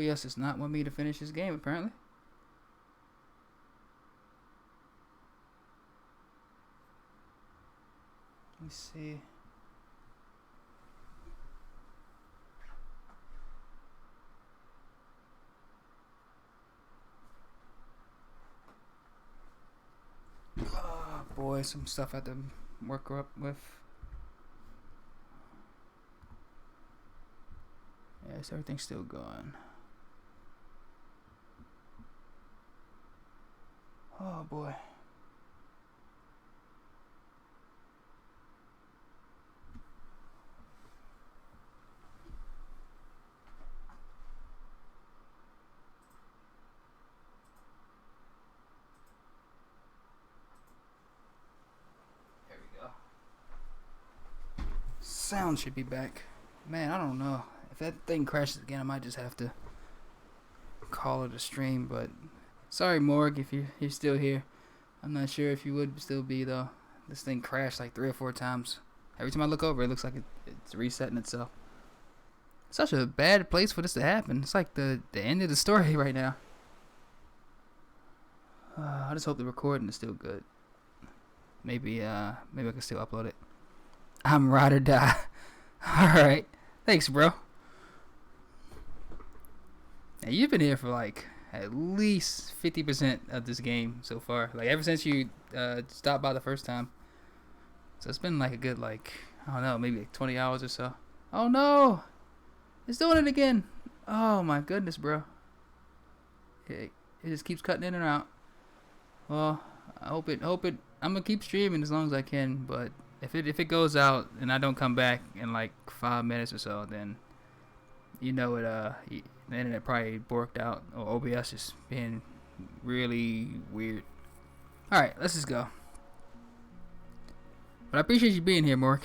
OBS does not want me to finish this game, apparently. Let me see. Oh boy, some stuff I have to work up with. Yes, everything's still going. Oh boy. There we go. Sound should be back. Man, I don't know. If that thing crashes again, I might just have to call it a stream, but sorry, Morg, if you're still here. I'm not sure if you would still be, though. This thing crashed like 3 or 4 times. Every time I look over, it looks like it's resetting itself. Such a bad place for this to happen. It's like the end of the story right now. I just hope the recording is still good. Maybe I can still upload it. I'm ride or die. Alright. Thanks, bro. Now, you've been here for like at least 50% of this game so far. Like ever since you stopped by the first time. So it's been like a good I don't know, maybe like 20 hours or so. Oh no! It's doing it again! Oh my goodness, bro. It just keeps cutting in and out. Well, I hope it I'm gonna keep streaming as long as I can, but if it goes out and I don't come back in like 5 minutes or so, then you know the internet probably borked out, or OBS is being really weird. Alright, let's just go. But I appreciate you being here, Mork.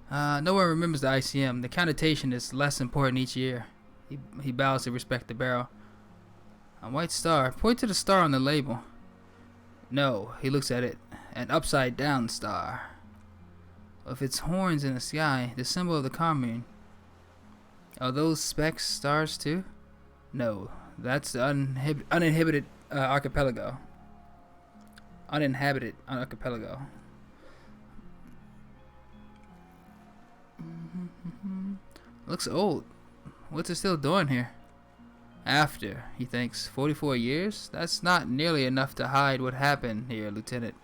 No one remembers the ICM. The connotation is less important each year. He bows to respect the barrel. A white star. Point to the star on the label. No, he looks at it. An upside down star. With its horns in the sky, the symbol of the commune. Are those specks stars too? No, that's the uninhibited archipelago. Uninhabited archipelago. Looks old. What's it still doing here? After, he thinks, 44 years? That's not nearly enough to hide what happened here, Lieutenant.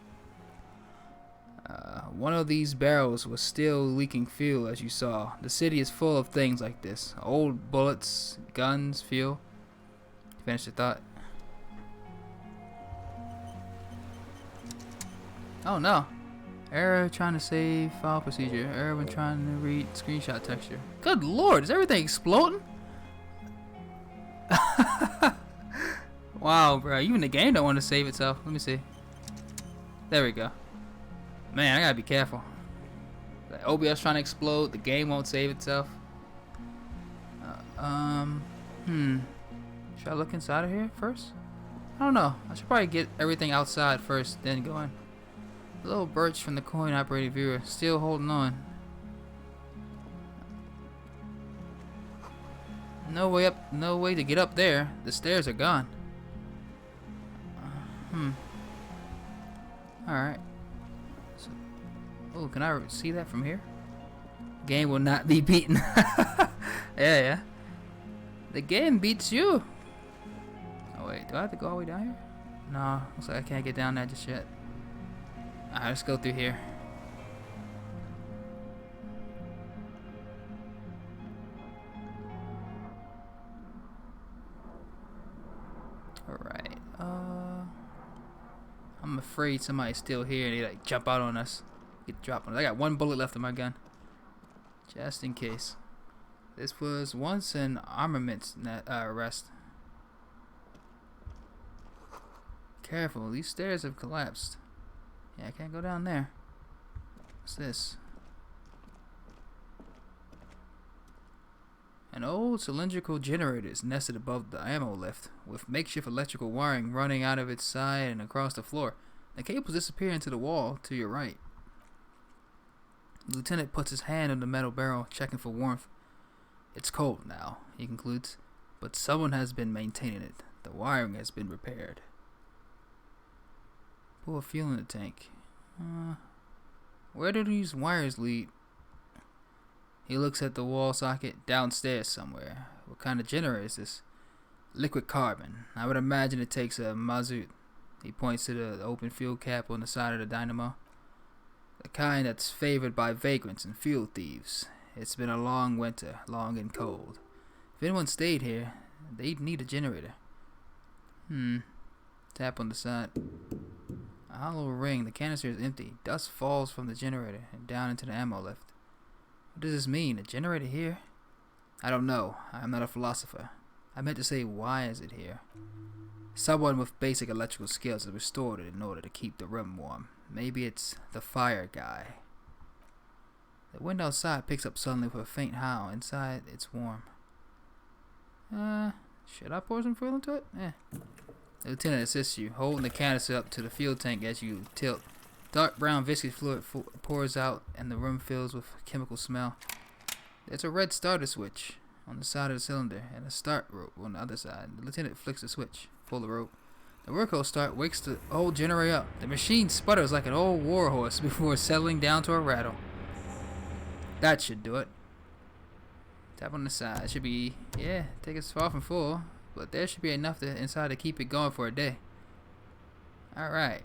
One of these barrels was still leaking fuel, as you saw. The city is full of things like this. Old bullets, guns, fuel. Finish the thought. Oh no. Error trying to save file procedure. Error when trying to read screenshot texture. Good lord, is everything exploding? Wow, bro. Even the game don't want to save itself. Let me see. There we go. Man, I gotta be careful. The OBS trying to explode. The game won't save itself. Should I look inside of here first? I don't know. I should probably get everything outside first, then go in. The little birch from the coin-operated viewer, still holding on. No way up. No way to get up there. The stairs are gone. Alright. So, oh, can I see that from here? Game will not be beaten. Yeah. The game beats you. Oh wait, do I have to go all the way down here? No, looks like I can't get down there just yet. Alright, let's go through here. Alright, I'm afraid somebody's still here and they like jump out on us. Get dropped on us. I got 1 bullet left in my gun. Just in case. This was once an armaments rest. Careful, these stairs have collapsed. Yeah, I can't go down there. What's this? An old cylindrical generator is nested above the ammo lift, with makeshift electrical wiring running out of its side and across the floor. The cables disappear into the wall to your right. The lieutenant puts his hand on the metal barrel, checking for warmth. It's cold now, he concludes, but someone has been maintaining it. The wiring has been repaired. Pour fuel in the tank. Where do these wires lead? He looks at the wall socket downstairs somewhere. What kind of generator is this? Liquid carbon. I would imagine it takes a mazout. He points to the open fuel cap on the side of the dynamo. The kind that's favored by vagrants and fuel thieves. It's been a long winter, long and cold. If anyone stayed here, they'd need a generator. Tap on the side. A hollow ring. The canister is empty. Dust falls from the generator and down into the ammo lift. What does this mean? A generator here? I don't know. I am not a philosopher. I meant to say, why is it here? Someone with basic electrical skills has restored it in order to keep the room warm. Maybe it's the fire guy. The wind outside picks up suddenly with a faint howl. Inside, it's warm. Should I pour some fuel into it? The lieutenant assists you, holding the canister up to the fuel tank as you tilt. Dark brown viscous fluid pours out and the room fills with a chemical smell. There's a red starter switch on the side of the cylinder and a start rope on the other side. The lieutenant flicks the switch, pull the rope. The workhorse start wakes the old generator up. The machine sputters like an old warhorse before settling down to a rattle. That should do it. Tap on the side. It should be, take us far from full, but there should be enough inside to keep it going for a day. Alright.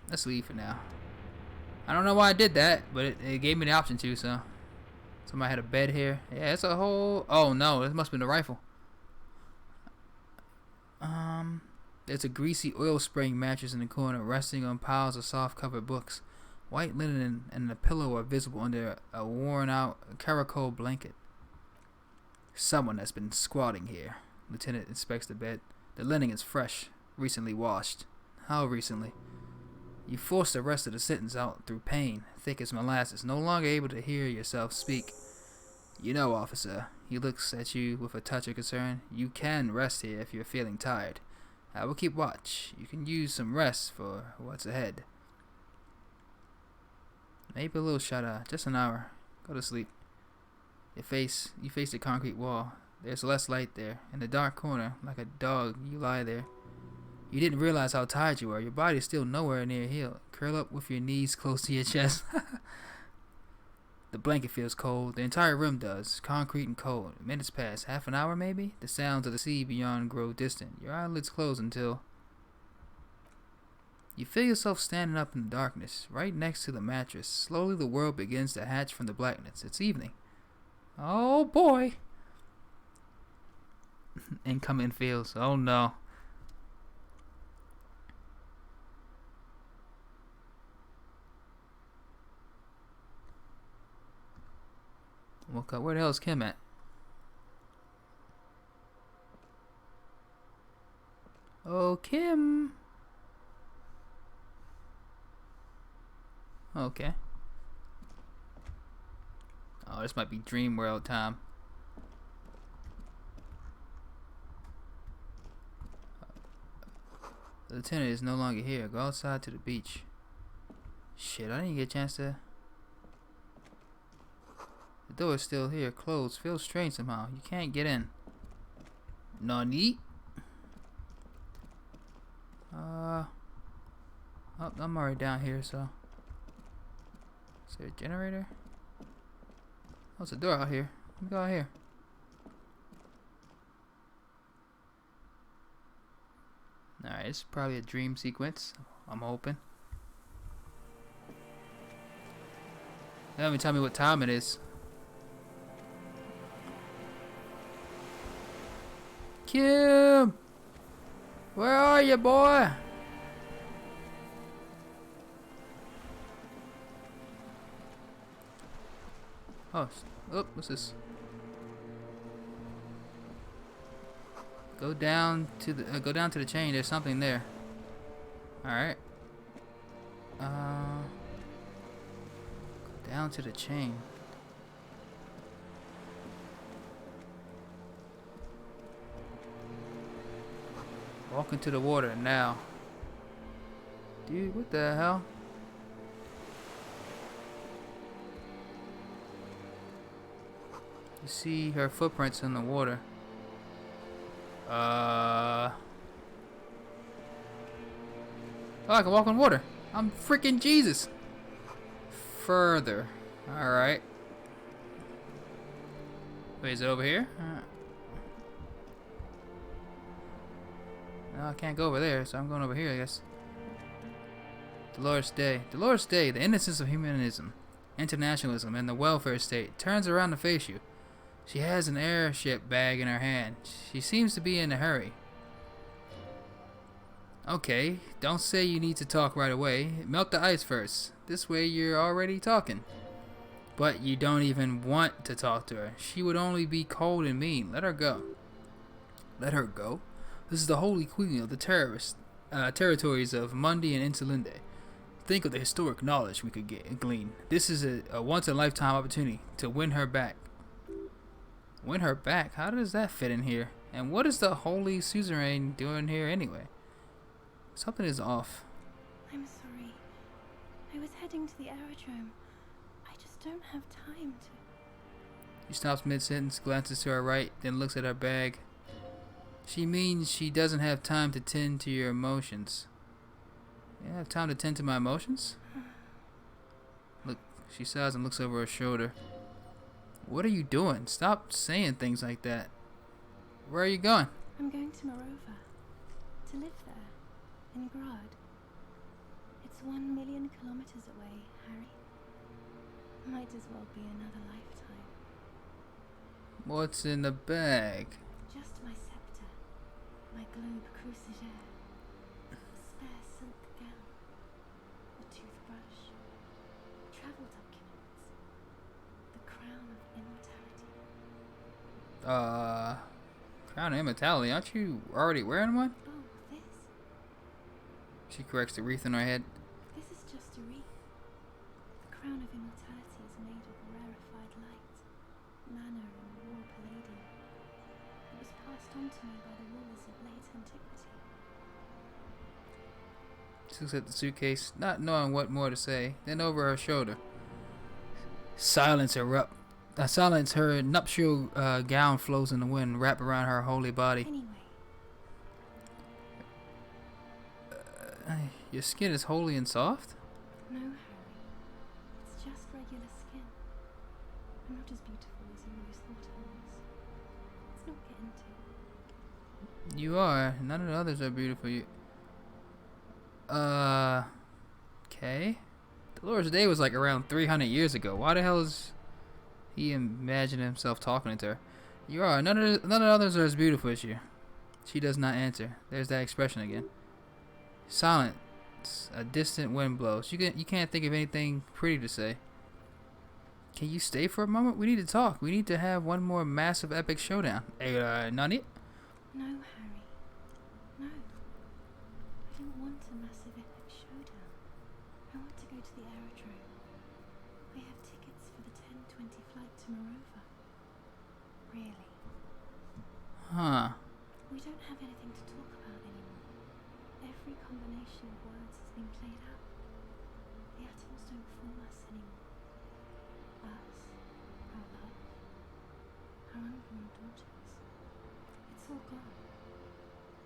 Let's leave for now. I don't know why I did that, but it gave me the option to, so. Somebody had a bed here. Yeah, it's a whole... Oh, no. This must have been the rifle. There's a greasy oil spraying mattress in the corner, resting on piles of soft-covered books. White linen and a pillow are visible under a worn-out caracol blanket. Someone has been squatting here. Lieutenant inspects the bed. The linen is fresh, recently washed. How recently? You force the rest of the sentence out through pain, thick as molasses, no longer able to hear yourself speak. You know, officer, he looks at you with a touch of concern. You can rest here if you're feeling tired. I will keep watch. You can use some rest for what's ahead. Maybe a little shut-eye, just an hour. Go to sleep. You face the concrete wall. There's less light there. In the dark corner, like a dog, you lie there. You didn't realize how tired you were. Your body's still nowhere near healed. Curl up with your knees close to your chest. The blanket feels cold. The entire room does. Concrete and cold. Minutes pass. Half an hour maybe? The sounds of the sea beyond grow distant. Your eyelids close until... You feel yourself standing up in the darkness, right next to the mattress. Slowly the world begins to hatch from the blackness. It's evening. Oh boy! Incoming feels. Oh no. Woke up. Where the hell is Kim at? Oh, Kim. Okay. Oh, this might be Dream World time. The lieutenant is no longer here. Go outside to the beach. Shit, I didn't get a chance to... The door is still here, closed. Feels strange somehow. You can't get in. Nani? Oh, I'm already down here, so... Is there a generator? Oh, there's a door out here. Let me go out here. Alright, it's probably a dream sequence. I'm hoping. They don't even tell me what time it is. Kim! Where are you, boy? Oh, what's this? Go down to the chain. There's something there. All right. Go down to the chain. Walk into the water now. Dude, what the hell? You see her footprints in the water. Oh, I can walk on water. I'm freaking Jesus. Further. Alright. Wait, is it over here? No, I can't go over there, so I'm going over here, I guess. Dolores Day. Dolores Day, the innocence of humanism, internationalism, and the welfare state turns around to face you. She has an airship bag in her hand. She seems to be in a hurry. Okay, don't say you need to talk right away. Melt the ice first. This way you're already talking. But you don't even want to talk to her. She would only be cold and mean. Let her go. Let her go? This is the holy queen of the territories of Mundi and Insulinde. Think of the historic knowledge we could glean. This is a once-in-a-lifetime opportunity to win her back. Win her back? How does that fit in here? And what is the holy suzerain doing here anyway? Something is off. I'm sorry. I was heading to the aerodrome. I just don't have time to... She stops mid-sentence, glances to her right, then looks at her bag. She means she doesn't have time to tend to your emotions. You have time to tend to my emotions? Look, she sighs and looks over her shoulder. What are you doing? Stop saying things like that. Where are you going? I'm going to Morova. To live there. In Grad. It's 1 million kilometers away, Harry. Might as well be another lifetime. What's in the bag? Just my scepter. My globe cruciger. A spare silk gown. A toothbrush. Travel documents. The crown of immortality. Crown of immortality? Aren't you already wearing one? Oh, this? She corrects the wreath on her head. This is just a wreath. The crown of immortality is made of rarefied light, manna and raw palladium. It was passed on to me by the rulers of late antiquity. She looks at the suitcase, not knowing what more to say. Then over her shoulder. Silence her nuptial gown flows in the wind, wrapped around her holy body. Anyway. Your skin is holy and soft? No, Harry. It's just regular skin. I'm not as beautiful as you always thought I was. Let's not get into it. You are. None of the others are beautiful. Okay. Dolores Day was like around 300 years ago. Why the hell is he imagining himself talking to her? You are. None of the others are as beautiful as you. She does not answer. There's that expression again. Silence. A distant wind blows. You can't think of anything pretty to say. Can you stay for a moment? We need to talk. We need to have one more massive epic showdown. Nani? No, Harry. No. I don't want a massive epic showdown. I want to go to the aerodrome. I have tickets for the 10:20 flight to Morova. Really. Huh. We don't have anything to talk about anymore. Every combination of words has been played out. The atoms don't form us anymore. Us, our love, our unborn daughters. It's all gone.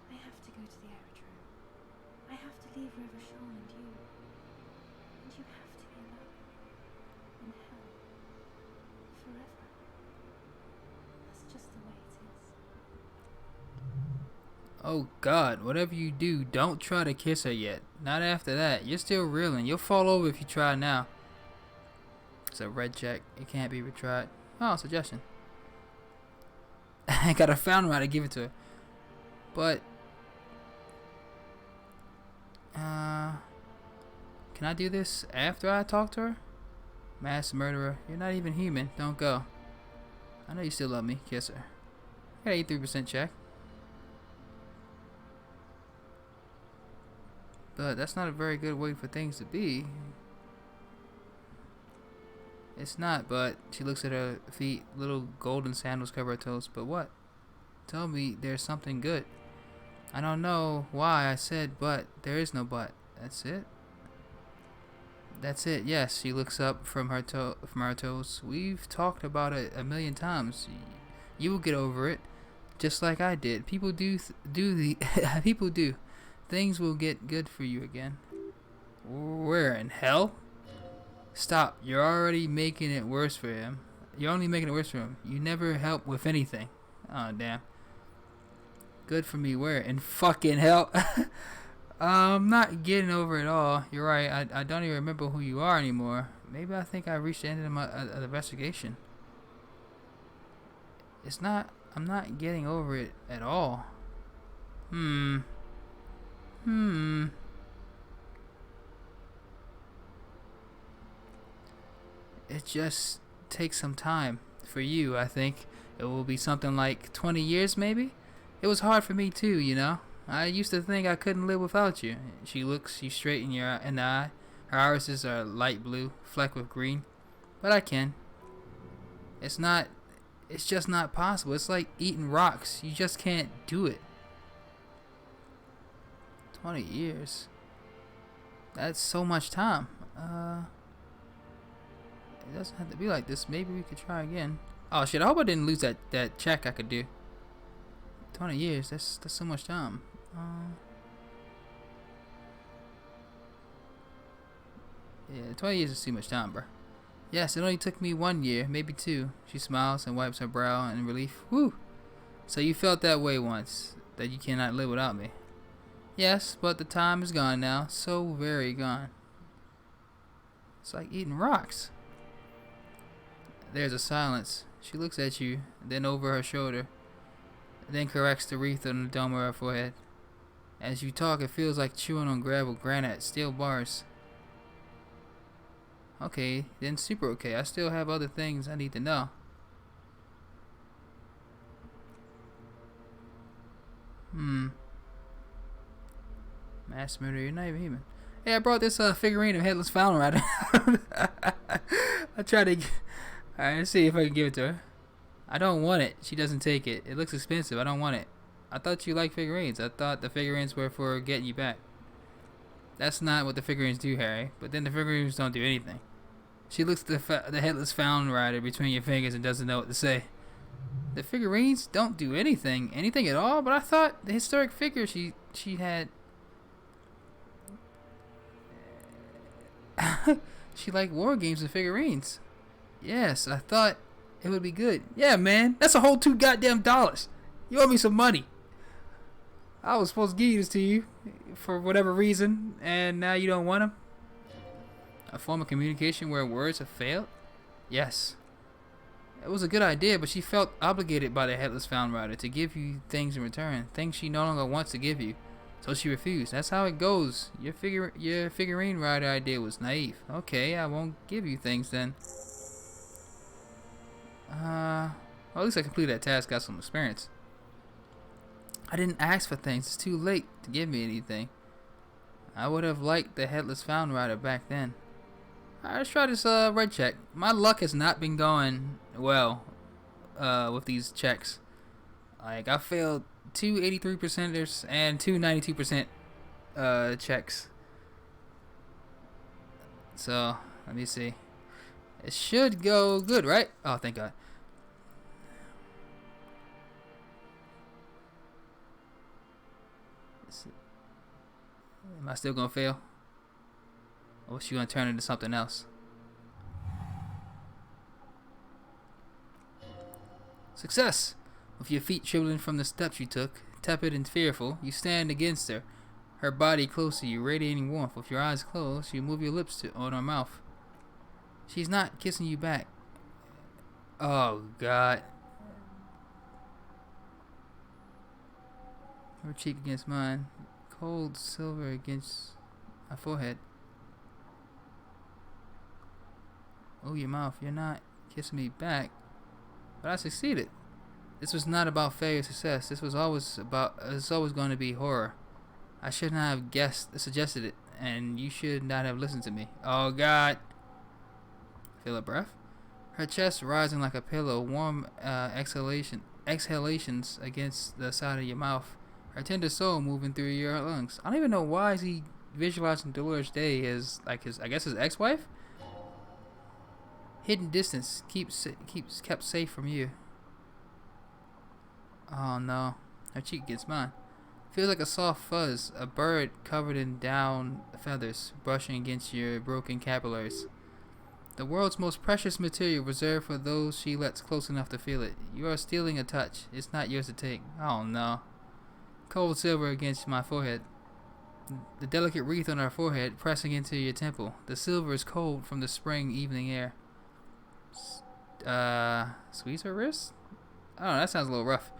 I have to go to the aerodrome. I have to leave River Shaw and you. And you have to be alone. In hell. Forever. That's just the way it is. Oh God, whatever you do, don't try to kiss her yet. Not after that. You're still reeling. You'll fall over if you try now. It's a red check. It can't be retried. Oh, suggestion. I got a fountain right to give it to her. But can I do this after I talk to her? Mass murderer. You're not even human. Don't go. I know you still love me. Kiss her. Got 83% check. But that's not a very good way for things to be. It's not, but she looks at her feet. Little golden sandals cover her toes. But what? Tell me there's something good. I don't know why I said but. There is no but. That's it. That's it. Yes, she looks up from her toes. We've talked about it a million times. You will get over it, just like I did. People do the people do. Things will get good for you again. Where in hell? Stop. You're already making it worse for him. You're only making it worse for him. You never help with anything. Oh damn. Good for me. Where in fucking hell? I'm not getting over it all. You're right. I don't even remember who you are anymore. Maybe I think I reached the end of my investigation. It's not. I'm not getting over it at all. Hmm. Hmm. It just takes some time. For you, I think it will be something like 20 years, maybe? It was hard for me too, you know? I used to think I couldn't live without you. She looks you straight in the eye. Her irises are light blue, flecked with green. But I can. It's not. It's just not possible. It's like eating rocks. You just can't do it. 20 years. That's so much time. It doesn't have to be like this. Maybe we could try again. Oh shit! I hope I didn't lose that check I could do. 20 years. That's so much time. Yeah, 20 years is too much time, bro. Yes, it only took me 1 year, maybe 2. She smiles and wipes her brow in relief. Whew. So you felt that way once, that you cannot live without me. Yes, but the time is gone now. So very gone. It's like eating rocks. There's a silence. She looks at you, then over her shoulder, then corrects the wreath on the dome of her forehead. As you talk, it feels like chewing on gravel, granite, steel bars. Okay, then super okay. I still have other things I need to know. Mass murder, you're not even human. Hey, I brought this figurine of Headless Fountain Rider. I tried to... Alright, let's see if I can give it to her. I don't want it. She doesn't take it. It looks expensive. I don't want it. I thought you liked figurines. I thought the figurines were for getting you back. That's not what the figurines do, Harry. But then the figurines don't do anything. She looks at the Headless Fountain Rider between your fingers and doesn't know what to say. The figurines don't do anything. Anything at all? But I thought the historic figure she had... She liked war games and figurines. Yes, I thought it would be good. Yeah, man. That's a whole $2 goddamn. You owe me some money. I was supposed to give this to you for whatever reason, and now you don't want them? A form of communication where words have failed? Yes. It was a good idea, but she felt obligated by the Headless Fountain Rider to give you things in return, things she no longer wants to give you. So she refused. That's how it goes. Your figurine rider idea was naive. Okay, I won't give you things then. Well, at least I completed that task, got some experience. I didn't ask for things. It's too late to give me anything. I would have liked the Headless Fountain Rider back then. Alright, let's try this red check. My luck has not been going well with these checks. Like, I failed 2 83%ers and 2 92% checks. So, let me see. It should go good, right? Oh, thank God. Am I still gonna fail? Or is she gonna turn into something else? Success! With your feet trembling from the steps you took, tepid and fearful, you stand against her, her body close to you, radiating warmth. With your eyes closed, you move your lips on her mouth. She's not kissing you back. Oh, God. Her cheek against mine, cold silver against my forehead. Oh, your mouth. You're not kissing me back. But I succeeded. This was not about failure or success. This was always about. It's always going to be horror. I should not have suggested it, and you should not have listened to me. Oh God! Feel her breath. Her chest rising like a pillow, warm exhalations against the side of your mouth. Her tender soul moving through your lungs. I don't even know why is he visualizing Dolores Day as like his, I guess his ex-wife. Hidden distance keeps kept safe from you. Oh no, her cheek against mine. Feels like a soft fuzz, a bird covered in down feathers brushing against your broken capillaries. The world's most precious material reserved for those she lets close enough to feel it. You are stealing a touch. It's not yours to take. Oh no. Cold silver against my forehead. The delicate wreath on her forehead pressing into your temple. The silver is cold from the spring evening air. Squeeze her wrist? Oh, that sounds a little rough.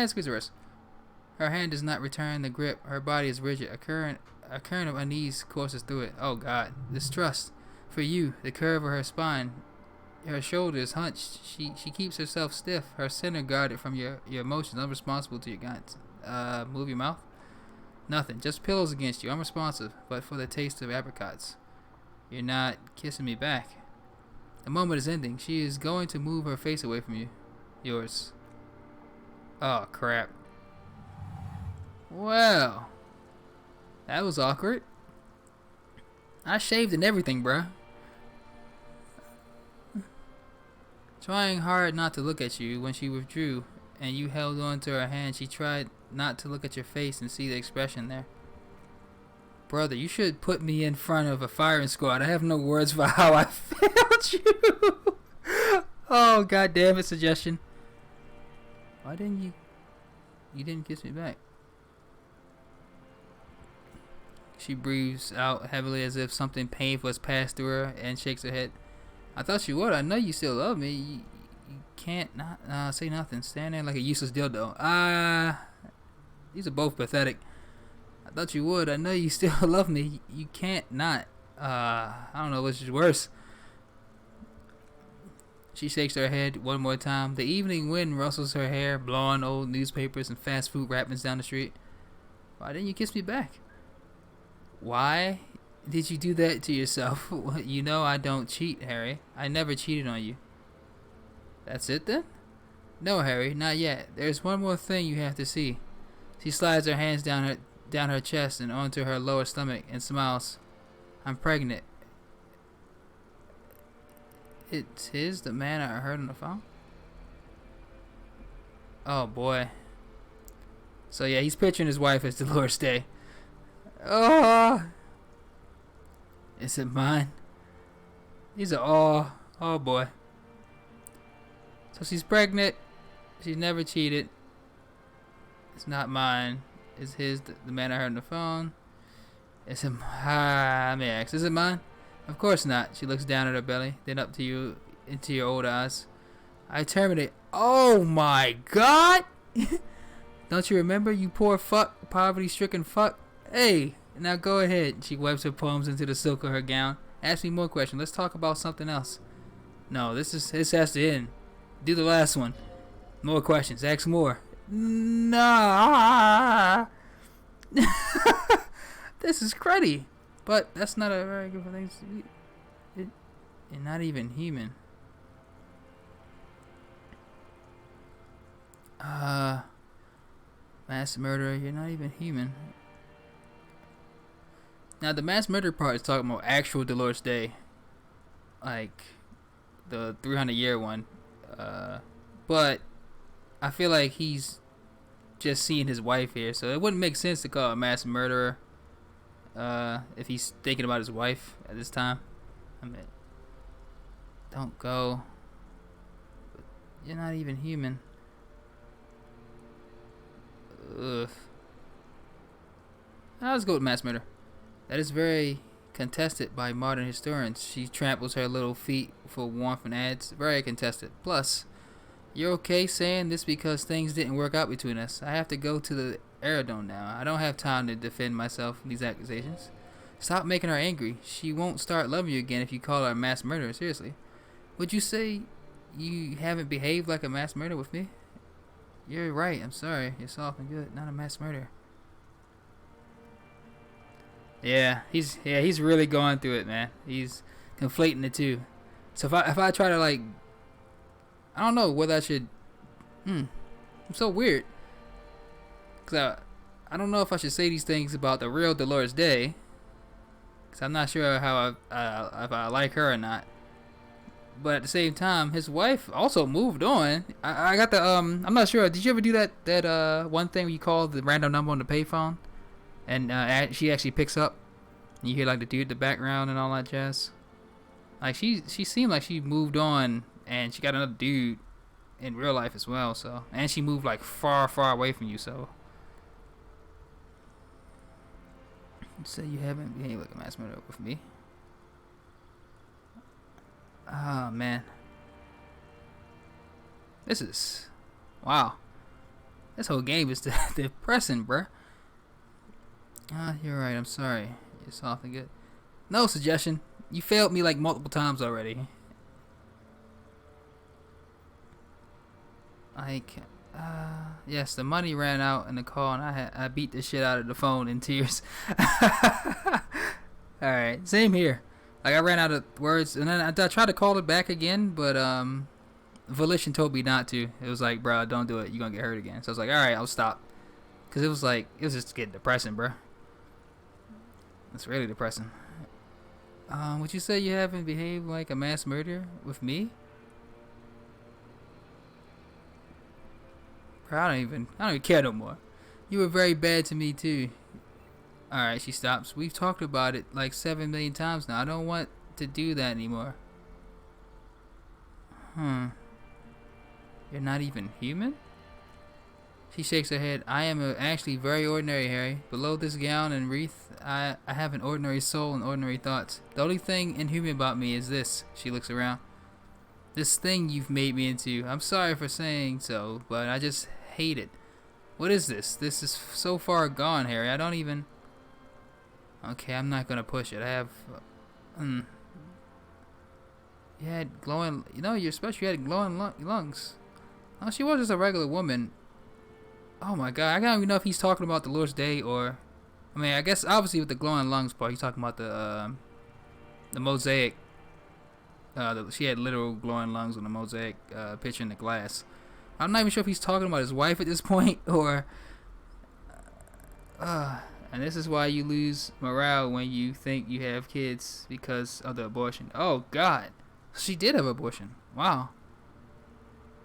Squeeze her wrist. Her hand does not return the grip. Her body is rigid. A current of unease courses through it. Oh God. Distrust. For you, the curve of her spine. Her shoulders hunched. She keeps herself stiff. Her center guarded from your emotions. Unresponsible to your guidance. Move your mouth? Nothing. Just pillows against you. Unresponsive, but for the taste of apricots. You're not kissing me back. The moment is ending. She is going to move her face away from you. Yours. Oh, crap. Well. That was awkward. I shaved and everything, bruh. Trying hard not to look at you when she withdrew and you held on to her hand, she tried not to look at your face and see the expression there. Brother, you should put me in front of a firing squad. I have no words for how I failed you. Oh, God damn it, suggestion. Why didn't you didn't kiss me back? She breathes out heavily as if something painful has passed through her and shakes her head. I thought you would. I know you still love me. You can't not say nothing. Stand there like a useless dildo. These are both pathetic. I thought you would. I know you still love me. You can't not. I don't know which is worse. She shakes her head one more time. The evening wind rustles her hair, blowing old newspapers and fast food wrappings down the street. Why didn't you kiss me back? Why did you do that to yourself? You know I don't cheat, Harry. I never cheated on you. That's it then? No, Harry, not yet. There's one more thing you have to see. She slides her hands down her chest and onto her lower stomach and smiles. I'm pregnant. It is the man I heard on the phone? Oh boy. So yeah, he's picturing his wife as Dolores Day. Oh, is it mine? These are oh boy. So she's pregnant. She's never cheated. It's not mine. It's his. The man I heard on the phone. Is it? Let me ask. Is it mine? Of course not. She looks down at her belly, then up to you, into your old eyes. I terminate. Oh my God! Don't you remember, you poor fuck, poverty-stricken fuck? Hey, now go ahead. She wipes her palms into the silk of her gown. Ask me more questions. Let's talk about something else. No, this has to end. Do the last one. More questions. Ask more. Nah. This is cruddy. But that's not a very good thing to be. You're not even human. Mass murderer, you're not even human. Now the mass murder part is talking about actual Dolores Day, like the 300-year one. But I feel like he's just seeing his wife here, so it wouldn't make sense to call a mass murderer if he's thinking about his wife at this time. I mean, don't go. You're not even human. Ugh. Let's go with mass murder. That is very contested by modern historians. She tramples her little feet for warmth and adds, very contested. Plus, you're okay saying this because things didn't work out between us. I have to go to the Aerodome now. I don't have time to defend myself from these accusations. Stop making her angry. She won't start loving you again if you call her a mass murderer. Seriously. Would you say you haven't behaved like a mass murderer with me? You're right. I'm sorry. You're soft and good. Not a mass murderer. Yeah, he's really going through it, man. He's conflating the two. So if I try to, like, I don't know whether I should. I'm so weird. Cause I don't know if I should say these things about the real Dolores Day, because I'm not sure how if I like her or not. But at the same time, his wife also moved on. I got the I'm not sure. Did you ever do that one thing where you call the random number on the payphone, and she actually picks up? And you hear like the dude in the background and all that jazz. Like she seemed like she moved on, and she got another dude in real life as well. So, and she moved like far away from you. So, you say you haven't behaved like a mass murderer with me. Oh man, this is wow. This whole game is depressing, bruh. Ah, you're right. I'm sorry. You're soft and good. No suggestion. You failed me like multiple times already. Like, yes, the money ran out in the call, and I beat the shit out of the phone in tears. All right, same here. Like I ran out of words, and then I tried to call it back again, but Volition told me not to. It was like, bro, don't do it. You're gonna get hurt again. So I was like, all right, I'll stop. Cause it was just getting depressing, bro. It's really depressing. Would you say you haven't behaved like a mass murderer with me? Bro, I don't even care no more. You were very bad to me too. Alright, she stops. We've talked about it like 7 million times now. I don't want to do that anymore. You're not even human? She shakes her head. I am actually very ordinary, Harry. Below this gown and wreath, I have an ordinary soul and ordinary thoughts. The only thing inhuman about me is this. She looks around. This thing you've made me into. I'm sorry for saying so, but I just hate it. What is this? This is so far gone, Harry. I don't even... Okay, I'm not gonna push it. I have... You had glowing... You know, you're special. You had glowing lungs. Oh, she was just a regular woman. Oh my god, I don't even know if he's talking about the Lord's Day or... I mean, I guess obviously with the glowing lungs part, he's talking about the mosaic. She had literal glowing lungs on the mosaic picture in the glass. I'm not even sure if he's talking about his wife at this point or... and this is why you lose morale when you think you have kids because of the abortion. Oh god, she did have abortion. Wow.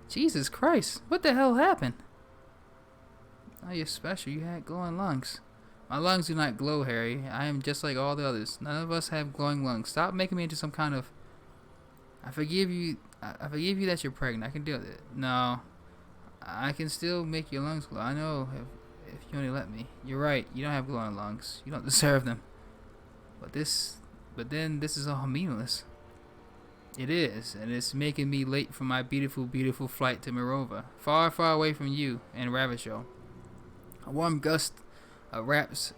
Jesus Christ, what the hell happened? Oh, you're special. You had glowing lungs. My lungs do not glow, Harry. I am just like all the others. None of us have glowing lungs. Stop making me into some kind of... I forgive you. I forgive you that you're pregnant. I can deal with it. No. I can still make your lungs glow. I know if you only let me. You're right. You don't have glowing lungs. You don't deserve them. But then this is all meaningless. It is, and it's making me late for my beautiful, beautiful flight to Mirova. Far, far away from you and Ravishel. A warm gust wraps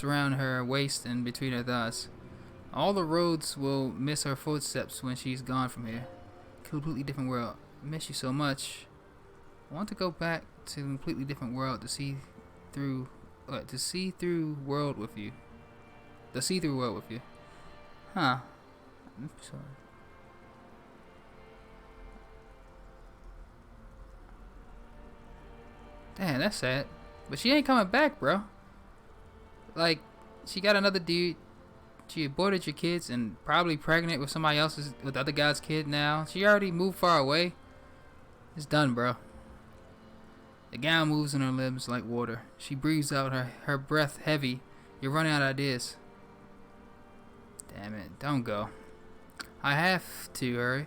around her waist and between her thighs. All the roads will miss her footsteps when she's gone from here. Completely different world. I miss you so much. I want to go back to a completely different world to see through world with you. The see-through world with you. Huh. I'm sorry. Damn, that's sad. But she ain't coming back, bro. Like, she got another dude. She aborted your kids and probably pregnant with somebody else's, with the other guy's kid now. She already moved far away. It's done, bro. The gown moves in her limbs like water. She breathes out, her breath heavy. You're running out of ideas. Damn it, don't go. I have to hurry.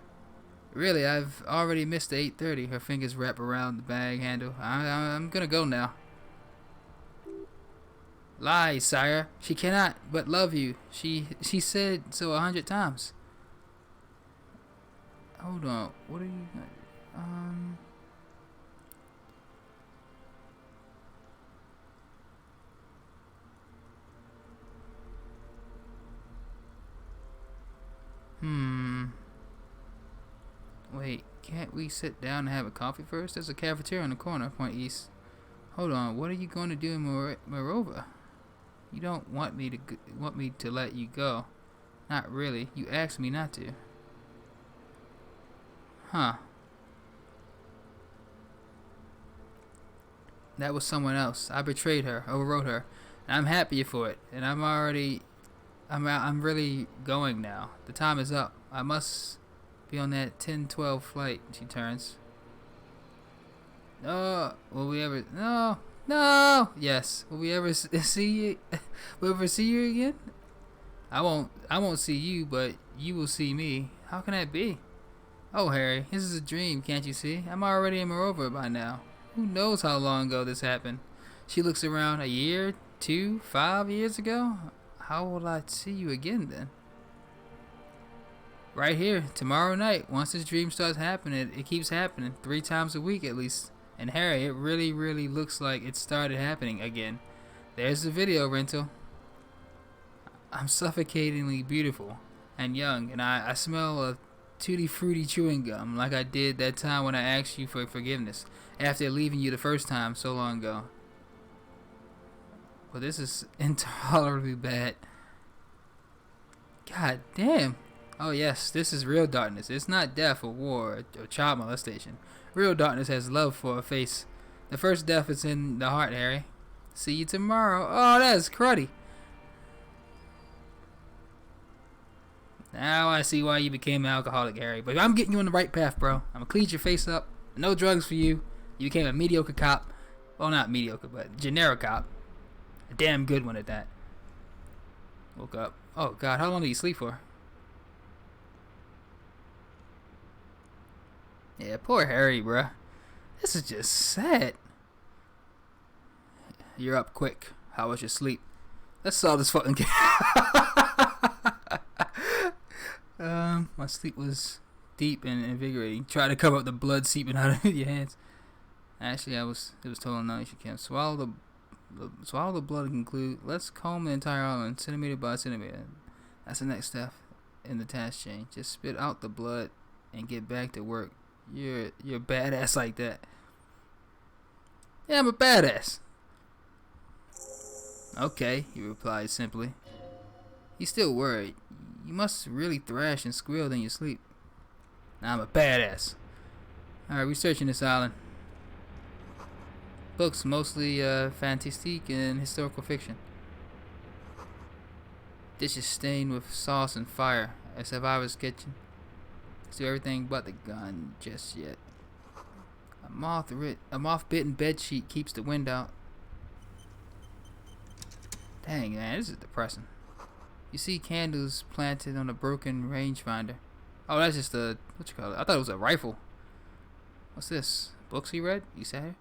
Really, I've already missed the 8:30. Her fingers wrap around the bag handle. I'm gonna go now. Lies, sire. She cannot but love you. She said so 100 times. Hold on. What are you... Wait, can't we sit down and have a coffee first? There's a cafeteria in the corner, point east. Hold on, what are you going to do in Morova? You don't want me to let you go. Not really. You asked me not to. Huh. That was someone else. I betrayed her, overrode her, and I'm happy for it. And I'm really going now. The time is up. I must be on that 10:12 flight. She turns. No, will we ever? No, no. Yes, will we ever see you? Will we ever see you again? I won't. I won't see you, but you will see me. How can that be? Oh, Harry, this is a dream, can't you see? I'm already in Morova by now. Who knows how long ago this happened? She looks around. A year, 2, 5 years ago? How will I see you again then? Right here, tomorrow night. Once this dream starts happening, it keeps happening 3 times a week at least. And Harry, it really, really looks like it started happening again. There's the video rental. I'm suffocatingly beautiful and young, and I smell a tutti fruity chewing gum like I did that time when I asked you for forgiveness after leaving you the first time so long ago. Well, this is intolerably bad. God damn. Oh yes, this is real darkness. It's not death or war or child molestation. Real darkness has love for a face. The first death is in the heart, Harry. See you tomorrow. Oh, that's cruddy. Now I see why you became an alcoholic, Harry. But I'm getting you on the right path, bro. I'm gonna clean your face up. No drugs for you. You became a mediocre cop. Well, not mediocre, but generic cop. A damn good one at that. Woke up. Oh, God. How long did you sleep for? Yeah, poor Harry, bruh. This is just sad. You're up quick. How was your sleep? Let's solve this fucking game. My sleep was deep and invigorating. Try to cover up the blood seeping out of your hands. Actually, it was total nice. You can't swallow the blood and conclude. Let's comb the entire island, centimeter by centimeter. That's the next step in the task chain. Just spit out the blood and get back to work. You're badass like that. Yeah, I'm a badass. Okay, he replied simply. He's still worried. You must really thrash and squeal in your sleep. Now I'm a badass. Alright, researching this island. Books, mostly fantastique and historical fiction. Dishes stained with sauce and fire. A survivor's kitchen. Let's do everything but the gun just yet. A moth-bitten bedsheet keeps the wind out. Dang, man, this is depressing. You see candles planted on a broken rangefinder. Oh, that's just a, what you call it? I thought it was a rifle. What's this? Books he read? You sat here?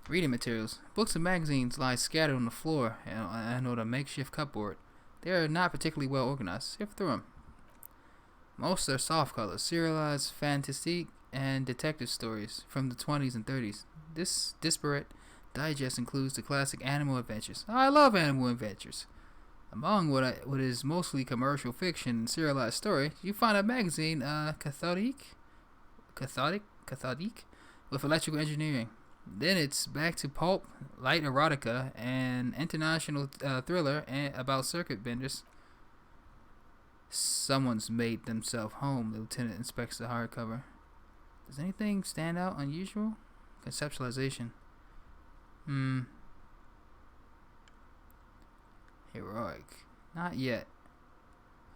Reading materials. Books and magazines lie scattered on the floor and on a makeshift cupboard. They are not particularly well organized. Sift through them. Most are soft colors, serialized fantastique and detective stories from the 20s and 30s. This disparate digest includes the classic animal adventures. I love animal adventures. Among what is mostly commercial fiction and serialized story, you find a magazine, cathodic, with electrical engineering. Then it's back to pulp, light erotica, and international thriller about circuit benders. Someone's made themselves home. The lieutenant inspects the hardcover. Does anything stand out unusual? Conceptualization. Heroic. Not yet.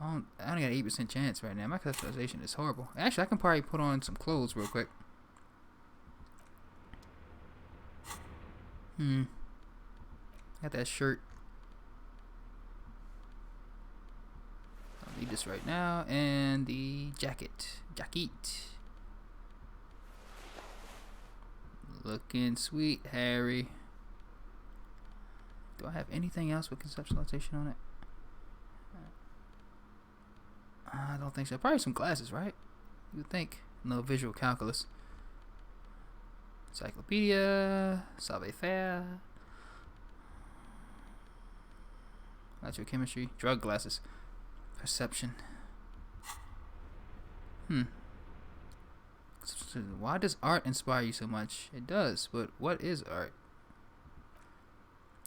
I only got an 8% chance right now. My conceptualization is horrible. Actually, I can probably put on some clothes real quick. Got that shirt. I'll need this right now. And the jacket. Looking sweet, Harry. Do I have anything else with conceptualization on it? I don't think so. Probably some glasses, right? You would think. No visual calculus. Encyclopedia. Savoir-faire. Electrochemistry. Drug glasses. Perception. Why does art inspire you so much? It does, but what is art?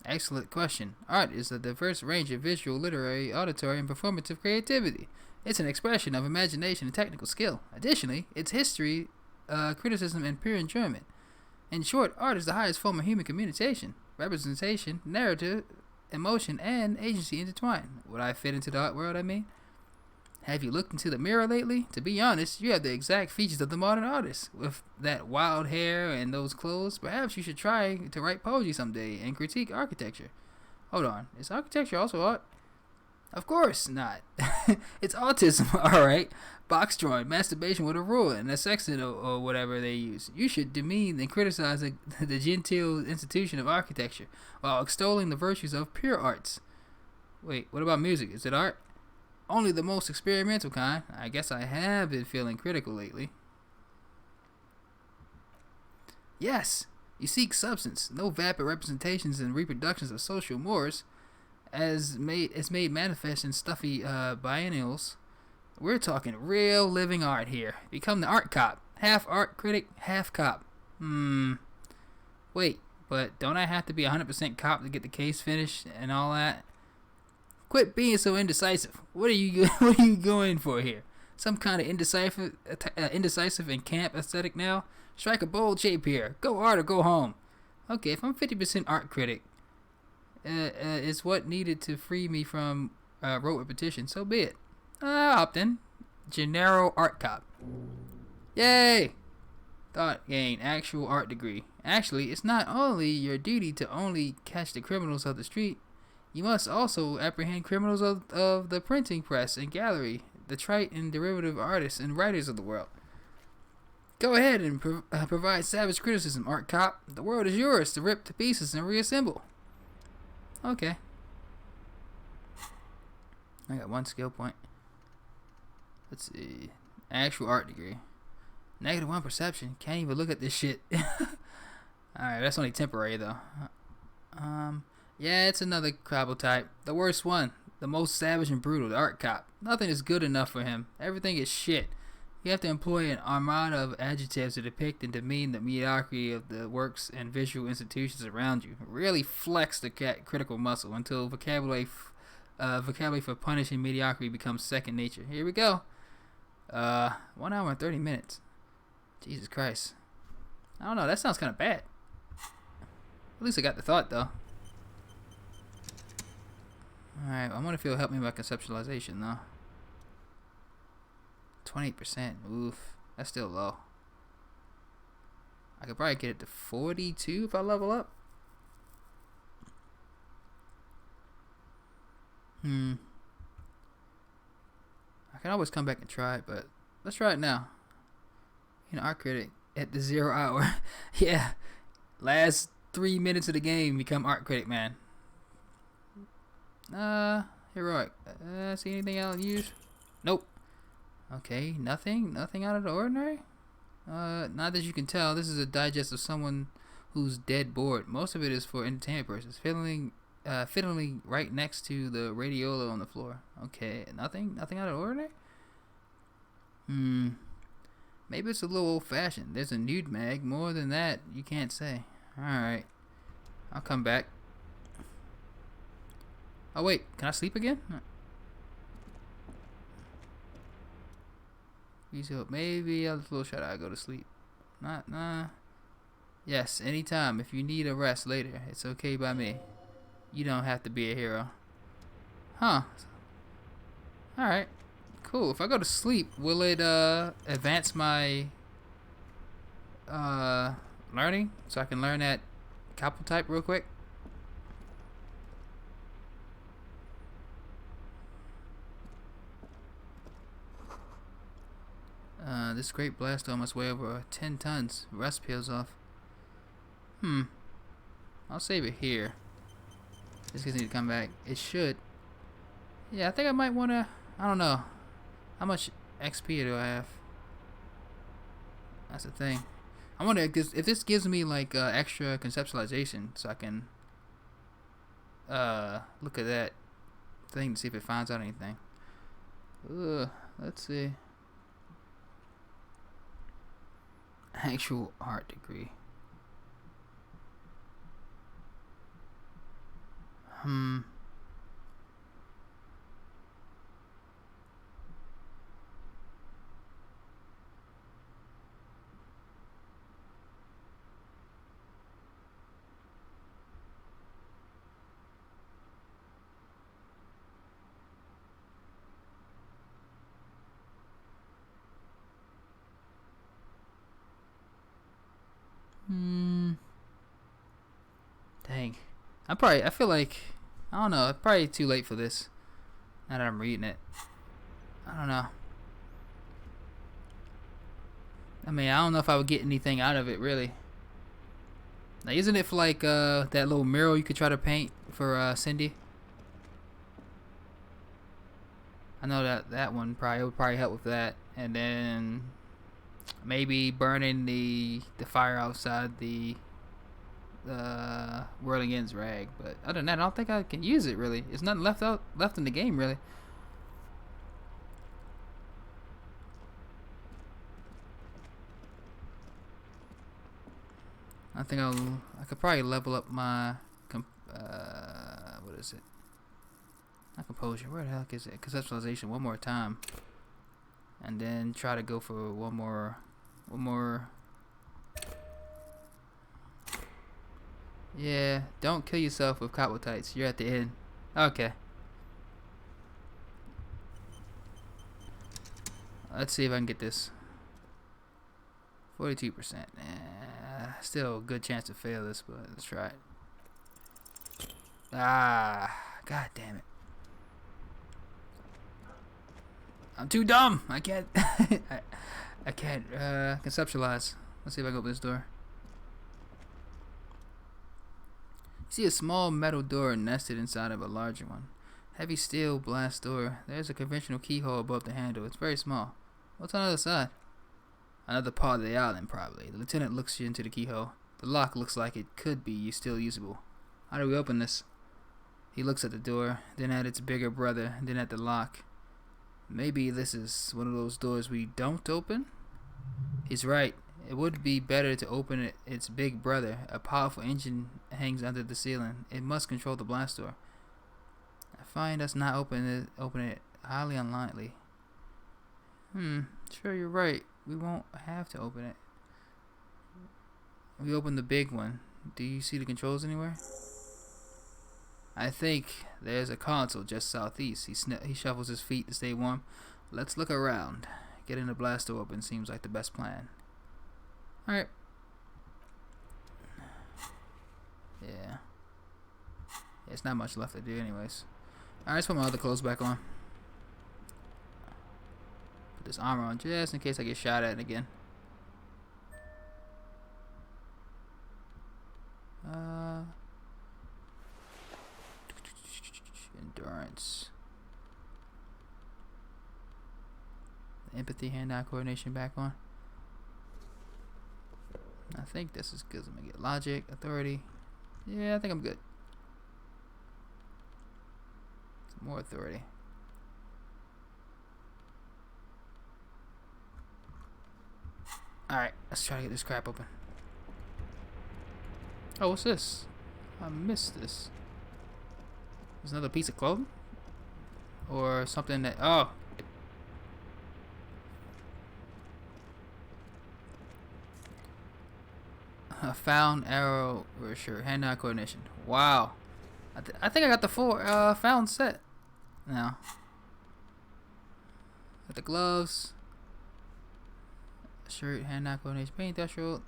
Excellent question. Art is a diverse range of visual, literary, auditory, and performative creativity. It's an expression of imagination and technical skill. Additionally, it's history, criticism, and pure enjoyment. In short, art is the highest form of human communication, representation, narrative, emotion, and agency intertwined. Would I fit into the art world, I mean? Have you looked into the mirror lately? To be honest, you have the exact features of the modern artist. With that wild hair and those clothes, perhaps you should try to write poetry someday and critique architecture. Hold on, is architecture also art? Of course not. It's autism, alright? Box drawing, masturbation with a ruler, and a sextant or whatever they use. You should demean and criticize the genteel institution of architecture while extolling the virtues of pure arts. Wait, what about music? Is it art? Only the most experimental kind. I guess I have been feeling critical lately. Yes, you seek substance, no vapid representations and reproductions of social mores, as made manifest in stuffy biennials. We're talking real living art here. Become the art cop. Half art critic, half cop. Wait, but don't I have to be 100% cop to get the case finished and all that? Quit being so indecisive. What are you going for here? Some kind of indecisive and camp aesthetic now? Strike a bold shape here. Go art or go home. Okay, if I'm 50% art critic, is what needed to free me from rote repetition, so be it. Opt in. Gennaro art cop. Yay! Thought gain actual art degree. Actually, it's not only your duty to only catch the criminals of the street, you must also apprehend criminals of the printing press and gallery, the trite and derivative artists and writers of the world. Go ahead and provide savage criticism, art cop. The world is yours to rip to pieces and reassemble. Okay. I got one skill point. Let's see. Actual art degree. -1 perception. Can't even look at this shit. Alright, that's only temporary though. Yeah, it's another crabble type. The worst one. The most savage and brutal. The art cop. Nothing is good enough for him. Everything is shit. You have to employ an armada of adjectives to depict and demean the mediocrity of the works and visual institutions around you. Really flex the critical muscle until vocabulary for punishing mediocrity becomes second nature. Here we go. 1 hour and 30 minutes. Jesus Christ. I don't know. That sounds kind of bad. At least I got the thought, though. Alright, I wonder if it'll help me by conceptualization, though. 20%. Oof. That's still low. I could probably get it to 42 if I level up. I can always come back and try it, but let's try it now. You know, art critic at the 0 hour. Yeah. Last 3 minutes of the game, become art critic, man. Heroic. See anything I'll use? Nope. Okay, nothing out of the ordinary? Not that you can tell, this is a digest of someone who's dead bored. Most of it is for entertainment purposes. Fiddling right next to the radiola on the floor. Okay, nothing out of the ordinary? Maybe it's a little old-fashioned. There's a nude mag. More than that, you can't say. Alright. I'll come back. Oh, wait. Can I sleep again? Maybe a little shot I go to sleep. Nah. Yes, anytime. If you need a rest later, it's okay by me. You don't have to be a hero. Huh. Alright. Cool. If I go to sleep, will it advance my learning? So I can learn that couple type real quick? This great blast must weigh over 10 tons. Rust peels off. I'll save it here. This gets need to come back. It should. Yeah, I think I might want to. I don't know. How much XP do I have? That's the thing. I wonder if this gives me like extra conceptualization, so I can look at that thing to see if it finds out anything. Let's see. Actual art degree. I feel like, I don't know, it's probably too late for this. Now that I'm reading it. I don't know. I mean, I don't know if I would get anything out of it, really. Now, isn't it for like that little mural you could try to paint for Cindy? I know that one probably would probably help with that, and then maybe burning the fire outside the Whirling Ends rag. But other than that, I don't think I can use it really. There's nothing left in the game really. I think I could probably level up my what is it? Not composure. Where the heck is it? Conceptualization one more time, and then try to go for one more. Yeah, don't kill yourself with cobbletites. You're at the end. Okay. Let's see if I can get this. 42%. Still a good chance to fail this, but let's try it. Ah, god damn it. I'm too dumb. I can't. I can't conceptualize. Let's see if I can open this door. See a small metal door nested inside of a larger one. Heavy steel blast door. There's a conventional keyhole above the handle. It's very small. What's on the other side? Another part of the island, probably. The lieutenant looks into the keyhole. The lock looks like it could be still usable. How do we open this? He looks at the door, then at its bigger brother, then at the lock. Maybe this is one of those doors we don't open? He's right. It would be better to open its big brother. A powerful engine hangs under the ceiling. It must control the blast door. I find us not opening it highly unlikely. Sure, you're right. We won't have to open it. We open the big one. Do you see the controls anywhere? I think there's a console just southeast. He shuffles his feet to stay warm. Let's look around. Getting the blast door open seems like the best plan. Alright. Yeah. It's not much left to do anyways. Alright, let's put my other clothes back on. Put this armor on just in case I get shot at again. Endurance. Empathy, hand-eye coordination back on. I think this is good. I'm gonna get logic, authority. Yeah, I think I'm good. Some more authority. Alright, let's try to get this crap open. Oh, what's this? I missed this. There's another piece of clothing? Or something that... Oh! A found arrow or shirt. Hand-eye coordination. Wow. I think I got the full found set now. Got the gloves. Shirt, hand-eye coordination. Paint industrial.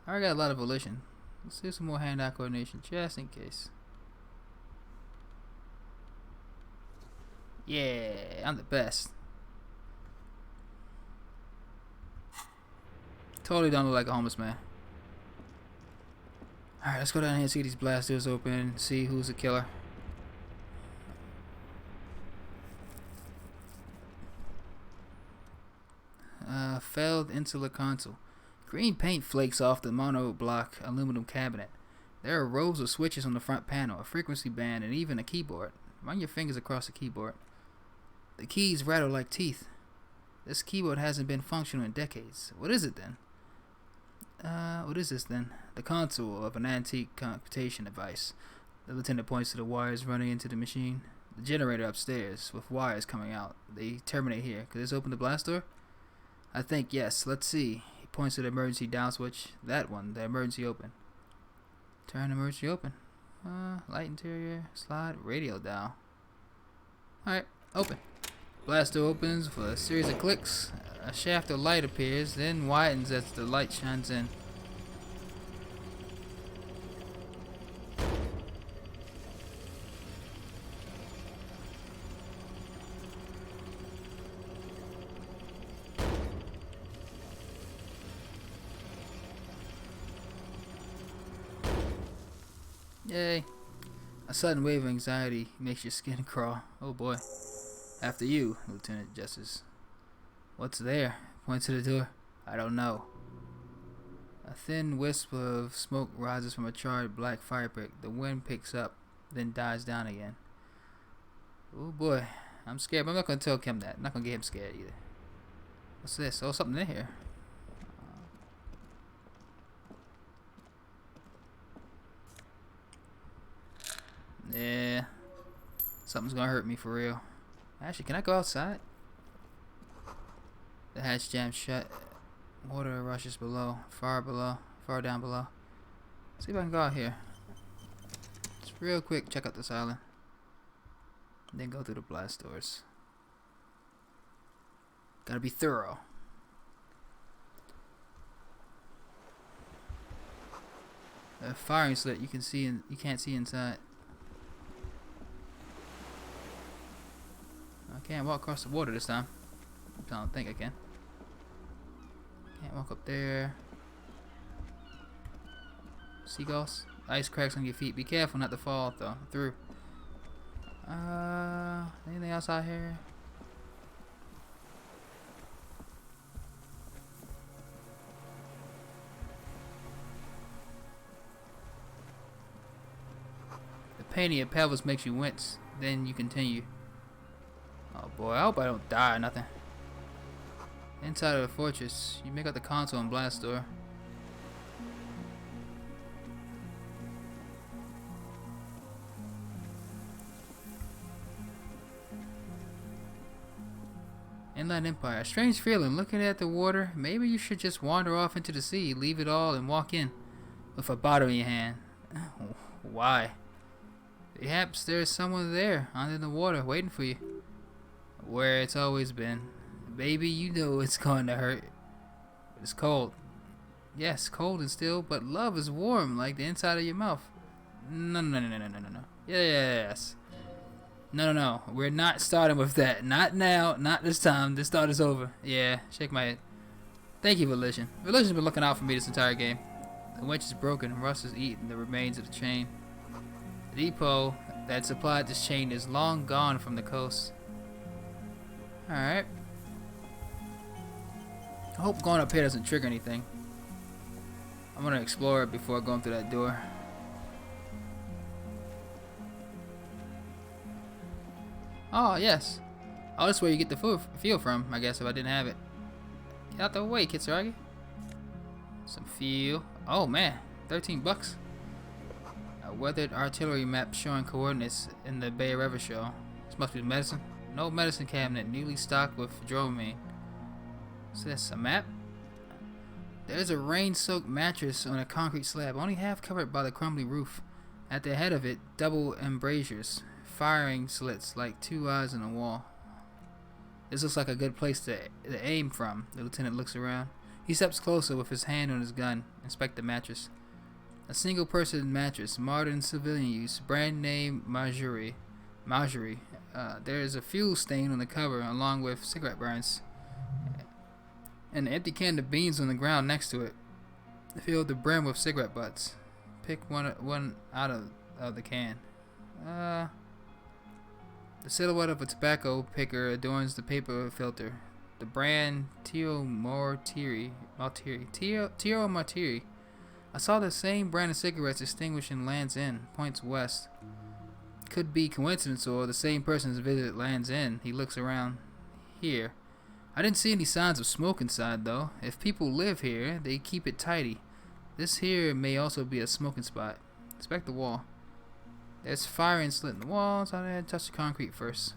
I already got a lot of volition. Let's do some more hand-eye coordination just in case. Yeah, I'm the best. Totally don't look like a homeless man. Alright, let's go down here and see these blast doors open and see who's the killer. Failed insular console. Green paint flakes off the monoblock aluminum cabinet. There are rows of switches on the front panel, a frequency band, and even a keyboard. Run your fingers across the keyboard. The keys rattle like teeth. This keyboard hasn't been functional in decades. What is it then? What is this then? The console of an antique computation device. The lieutenant points to the wires running into the machine. The generator upstairs with wires coming out. They terminate here. Could this open the blast door? I think yes. Let's see. He points to the emergency down switch. That one. The emergency open. Turn emergency open. Light interior. Slide. Radio dial. Alright. Open. Blast door opens with a series of clicks. A shaft of light appears, then widens as the light shines in. Yay. A sudden wave of anxiety makes your skin crawl. Oh boy. After you, Lieutenant Justice. What's there? Point to the door. I don't know. A thin wisp of smoke rises from a charred black fire brick. The wind picks up, then dies down again. Oh boy. I'm scared, but I'm not gonna tell Kim that. I'm not gonna get him scared either. What's this? Oh, something in here. Yeah. Something's gonna hurt me for real. Actually, can I go outside? The hatch jams shut. Water rushes below. Far down below. See if I can go out here. Just real quick, check out this island. Then go through the blast doors. Gotta be thorough. A firing slit you can see you can't see inside. I can't walk across the water this time. I don't think I can. Can't walk up there. Seagulls. Ice cracks on your feet. Be careful not to fall though. Through. Anything else out here? The pain in your pelvis makes you wince. Then you continue. Oh boy, I hope I don't die or nothing. Inside of the fortress, you make out the console and blast door. Inland Empire. A strange feeling looking at the water. Maybe you should just wander off into the sea, leave it all, and walk in with a bottle in your hand. Why? Perhaps there's someone there under the water waiting for you. Where it's always been. Baby, you know it's going to hurt. It's cold. Yes, cold and still, but love is warm like the inside of your mouth. No. Yes. No. We're not starting with that. Not now. Not this time. This thought is over. Yeah, shake my head. Thank you, Elysium. Elysium's been looking out for me this entire game. The winch is broken and Russ has eaten the remains of the chain. The depot that supplied this chain is long gone from the coast. Alright. I hope going up here doesn't trigger anything. I'm gonna explore it before going through that door. Oh, yes. Oh, that's where you get the fuel from, I guess, if I didn't have it. Get out the way, Kitsuragi. Some fuel. Oh, man. 13 bucks. A weathered artillery map showing coordinates in the Bay River show. This must be medicine. No medicine cabinet, newly stocked with Dramamine. What's this, a map? There's a rain-soaked mattress on a concrete slab, only half covered by the crumbly roof. At the head of it, double embrasures, firing slits like two eyes in a wall. This looks like a good place to aim from. The lieutenant looks around. He steps closer with his hand on his gun. Inspect the mattress. A single-person mattress, modern civilian use, brand name Marjorie. There is a fuel stain on the cover, along with cigarette burns, and an empty can of beans on the ground next to it, filled the brim with cigarette butts. Pick one out of the can. The silhouette of a tobacco picker adorns the paper filter. The brand Tio Martiri. I saw the same brand of cigarettes extinguished in Land's End, points west. Could be coincidence or the same person has visited Land's End. He looks around. Here. I didn't see any signs of smoke inside though. If people live here, they keep it tidy. This here may also be a smoking spot. Inspect the wall. There's firing slit in the walls. I had to touch the concrete first.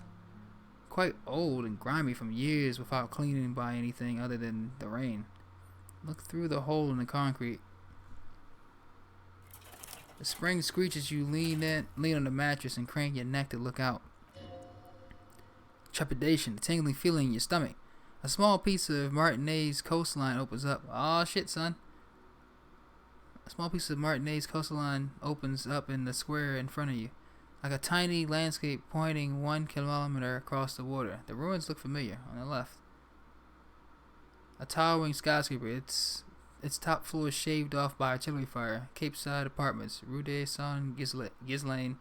Quite old and grimy from years without cleaning by anything other than the rain. Look through the hole in the concrete. The spring screeches. You lean on the mattress and crank your neck to look out. Trepidation, the tingling feeling in your stomach. A small piece of Martinez coastline opens up. Oh shit, son. A small piece of Martinez coastline opens up in the square in front of you, like a tiny landscape pointing 1 kilometer across the water. The ruins look familiar. On the left, a towering skyscraper. Its its top floor is shaved off by artillery fire. Cape Side Apartments, Rue de Saint Ghislaine,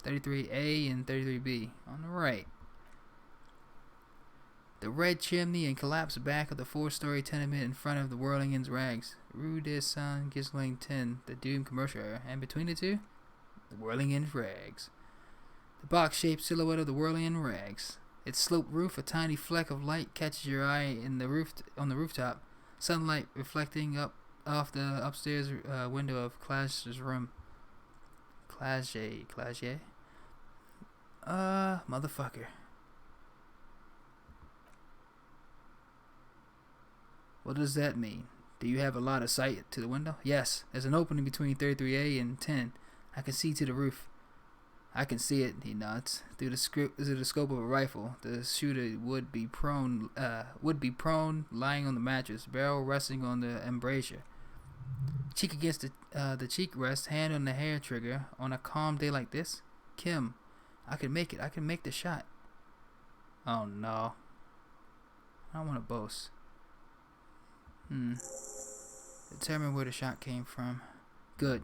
33A and 33B. On the right. The red chimney and collapsed back of the 4-story tenement in front of the Whirling Inns Rags. Rue de Saint Ghislaine 10, the doomed commercial area. And between the two, the Whirling Inns Rags. The box-shaped silhouette of the Whirling Inns Rags. Its sloped roof, a tiny fleck of light catches your eye in the on the rooftop. Sunlight reflecting up off the upstairs window of Clash's room. Clash? Motherfucker. What does that mean? Do you have a lot of sight to the window? Yes, there's an opening between 33A and 10. I can see to the roof. I can see it, he nods. Through the scope of a rifle, the shooter would be prone, lying on the mattress, barrel resting on the embrasure. Cheek against the cheek rest, hand on the hair trigger. On a calm day like this, Kim, I can make it. I can make the shot. Oh no. I don't want to boast. Determine where the shot came from. Good.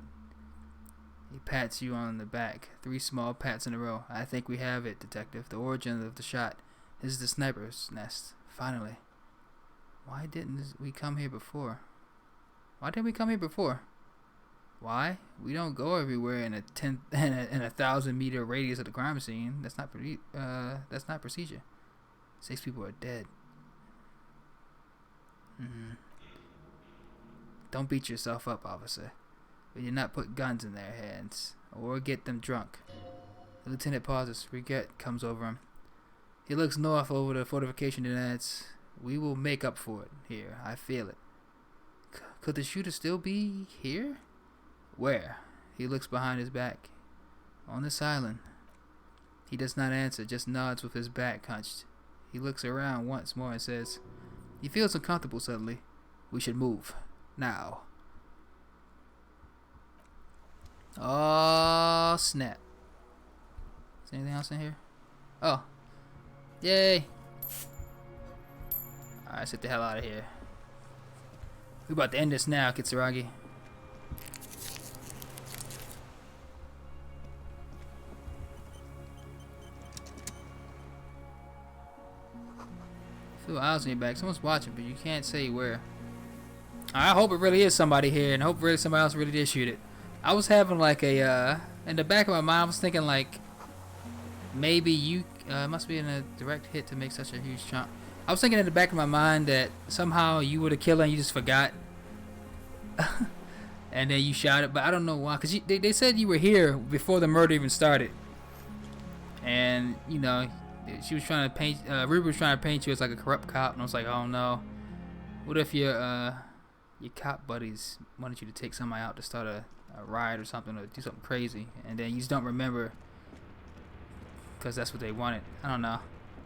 He pats you on the back. 3 small pats in a row. I think we have it, detective. The origin of the shot. This is the sniper's nest. Finally. Why didn't we come here before? Why? We don't go everywhere in a 1,000-meter radius of the crime scene. That's not procedure. 6 people are dead. Don't beat yourself up, officer. We did not put guns in their hands or get them drunk. The lieutenant pauses. Regret comes over him. He looks north over the fortification and adds, "We will make up for it here. I feel it." Could the shooter still be here? Where? He looks behind his back. On this island. He does not answer, just nods with his back hunched. He looks around once more and says, he feels uncomfortable suddenly. We should move. Now. Oh, snap. Is there anything else in here? Oh. Yay. Alright, let's get the hell out of here. We're about to end this now, Kitsuragi. Feel eyes on your back. Someone's watching, but you can't say where. I hope it really is somebody here, and I hope really somebody else really did shoot it. I was having like a, in the back of my mind, I was thinking like, maybe you, must be in a direct hit to make such a huge chunk. I was thinking in the back of my mind that somehow you were the killer and you just forgot. And then you shot it, but I don't know why. Because they said you were here before the murder even started. And, you know, she was trying to paint, Ruby was trying to paint you as like a corrupt cop. And I was like, oh no. What if your cop buddies wanted you to take somebody out to start a riot or something, or do something crazy, and then you just don't remember because that's what they wanted. I don't know.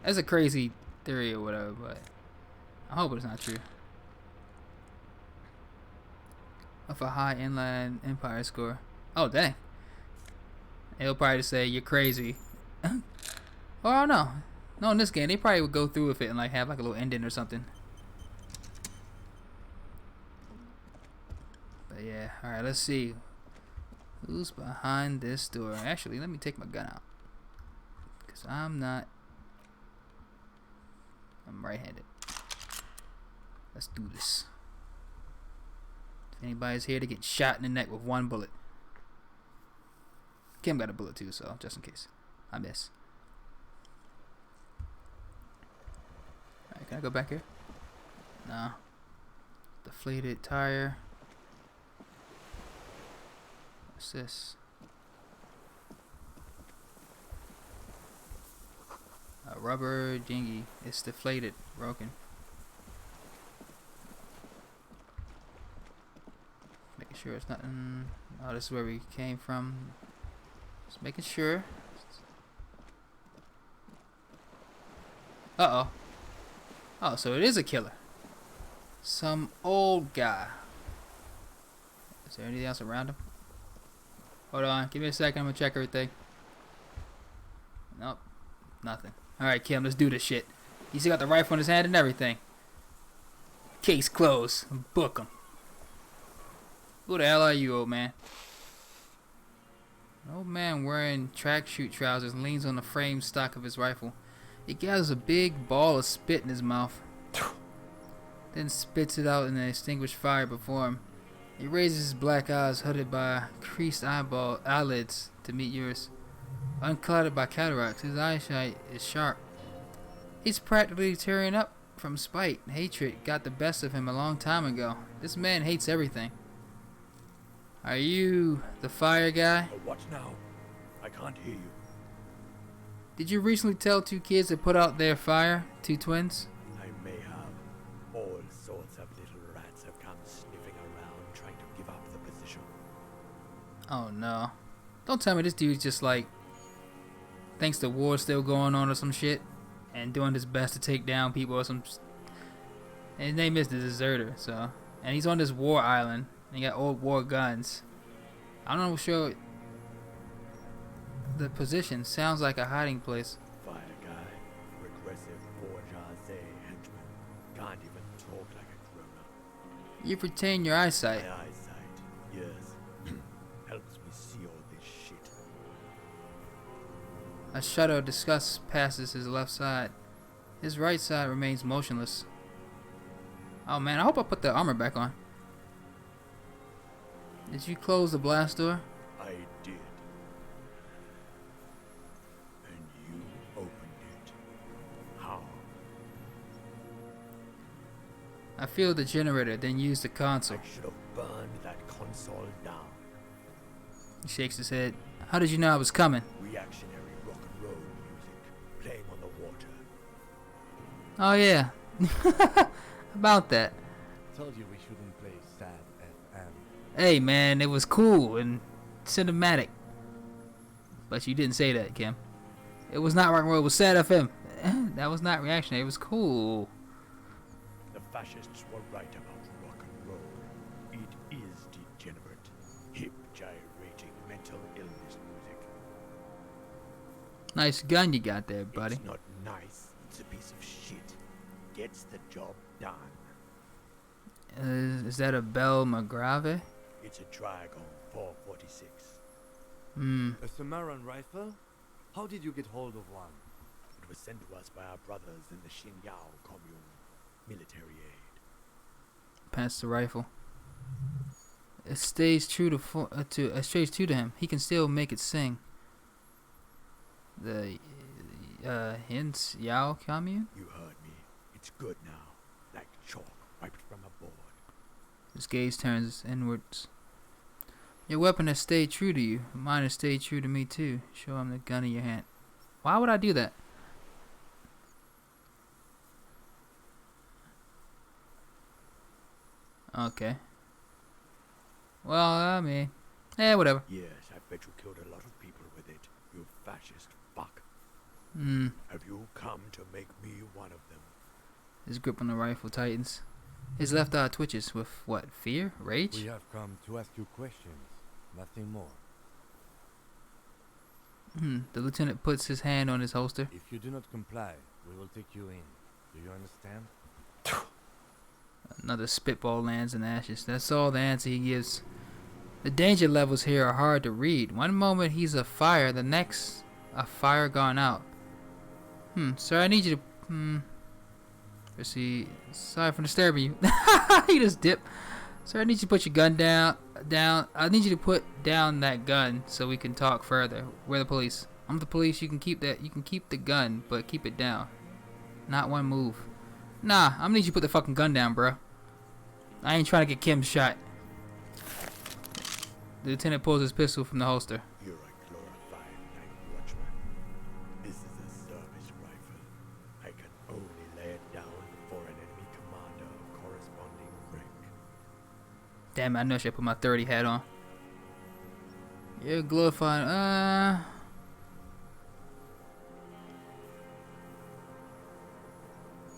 That's a crazy theory or whatever, but I hope it's not true. Of a high Inland Empire score. Oh dang. They'll probably just say you're crazy. Oh no. No, in this game they probably would go through with it and like have like a little ending or something. But yeah, alright, let's see. Who's behind this door? Actually, let me take my gun out. Because I'm right-handed. Let's do this. If anybody's here to get shot in the neck with 1 bullet. Kim got a bullet too, so just in case I miss. Alright, can I go back here? No. Deflated tire. What's this? A rubber dinghy. It's deflated, broken. Making sure it's nothing. Oh, this is where we came from. Just making sure. Uh-oh. Oh, so it is a killer. Some old guy. Is there anything else around him? Hold on, give me a second, I'm gonna check everything. Nope, nothing. Alright, Kim, let's do this shit. He's got the rifle in his hand and everything. Case closed. Book him. Who the hell are you, old man? An old man wearing tracksuit trousers leans on the frame stock of his rifle. He gathers a big ball of spit in his mouth, then spits it out in the extinguished fire before him. He raises his black eyes, hooded by creased eyelids, to meet yours. Unclouded by cataracts, his eyesight is sharp. He's practically tearing up from spite. Hatred got the best of him a long time ago. This man hates everything. Are you the fire guy? Oh, what now? I can't hear you. Did you recently tell two kids to put out their fire? Two twins? I may have. All sorts of little rats have come sniffing around trying to give up the position. Oh no. Don't tell me this dude's just like, thinks the war's still going on or some shit, and doing his best to take down people or some. And his name is the Deserter, so. And he's on this war island, and he got old war guns. I'm not sure. The position sounds like a hiding place. Fire guy, regressive bourgeoisie henchman, can't even talk like a grown-up. You've retained your eyesight. My eyesight, yes, helps me see all this shit. A shudder of disgust passes his left side. His right side remains motionless. Oh man, I hope I put the armor back on. Did you close the blast door? I did. And you opened it. How? I feel the generator, then use the console. I should have burned that console down. He shakes his head. How did you know I was coming? Reactionary rock and roll music playing on the water. Oh yeah. About that. Told you we shouldn't play sad FM. Hey man, it was cool and cinematic. But you didn't say that, Kim. It was not rock and roll, it was sad FM. That was not reactionary, it was cool. The fascists were right about rock and roll. It is degenerate, hip gyrating mental illness music. Nice gun you got there, buddy. It's not nice, it's a piece of shit. Gets the job done. Is that a Bell McGrave? It's a Dragon 446. A Sumerian rifle? How did you get hold of one? It was sent to us by our brothers in the Xinyao commune. Military aid. Pass the rifle. It stays true it stays true to him. He can still make it sing. The Hins Yao commune? You heard me. It's good now. Like chalk wiped from a board. His gaze turns inwards. Your weapon has stayed true to you. Mine has stayed true to me too. Show him the gun in your hand. Why would I do that? Okay. Well, I mean, whatever. Yes, I bet you killed a lot of people with it. You fascist fuck. Have you come to make me one of them? His grip on the rifle tightens. His left eye twitches with what? Fear? Rage? We have come to ask you questions, nothing more. The lieutenant puts his hand on his holster. If you do not comply, we will take you in. Do you understand? Another spitball lands in ashes. That's all the answer he gives. The danger levels here are hard to read. One moment he's a fire, the next a fire gone out. Sir, I need you to proceed. Sorry for disturbing you. You just dip. Sir, I need you to put your gun down. I need you to put down that gun so we can talk further. We're the police. I'm the police. You can keep that. You can keep the gun, but keep it down. Not one move. Nah, I'm gonna need you to put the fucking gun down, bro. I ain't trying to get Kim shot. The lieutenant pulls his pistol from the holster. You're a glorified night watchman. This is a service rifle. I can only lay it down for an enemy commander of corresponding rank. Damn it, I know I should put my 30 hat on. You're glorified.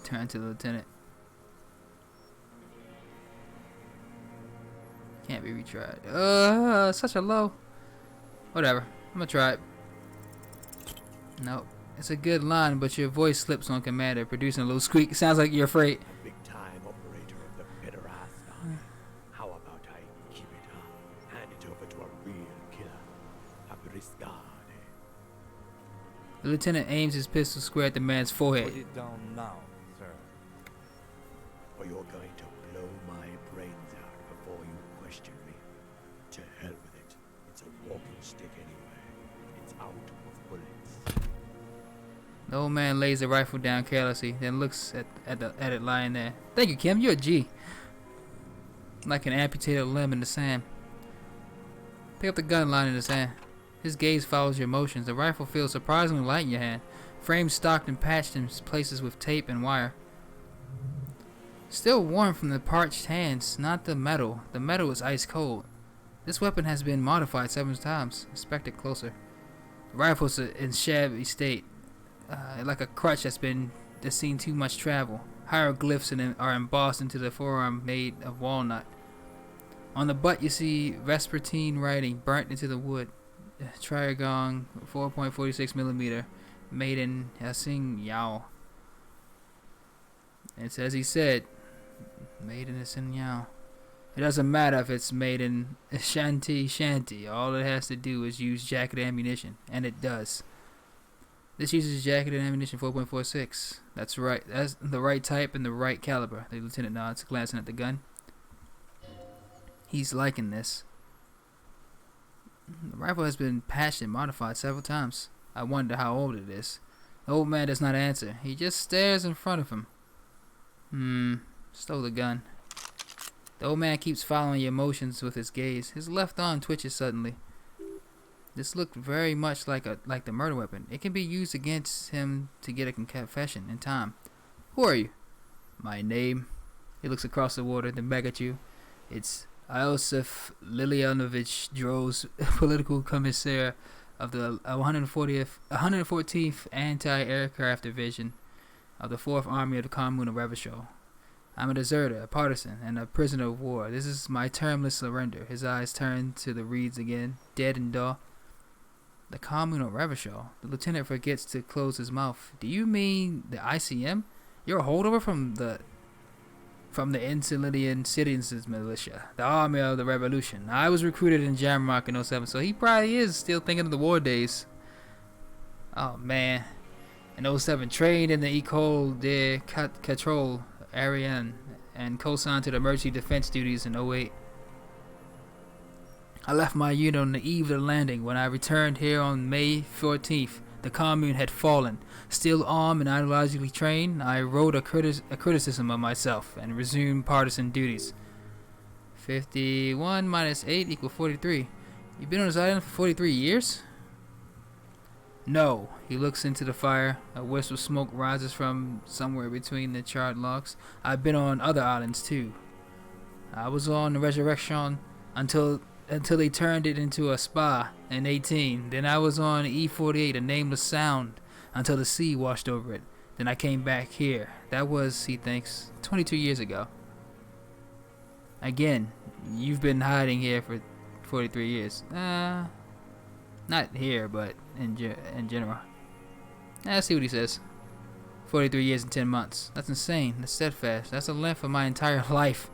Turn to the lieutenant. Can't be retried. Such a low. Whatever. I'm gonna try it. Nope. It's a good line, but your voice slips on commander, producing a little squeak. Sounds like you're afraid. A big-time operator of the pederast army. How about I keep it The lieutenant aims his pistol square at the man's forehead. Put it down now, sir. Or you're going to blow my brains out before you question me. To hell with it. It's a walking stick anyway. It's out of bullets. The old man lays the rifle down carelessly, then looks at it lying there. Thank you, Kim. You're a G. Like an amputated limb in the sand. Pick up the gun lying in his hand. His gaze follows your motions. The rifle feels surprisingly light in your hand. Frames stocked and patched in places with tape and wire. Still warm from the parched hands, not the metal. The metal is ice cold. This weapon has been modified several times. Inspect it closer. The rifle's in shabby state, like a crutch that's seen too much travel. Hieroglyphs are embossed into the forearm made of walnut. On the butt you see Vespertine writing burnt into the wood. Trigon 4.46mm, made in Hsing Yao. It's as he said, made in Hsing Yao. It doesn't matter if it's made in Shanti. All it has to do is use jacketed ammunition, and it does. This uses jacketed ammunition 4.46. That's right. That's the right type and the right caliber. The lieutenant nods, glancing at the gun. He's liking this. The rifle has been patched and modified several times. I wonder how old it is. The old man does not answer. He just stares in front of him. Stole the gun. The old man keeps following your motions with his gaze. His left arm twitches suddenly. This looked very much like the murder weapon. It can be used against him to get a confession in time. Who are you? My name. He looks across the water, then back at you. It's Iosif Lilianovich Droz, political commissar of the 114th Anti-Aircraft Division of the 4th Army of the Commune of Revachol. I'm a deserter, a partisan, and a prisoner of war. This is my termless surrender. His eyes turn to the reeds again, dead and dull. The Commune of Revachol. The lieutenant forgets to close his mouth. Do you mean the ICM? You're a holdover from the Insulian Citizens Militia, the Army of the Revolution. I was recruited in Jamrock in 07, so he probably is still thinking of the war days. Oh man. In 07, trained in the École de Contrôle Aérien and co-signed to the emergency defense duties in 08. I left my unit on the eve of the landing. When I returned here on May 14th, the commune had fallen. Still armed and ideologically trained, I wrote a criticism of myself and resumed partisan duties. 51 minus 8 equals 43. You've been on this island for 43 years? No. He looks into the fire. A wisp of smoke rises from somewhere between the charred logs. I've been on other islands too. I was on the Resurrection until they turned it into a spa in 18. Then I was on E48, a nameless sound, until the sea washed over it. Then I came back here. That was, he thinks, 22 years ago. Again, you've been hiding here for 43 years. Not here, but in general. Let's see what he says. 43 years and 10 months. That's insane. That's steadfast. That's the length of my entire life.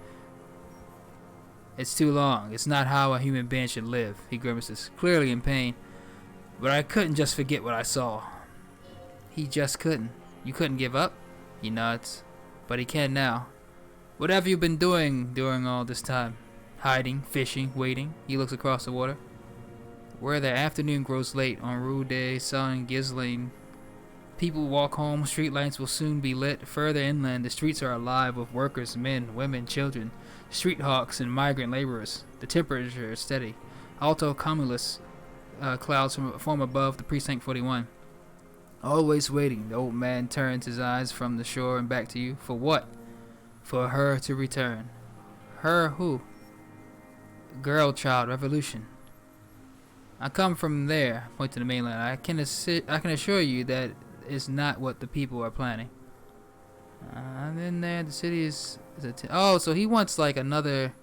It's too long. It's not how a human being should live. He grimaces, clearly in pain. But I couldn't just forget what I saw. He just couldn't. You couldn't give up? He nods. But he can now. What have you been doing during all this time? Hiding, fishing, waiting. He looks across the water. Where the afternoon grows late on Rue de Saint-Ghislain, people walk home. Streetlights will soon be lit. Further inland, the streets are alive with workers, men, women, children, street hawks, and migrant laborers. The temperature is steady. Alto cumulus clouds form above the precinct 41. Always waiting. The old man turns his eyes from the shore and back to you. For what? For her to return. Her who? Girl child revolution. I come from there, point to the mainland. I can assure you that is not what the people are planning. And then there, the city is oh, so he wants like another,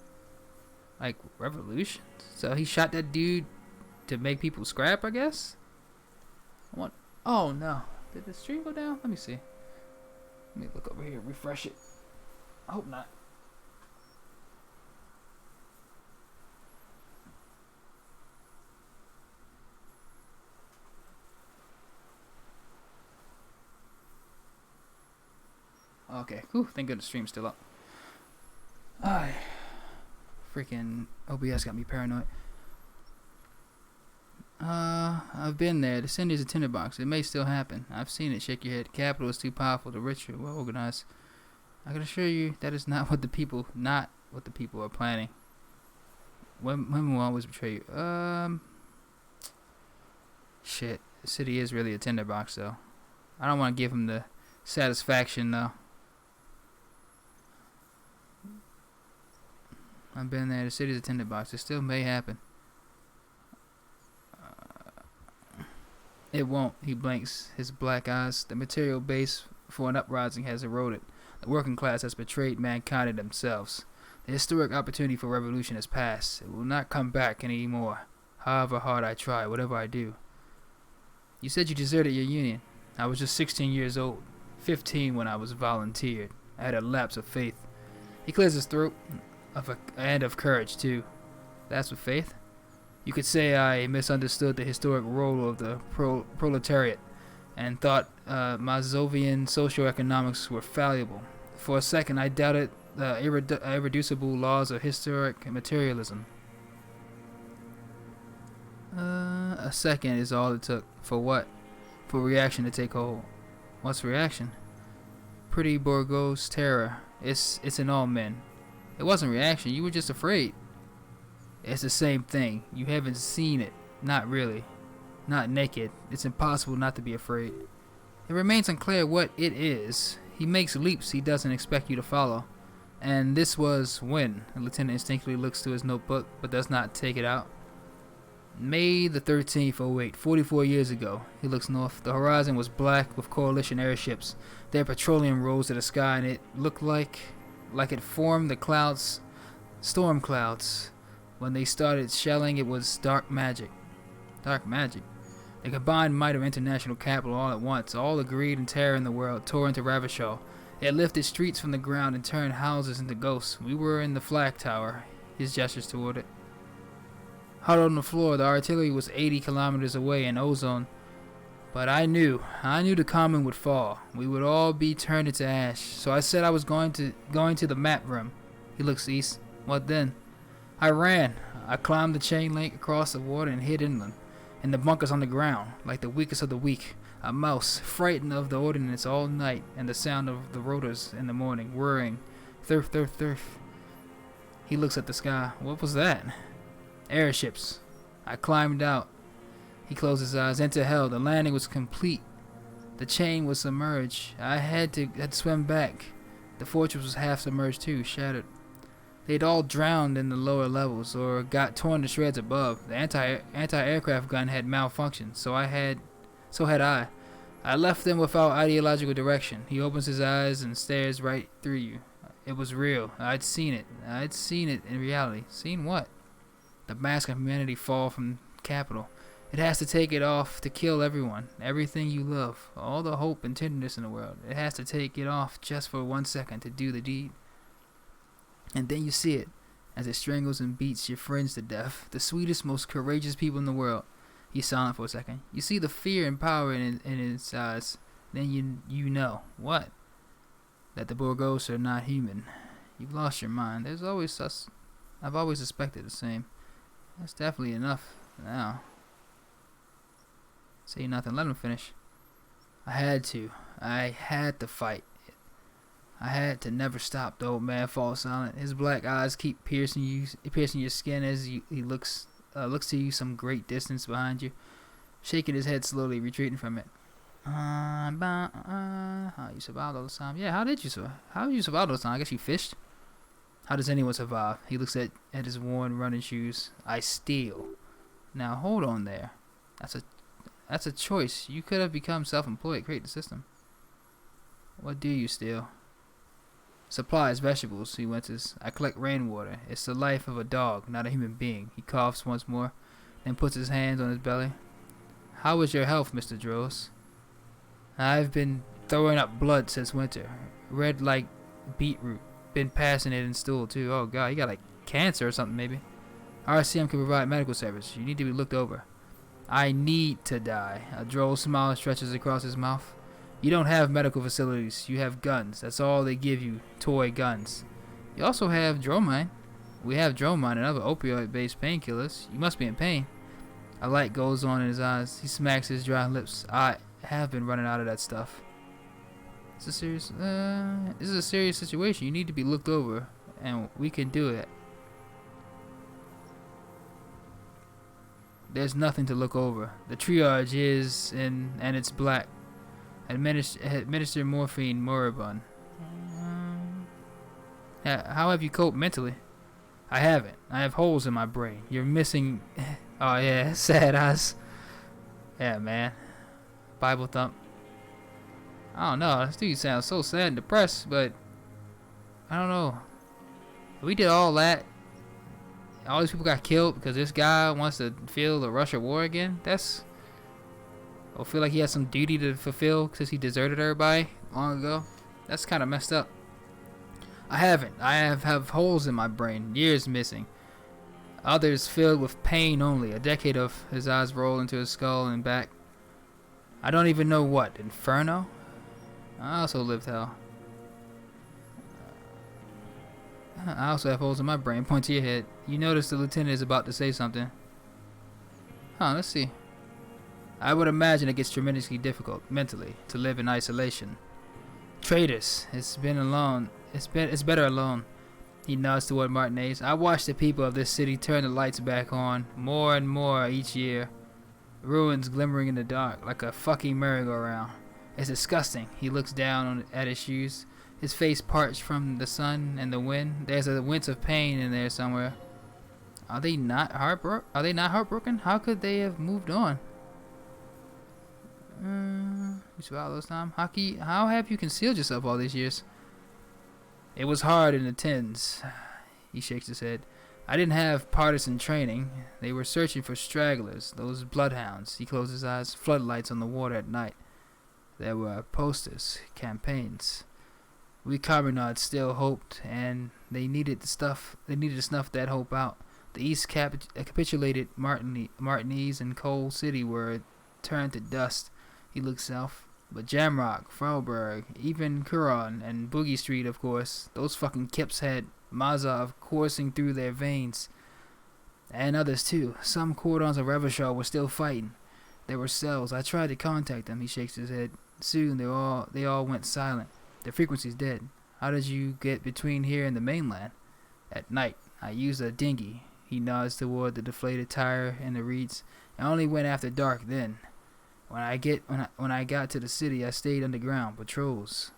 like, revolution. So he shot that dude to make people scrap, I guess. Oh no, did the stream go down? Let me see. Let me look over here, refresh it. I hope not. Okay. Whew, thank goodness the stream's still up. Ay. Freaking OBS got me paranoid. I've been there. The Cindy's a tinderbox. It may still happen. I've seen it. Shake your head. Capital is too powerful. The rich are well organized. I can assure you that is not what the people are planning. Women will always betray you. Shit. The city is really a tinderbox, though. I don't want to give him the satisfaction, though. I've been there. The city's a tinderbox. It still may happen. It won't. He blinks his black eyes. The material base for an uprising has eroded. The working class has betrayed mankind and themselves. The historic opportunity for revolution has passed. It will not come back anymore. However hard I try, whatever I do. You said you deserted your union. I was just 16 years old. 15 when I was volunteered. I had a lapse of faith. He clears his throat. And of courage, too. That's with faith? You could say I misunderstood the historic role of the proletariat and thought Mazovian socioeconomics were fallible. For a second, I doubted the irreducible laws of historic materialism. A second is all it took. For what? For reaction to take hold. What's reaction? Pretty Borgo's terror. It's in all men. It wasn't reaction. You were just afraid. It's the same thing. You haven't seen it. Not really. Not naked. It's impossible not to be afraid. It remains unclear what it is. He makes leaps he doesn't expect you to follow. And this was when. The lieutenant instinctively looks to his notebook, but does not take it out. May the 13th, 08, 44 years ago. He looks north. The horizon was black with coalition airships. Their petroleum rose to the sky, and it looked like it formed the clouds, storm clouds. When they started shelling, it was dark magic. Dark magic. The combined might of international capital all at once, all the greed and terror in the world, tore into Ravishall. It lifted streets from the ground and turned houses into ghosts. We were in the flag tower. His gestures toward it. Huddled on the floor, the artillery was 80 kilometers away in ozone. But I knew the common would fall. We would all be turned into ash. So I said I was going to the map room. He looks east. What then? I ran. I climbed the chain link across the water and hid inland. In the bunkers on the ground, like the weakest of the weak. A mouse, frightened of the ordnance all night, and the sound of the rotors in the morning, whirring. Thurf, thurf, thurf. He looks at the sky. What was that? Airships. I climbed out. He closed his eyes. Into hell. The landing was complete. The chain was submerged. I had to swim back. The fortress was half submerged too, shattered. They'd all drowned in the lower levels, or got torn to shreds above. The anti-aircraft gun had malfunctioned, so had I. I left them without ideological direction. He opens his eyes and stares right through you. It was real. I'd seen it. I'd seen it in reality. Seen what? The mask of humanity fall from capital. It has to take it off to kill everyone, everything you love, all the hope and tenderness in the world. It has to take it off just for 1 second to do the deed. And then you see it, as it strangles and beats your friends to death, the sweetest, most courageous people in the world. He's silent for a second. You see the fear and power in his eyes. Then you know. What? That the Borgos are not human. You've lost your mind. I've always suspected the same. That's definitely enough now. Say nothing. Let him finish. I had to fight. I had to never stop. The old man falls silent. His black eyes keep piercing your skin as he looks to you some great distance behind you, shaking his head slowly, retreating from it. How you survived all this time? Yeah, how did you survive? How did you survive all this time? I guess you fished. How does anyone survive? He looks at his worn running shoes. I steal. Now hold on there. That's a choice. You could have become self-employed, create the system. What do you steal? Supplies, vegetables, he winces. I collect rainwater. It's the life of a dog, not a human being. He coughs once more, then puts his hands on his belly. How is your health, Mr. Dros? I've been throwing up blood since winter. Red like beetroot. Been passing it in stool, too. Oh, God, you got, like, cancer or something, maybe. RCM can provide medical service. You need to be looked over. I need to die. A droll smile stretches across his mouth. You don't have medical facilities. You have guns. That's all they give you. Toy guns. You also have Dromine. We have Dromine and other opioid-based painkillers. You must be in pain. A light goes on in his eyes. He smacks his dry lips. I have been running out of that stuff. This is a serious situation. You need to be looked over, and we can do it. There's nothing to look over. The triage is in, and it's black. Administer morphine, moribund. How have you coped mentally? I haven't. I have holes in my brain. You're missing. Oh yeah, sad eyes. Yeah, man. Bible thump. I don't know. This dude sounds so sad and depressed, but I don't know. We did all that. All these people got killed because this guy wants to feel the Russia war again. That's. I feel like he has some duty to fulfill since he deserted everybody long ago. That's kind of messed up. I haven't. I have holes in my brain. Years missing. Others filled with pain only. A decade of his eyes roll into his skull and back. I don't even know what. Inferno? I also lived hell. I also have holes in my brain. Point to your head. You notice the lieutenant is about to say something. Let's see. I would imagine it gets tremendously difficult, mentally, to live in isolation. Traitors. It's been alone. It's better alone. He nods toward Martinez. I watch the people of this city turn the lights back on, more and more each year. Ruins glimmering in the dark, like a fucking merry-go-round. It's disgusting. He looks down at his shoes. His face parched from the sun and the wind. There's a wince of pain in there somewhere. Are they not heartbroken? How could they have moved on? You survived those time. How have you concealed yourself all these years? It was hard in the tens. He shakes his head. I didn't have partisan training. They were searching for stragglers, those bloodhounds. He closed his eyes. Floodlights on the water at night. There were posters, campaigns. We communards still hoped, and they needed to snuff that hope out. The East capitulated. Martinez and Coal City were turned to dust. He looked south. But Jamrock, Freiburg, even Curon, and Boogie Street, of course. Those fucking Kips had Mazov coursing through their veins. And others, too. Some cordons of Revachol were still fighting. There were cells. I tried to contact them. He shakes his head. Soon, they all went silent. The frequency's dead. How did you get between here and the mainland? At night, I used a dinghy. He nods toward the deflated tire and the reeds. I only went after dark then. When I got to the city, I stayed underground, patrols.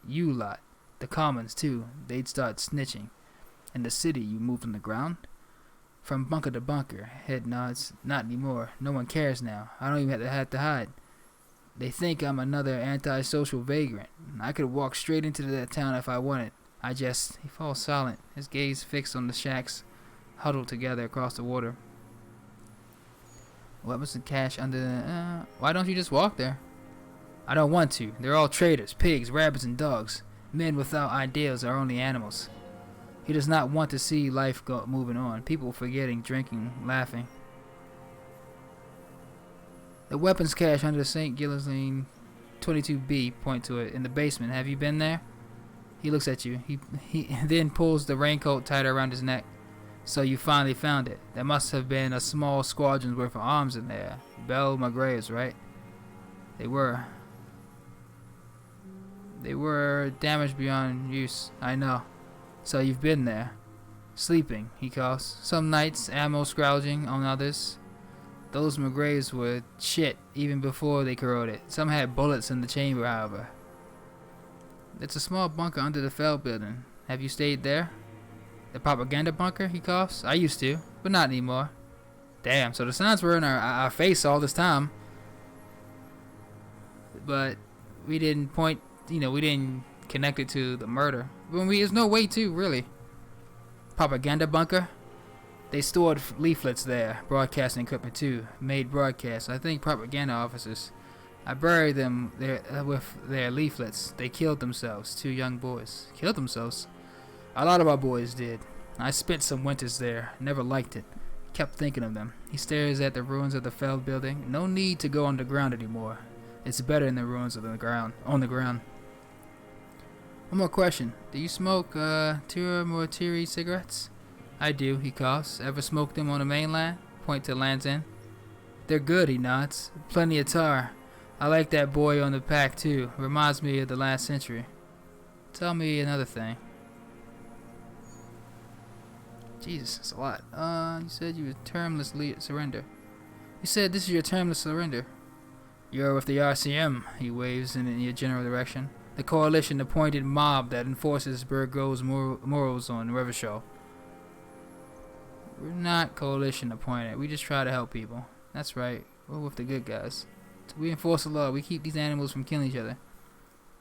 You lot. The commons, too. They'd start snitching. In the city, you moved on the ground? From bunker to bunker. Head nods. Not anymore. No one cares now. I don't even have to hide. They think I'm another antisocial vagrant. I could walk straight into that town if I wanted. He falls silent, his gaze fixed on the shacks huddled together across the water. Weapons and cash under the... why don't you just walk there? I don't want to. They're all traitors, pigs, rabbits, and dogs. Men without ideals are only animals. He does not want to see life moving on. People forgetting, drinking, laughing. The weapons cache under the St. Gilles 22B, point to it, in the basement. Have you been there? He looks at you. He then pulls the raincoat tighter around his neck. So you finally found it. There must have been a small squadron's worth of arms in there. Belle Magraves, right? They were. They were damaged beyond use. I know. So you've been there. Sleeping, he coughs. Some nights, ammo scrounging on others. Those Magraves were shit even before they corroded. Some had bullets in the chamber, however. It's a small bunker under the Fell building. Have you stayed there? The propaganda bunker, he coughs. I used to, but not anymore. Damn, so the signs were in our face all this time. But we didn't we didn't connect it to the murder. There's no way to, really. Propaganda bunker? They stored leaflets there, broadcasting equipment too, made broadcasts. I think propaganda officers. I buried them there with their leaflets. They killed themselves, 2 young boys. Killed themselves? A lot of our boys did. I spent some winters there, never liked it. Kept thinking of them. He stares at the ruins of the Feld building. No need to go underground anymore. It's better in the ruins of the ground. On the ground. One more question. Do you smoke Tira Mortiri cigarettes? I do, he coughs. Ever smoke them on the mainland? Point to Land's End. They're good, he nods. Plenty of tar. I like that boy on the pack too. Reminds me of the last century. Tell me another thing. Jesus, that's a lot. You said you were termless surrender. You said this is your termless surrender. You're with the RCM, he waves in your general direction. The coalition appointed mob that enforces Burgo's morals on Revachol. We're not coalition appointed. We just try to help people. That's right. We're with the good guys. So we enforce the law. We keep these animals from killing each other.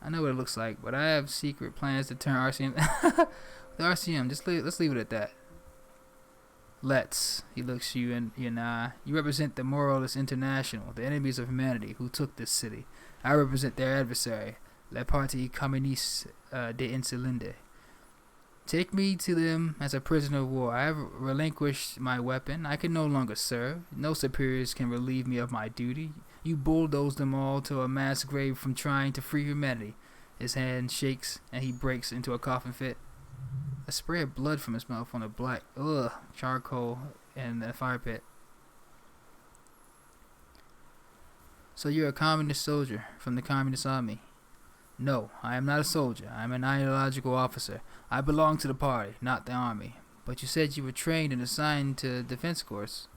I know what it looks like, but I have secret plans to turn RCM. The RCM. Let's leave it at that. Let's. He looks you in the eye. You represent the Moralist International, the enemies of humanity who took this city. I represent their adversary, Le Parti Communiste de Insulinde. Take me to them as a prisoner of war. I have relinquished my weapon. I can no longer serve. No superiors can relieve me of my duty. You bulldoze them all to a mass grave from trying to free humanity. His hand shakes and he breaks into a coughing fit. A spray of blood from his mouth on the black charcoal in the fire pit. So you're a communist soldier from the communist army? No, I am not a soldier. I am an ideological officer. I belong to the party, not the army. But you said you were trained and assigned to defense course.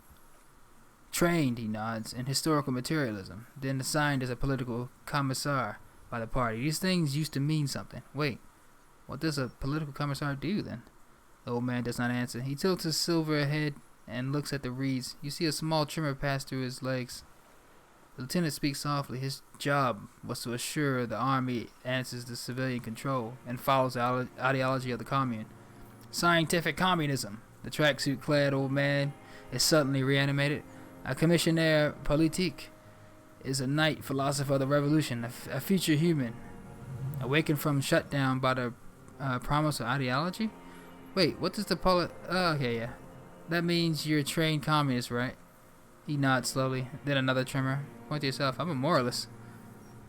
Trained, he nods, in historical materialism, then assigned as a political commissar by the party. These things used to mean something. Wait, what does a political commissar do then? The old man does not answer. He tilts his silver head and looks at the reeds. You see a small tremor pass through his legs. The lieutenant speaks softly. His job was to assure the army answers the civilian control and follows the ideology of the commune. Scientific communism. The tracksuit-clad old man is suddenly reanimated. A commissionaire politique is a knight philosopher of the revolution, a future human, awakened from shutdown by the promise of ideology? Wait, what does the okay, yeah. That means you're a trained communist, right? He nods slowly. Then another tremor. Point to yourself. I'm a moralist.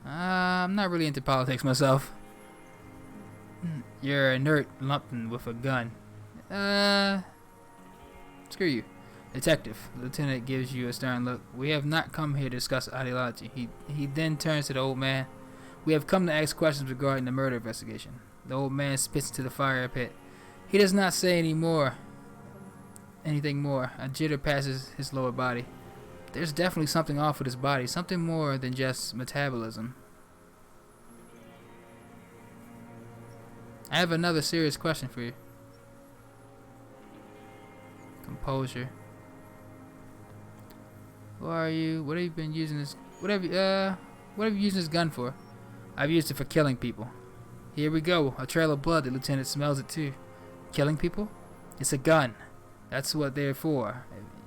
I'm not really into politics myself. You're a inert lumpen with a gun. Screw you. Detective. The lieutenant gives you a stern look. We have not come here to discuss ideology. He then turns to the old man. We have come to ask questions regarding the murder investigation. The old man spits into the fire pit. He does not say anything more. A jitter passes his lower body. There's definitely something off with his body. Something more than just metabolism. I have another serious question for you. Composure. Who are you? What have you been using this? What have you used this gun for? I've used it for killing people. Here we go. A trail of blood. The lieutenant smells it too. Killing people? It's a gun. That's what they're for.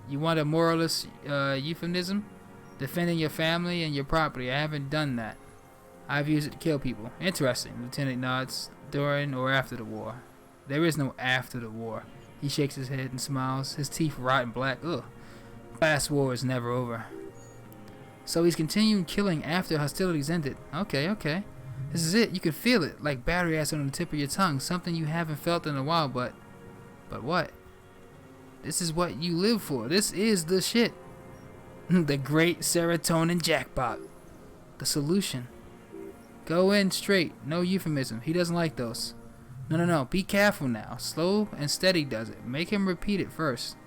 You want a moralist euphemism? Defending your family and your property. I haven't done that. I've used it to kill people. Interesting. The lieutenant nods. During or after the war? There is no after the war. He shakes his head and smiles. His teeth rotten black. Ugh. Class war is never over. So he's continuing killing after hostilities ended. Okay. This is it. You can feel it. Like battery acid on the tip of your tongue. Something you haven't felt in a while, but what? This is what you live for. This is the shit. The great serotonin jackpot. The solution. Go in straight. No euphemism. He doesn't like those. No. Be careful now. Slow and steady does it. Make him repeat it first.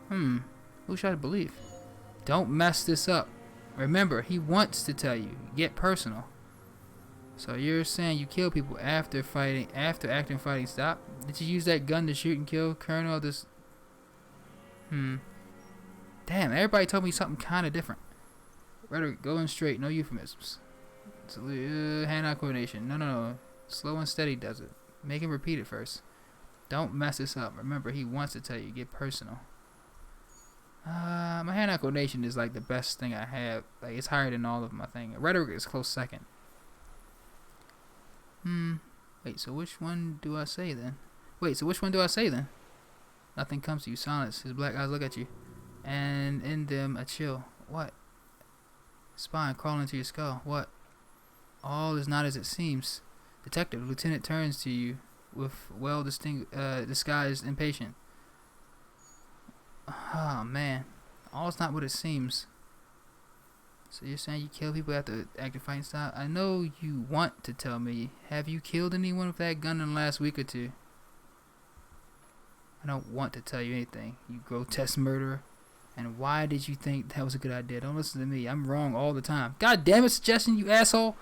Who should I believe? Don't mess this up. Remember, he wants to tell you. Get personal. So you're saying you kill people after acting fighting stop? Did you use that gun to shoot and kill Colonel of this? Damn, everybody told me something kind of different. Rhetoric, going straight, no euphemisms. Hand-eye coordination. No. Slow and steady does it. Make him repeat it first. Don't mess this up. Remember, he wants to tell you. Get personal. My hand-eye coordination is like the best thing I have. Like it's higher than all of my thing. Rhetoric is close second. Wait, so which one do I say then? Nothing comes to you. Silence. His black eyes look at you. And in them a chill. What? Spine crawling into your skull. What? All is not as it seems. Detective, Lieutenant turns to you with disguised impatient. Oh man, all is not what it seems. So you're saying you kill people after active fighting style? I know you want to tell me. Have you killed anyone with that gun in the last week or two? I don't want to tell you anything, you grotesque murderer. And why did you think that was a good idea? Don't listen to me. I'm wrong all the time. God damn it, suggestion, you asshole.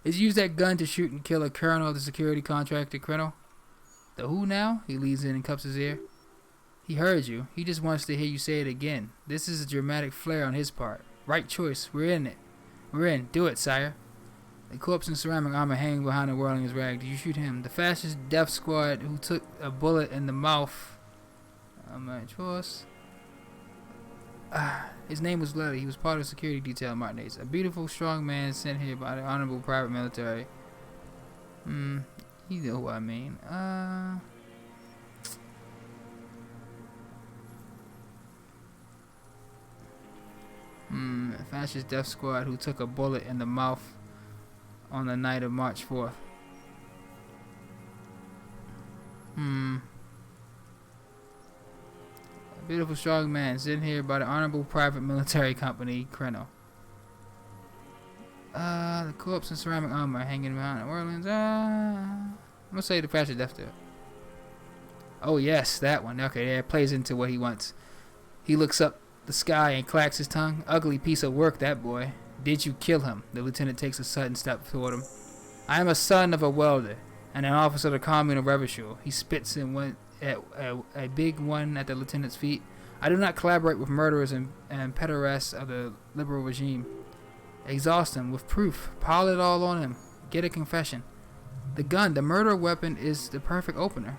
Is use that gun to shoot and kill a colonel of the security contractor, Colonel? The who now? He leans in and cups his ear. He heard you. He just wants to hear you say it again. This is a dramatic flair on his part. Right choice. We're in it. We're in. Do it, sire. The corpse in ceramic armor hanging behind the whirling is rag. Did you shoot him? The fascist death squad who took a bullet in the mouth. My choice. His name was Letty. He was part of the security detail at Martinez. A beautiful, strong man sent here by the honorable private military. You know what I mean. Fascist death squad who took a bullet in the mouth on the night of March 4th. A beautiful, strong man sent here by the honorable private military company, Colonel. The corpse in ceramic armor hanging behind the Orleans. I'm gonna say the fascist death to it. Oh yes, that one. Okay, yeah, it plays into what he wants. He looks up the sky and clacks his tongue. Ugly piece of work, that boy. Did you kill him? The lieutenant takes a sudden step toward him. I am a son of a welder and an officer of the Commune of Revachol. He spits and went at a big one at the lieutenant's feet. I do not collaborate with murderers and pederasts of the liberal regime. Exhaust him with proof. Pile it all on him. Get a confession. The gun, the murder weapon, is the perfect opener.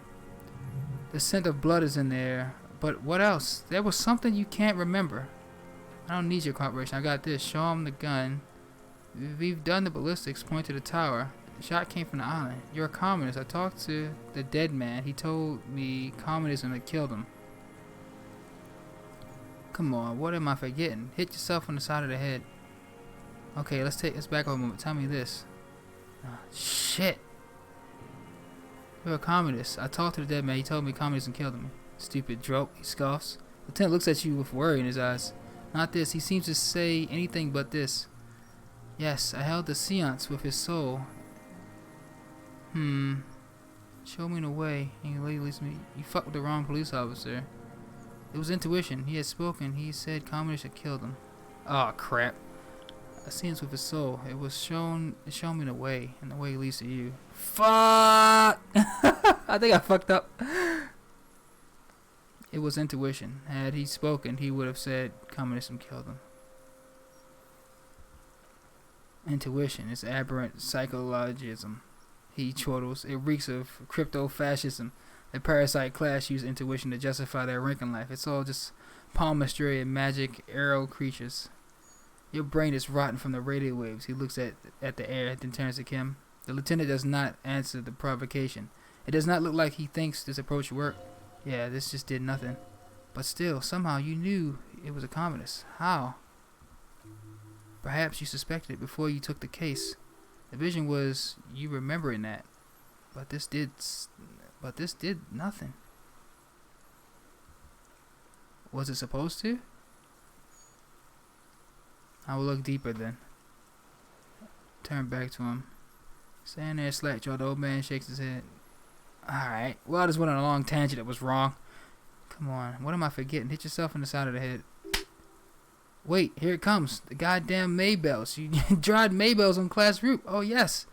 The scent of blood is in there. But what else? There was something you can't remember. I don't need your cooperation. I got this. Show him the gun. We've done the ballistics. Point to the tower. The shot came from the island. You're a communist. I talked to the dead man. He told me communism had killed him. Come on. What am I forgetting? Hit yourself on the side of the head. Okay, let's back up a moment. Tell me this. Oh, shit. You're a communist. I talked to the dead man. He told me communism killed him. Stupid drope, he scoffs. Lieutenant looks at you with worry in his eyes. Not this. He seems to say anything but this. Yes, I held the seance with his soul. Show me the way. And the lady leads me. You fucked with the wrong police officer. It was intuition. He had spoken. He said communists had killed him. Oh crap. A seance with his soul. It was shown me the way, and the way leads to you. Fuck! I think I fucked up. It was intuition. Had he spoken, he would have said communism killed him. Intuition is aberrant psychologism. He chortles. It reeks of crypto-fascism. The parasite class use intuition to justify their rank in life. It's all just palmistry and magic arrow creatures. Your brain is rotten from the radio waves. He looks at the air, then turns to Kim. The lieutenant does not answer the provocation. It does not look like he thinks this approach worked. Yeah, this just did nothing. But still, somehow you knew it was a communist. How? Perhaps you suspected it before you took the case. The vision was you remembering that. But this did nothing. Was it supposed to? I will look deeper then. Turn back to him. Stand there slack-jawed. The old man shakes his head. Alright, well I just went on a long tangent that was wrong. Come on, what am I forgetting? Hit yourself in the side of the head. Wait, here it comes. The goddamn Maybells. You dried Maybells on class roof. Oh yes.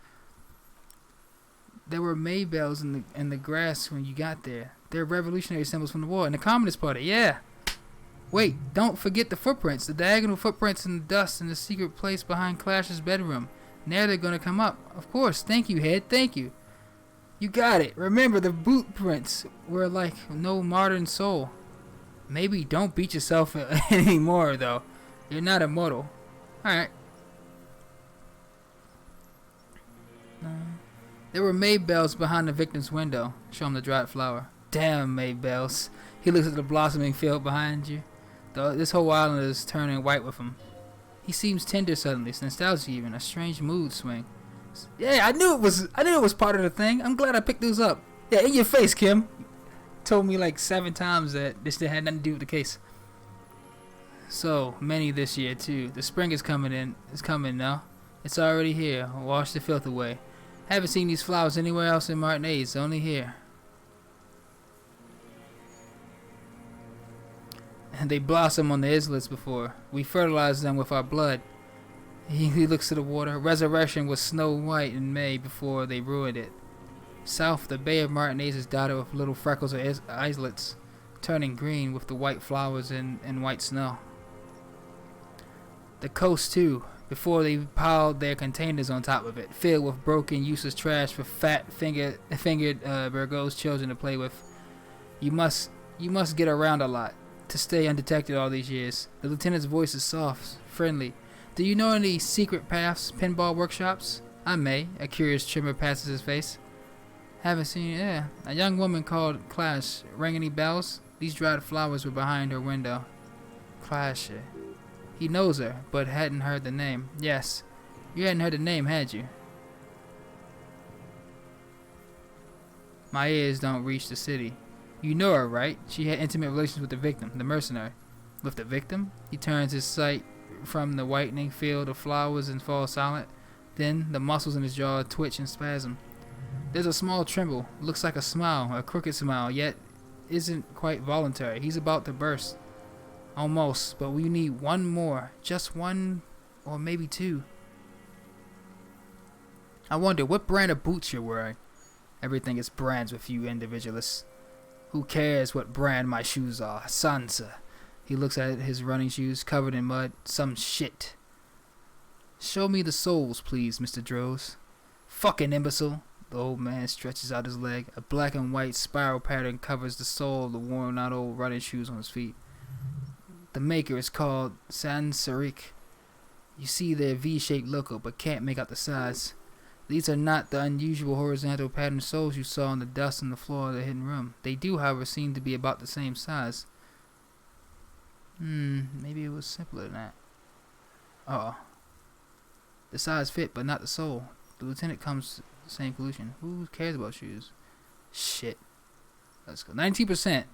There were Maybells in the grass when you got there. They're revolutionary symbols from the war and the Communist Party, yeah. Wait, don't forget the footprints. The diagonal footprints in the dust in the secret place behind Clash's bedroom. Now they're gonna come up. Of course, thank you, Head, thank you. You got it. Remember, the boot prints were like no modern soul. Maybe don't beat yourself anymore, though. You're not immortal. Alright. There were Maybells behind the victim's window. Show him the dried flower. Damn Maybells. He looks at the blossoming field behind you. This whole island is turning white with him. He seems tender suddenly, it's nostalgic even, a strange mood swing. Yeah, I knew it was part of the thing. I'm glad I picked those up. Yeah, in your face, Kim. Told me like 7 times that this had nothing to do with the case. So many this year too. The spring is coming now. It's already here. Wash the filth away. Haven't seen these flowers anywhere else in Martinez, only here. And they blossom on the islets before. We fertilize them with our blood. He looks to the water. Resurrection was snow white in May before they ruined it. South, the Bay of Martinez is dotted with little freckles of islets, turning green with the white flowers and white snow. The coast too, before they piled their containers on top of it, filled with broken, useless trash for fat-fingered Burgos children to play with. You must get around a lot to stay undetected all these years. The lieutenant's voice is soft, friendly. Do you know any secret paths, pinball workshops? I may. A curious tremor passes his face. Haven't seen it. Yeah. A young woman called Clash. Ring any bells? These dried flowers were behind her window. Clash. He knows her, but hadn't heard the name. Yes. You hadn't heard the name, had you? My ears don't reach the city. You know her, right? She had intimate relations with the victim, the mercenary. With the victim? He turns his sight from the whitening field of flowers and falls silent. Then the muscles in his jaw twitch and spasm. There's a small tremble. Looks like a smile, a crooked smile, yet isn't quite voluntary. He's about to burst. Almost, but we need one more. Just one, or maybe 2. I wonder what brand of boots you're wearing. Everything is brands with you individualists. Who cares what brand my shoes are? Sansa. He looks at his running shoes covered in mud. Some shit. Show me the soles, please, Mr. Droz. Fucking imbecile. The old man stretches out his leg. A black and white spiral pattern covers the sole of the worn out old running shoes on his feet. The maker is called Sansarik. You see their V-shaped logo, but can't make out the size. These are not the unusual horizontal pattern soles you saw on the dust on the floor of the hidden room. They do, however, seem to be about the same size. Maybe it was simpler than that. Uh-oh. The size fit, but not the sole. The lieutenant comes to the same conclusion. Who cares about shoes? Shit. Let's go. 19%.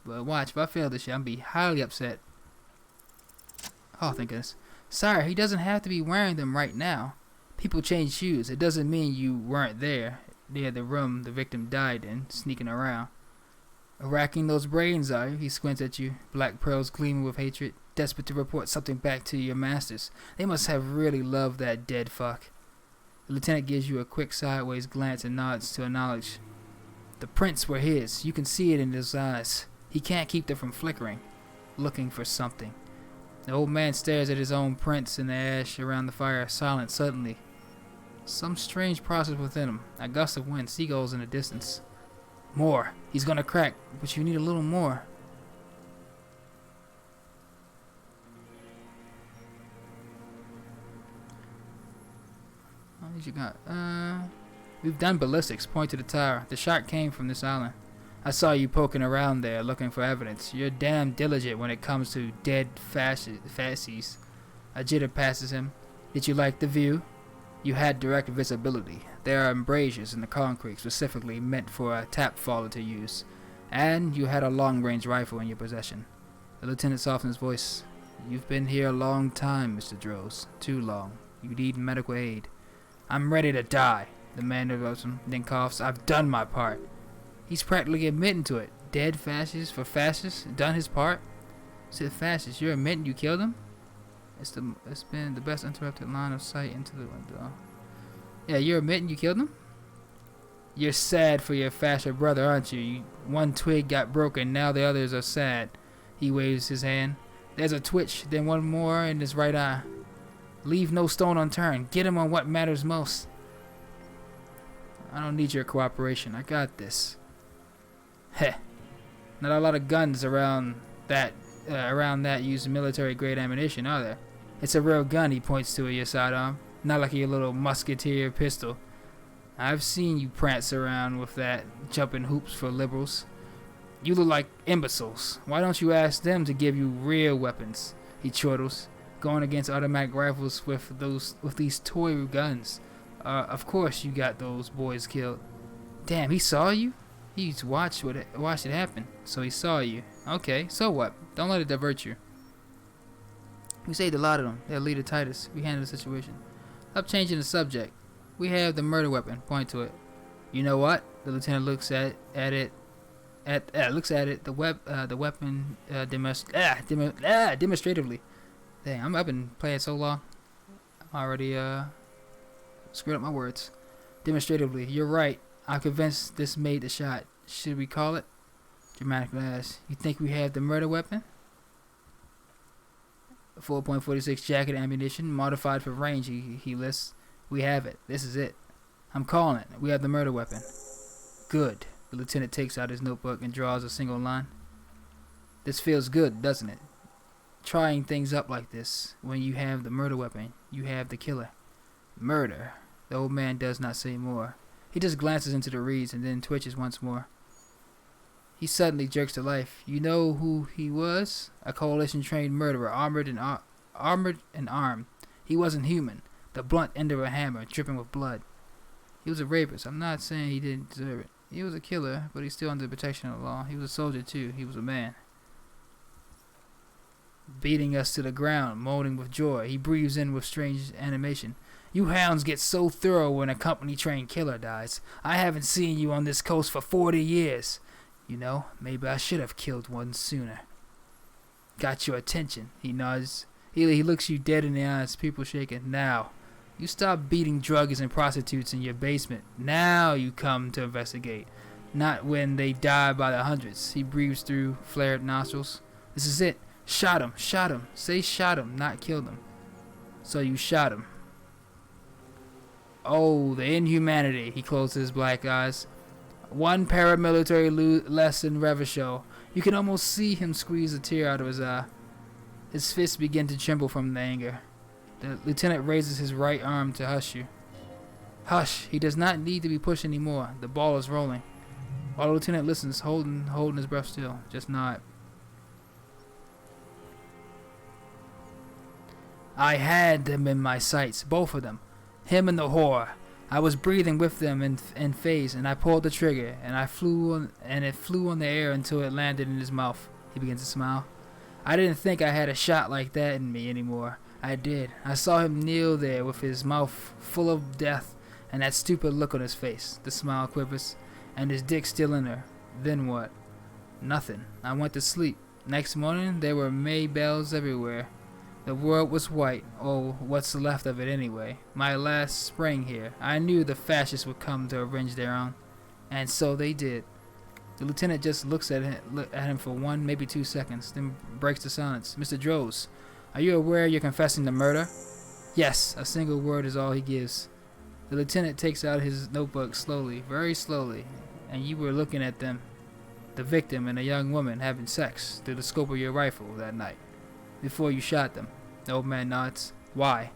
But watch, if I fail this shit, I'm gonna be highly upset. Oh, thank goodness. Sorry, he doesn't have to be wearing them right now. People change shoes. It doesn't mean you weren't there, near the room the victim died in, sneaking around. Racking those brains, are you? He squints at you, black pearls gleaming with hatred, desperate to report something back to your masters. They must have really loved that dead fuck. The lieutenant gives you a quick sideways glance and nods to acknowledge. The prints were his. You can see it in his eyes. He can't keep them from flickering, looking for something. The old man stares at his own prints in the ash around the fire, silent suddenly. Some strange process within him. A gust of wind, seagulls in the distance. More. He's gonna crack, but you need a little more. What you got? We've done ballistics. Point to the tower. The shot came from this island. I saw you poking around there looking for evidence. You're damn diligent when it comes to dead fascies. A jitter passes him. Did you like the view? You had direct visibility. There are embrasures in the concrete specifically meant for a tap faller to use. And you had a long-range rifle in your possession. The lieutenant softened his voice. You've been here a long time, Mr. Droz. Too long. You need medical aid. I'm ready to die. The man interrupts him, then coughs. I've done my part. He's practically admitting to it. Dead fascists for fascists. Done his part. Said fascists. You're admitting you killed him? It's been the best interrupted line of sight into the window. Yeah, you're admitting you killed him? You're sad for your fascist brother, aren't you? One twig got broken, now the others are sad. He waves his hand. There's a twitch, then one more in his right eye. Leave no stone unturned. Get him on what matters most. I don't need your cooperation. I got this. Heh. Not a lot of guns around that use military-grade ammunition, are there? It's a real gun, he points to at your sidearm. Not like your little musketeer pistol. I've seen you prance around with that, jumping hoops for liberals. You look like imbeciles. Why don't you ask them to give you real weapons? He chortles, going against automatic rifles with these toy guns. Of course you got those boys killed. Damn, he saw you? He's watched it happen. So he saw you. Okay, so what? Don't let it divert you. We saved a lot of them. They're leader Titus. We handled the situation. Stop changing the subject. We have the murder weapon. Point to it. You know what? The lieutenant looks at it. The weapon demonstratively. Dang, I've been playing so long. I'm already screwed up my words. Demonstratively, you're right. I'm convinced this made the shot. Should we call it? Dramatically asked. You think we have the murder weapon? 4.46 jacket ammunition, modified for range, he lists. We have it. This is it. I'm calling it. We have the murder weapon. Good. The lieutenant takes out his notebook and draws a single line. This feels good, doesn't it? Trying things up like this. When you have the murder weapon, you have the killer. Murder. The old man does not say more. He just glances into the reeds and then twitches once more. He suddenly jerks to life. You know who he was? A coalition-trained murderer, armored and armed. He wasn't human. The blunt end of a hammer, dripping with blood. He was a rapist. I'm not saying he didn't deserve it. He was a killer, but he's still under protection of the law. He was a soldier, too. He was a man. Beating us to the ground, moaning with joy. He breathes in with strange animation. You hounds get so thorough when a company-trained killer dies. I haven't seen you on this coast for 40 years. You know, maybe I should have killed one sooner. Got your attention. He nods. He looks you dead in the eyes, people shaking. Now, you stop beating druggies and prostitutes in your basement. Now you come to investigate. Not when they die by the hundreds. He breathes through flared nostrils. This is it. Shot him. Shot him. Say shot him, not killed him. So you shot him. Oh, the inhumanity. He closes his black eyes. One paramilitary lesson Revishow. You can almost see him squeeze a tear out of his eye. His fists begin to tremble from the anger. The lieutenant raises his right arm to hush you. Hush. He does not need to be pushed anymore. The ball is rolling. While the lieutenant listens, holding his breath still. Just nod. I had them in my sights, both of them. Him and the whore. I was breathing with them in phase, and I pulled the trigger, and it flew on the air until it landed in his mouth. He begins to smile. I didn't think I had a shot like that in me anymore. I did. I saw him kneel there with his mouth full of death, and that stupid look on his face. The smile quivers, and his dick still in her. Then what? Nothing. I went to sleep. Next morning, there were May bells everywhere. The world was white. Oh, what's left of it anyway. My last spring here. I knew the fascists would come to avenge their own. And so they did. The lieutenant just looks at him for 1, maybe 2 seconds, then breaks the silence. Mr. Droz, are you aware you're confessing the murder? Yes, a single word is all he gives. The lieutenant takes out his notebook slowly, very slowly, and you were looking at them, the victim and a young woman having sex through the scope of your rifle that night. Before you shot them. The old man nods. Why?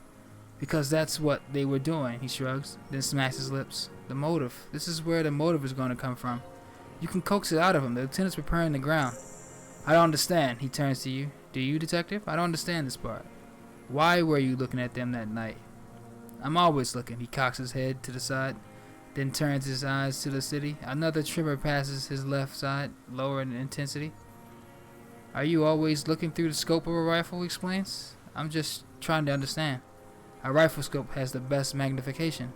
Because that's what they were doing, he shrugs, then smacks his lips. The motive. This is where the motive is going to come from. You can coax it out of him. The lieutenant's preparing the ground. I don't understand. He turns to you. Do you, detective? I don't understand this part. Why were you looking at them that night? I'm always looking. He cocks his head to the side, then turns his eyes to the city. Another tremor passes his left side, lower in intensity. Are you always looking through the scope of a rifle, he explains. I'm just trying to understand. A rifle scope has the best magnification.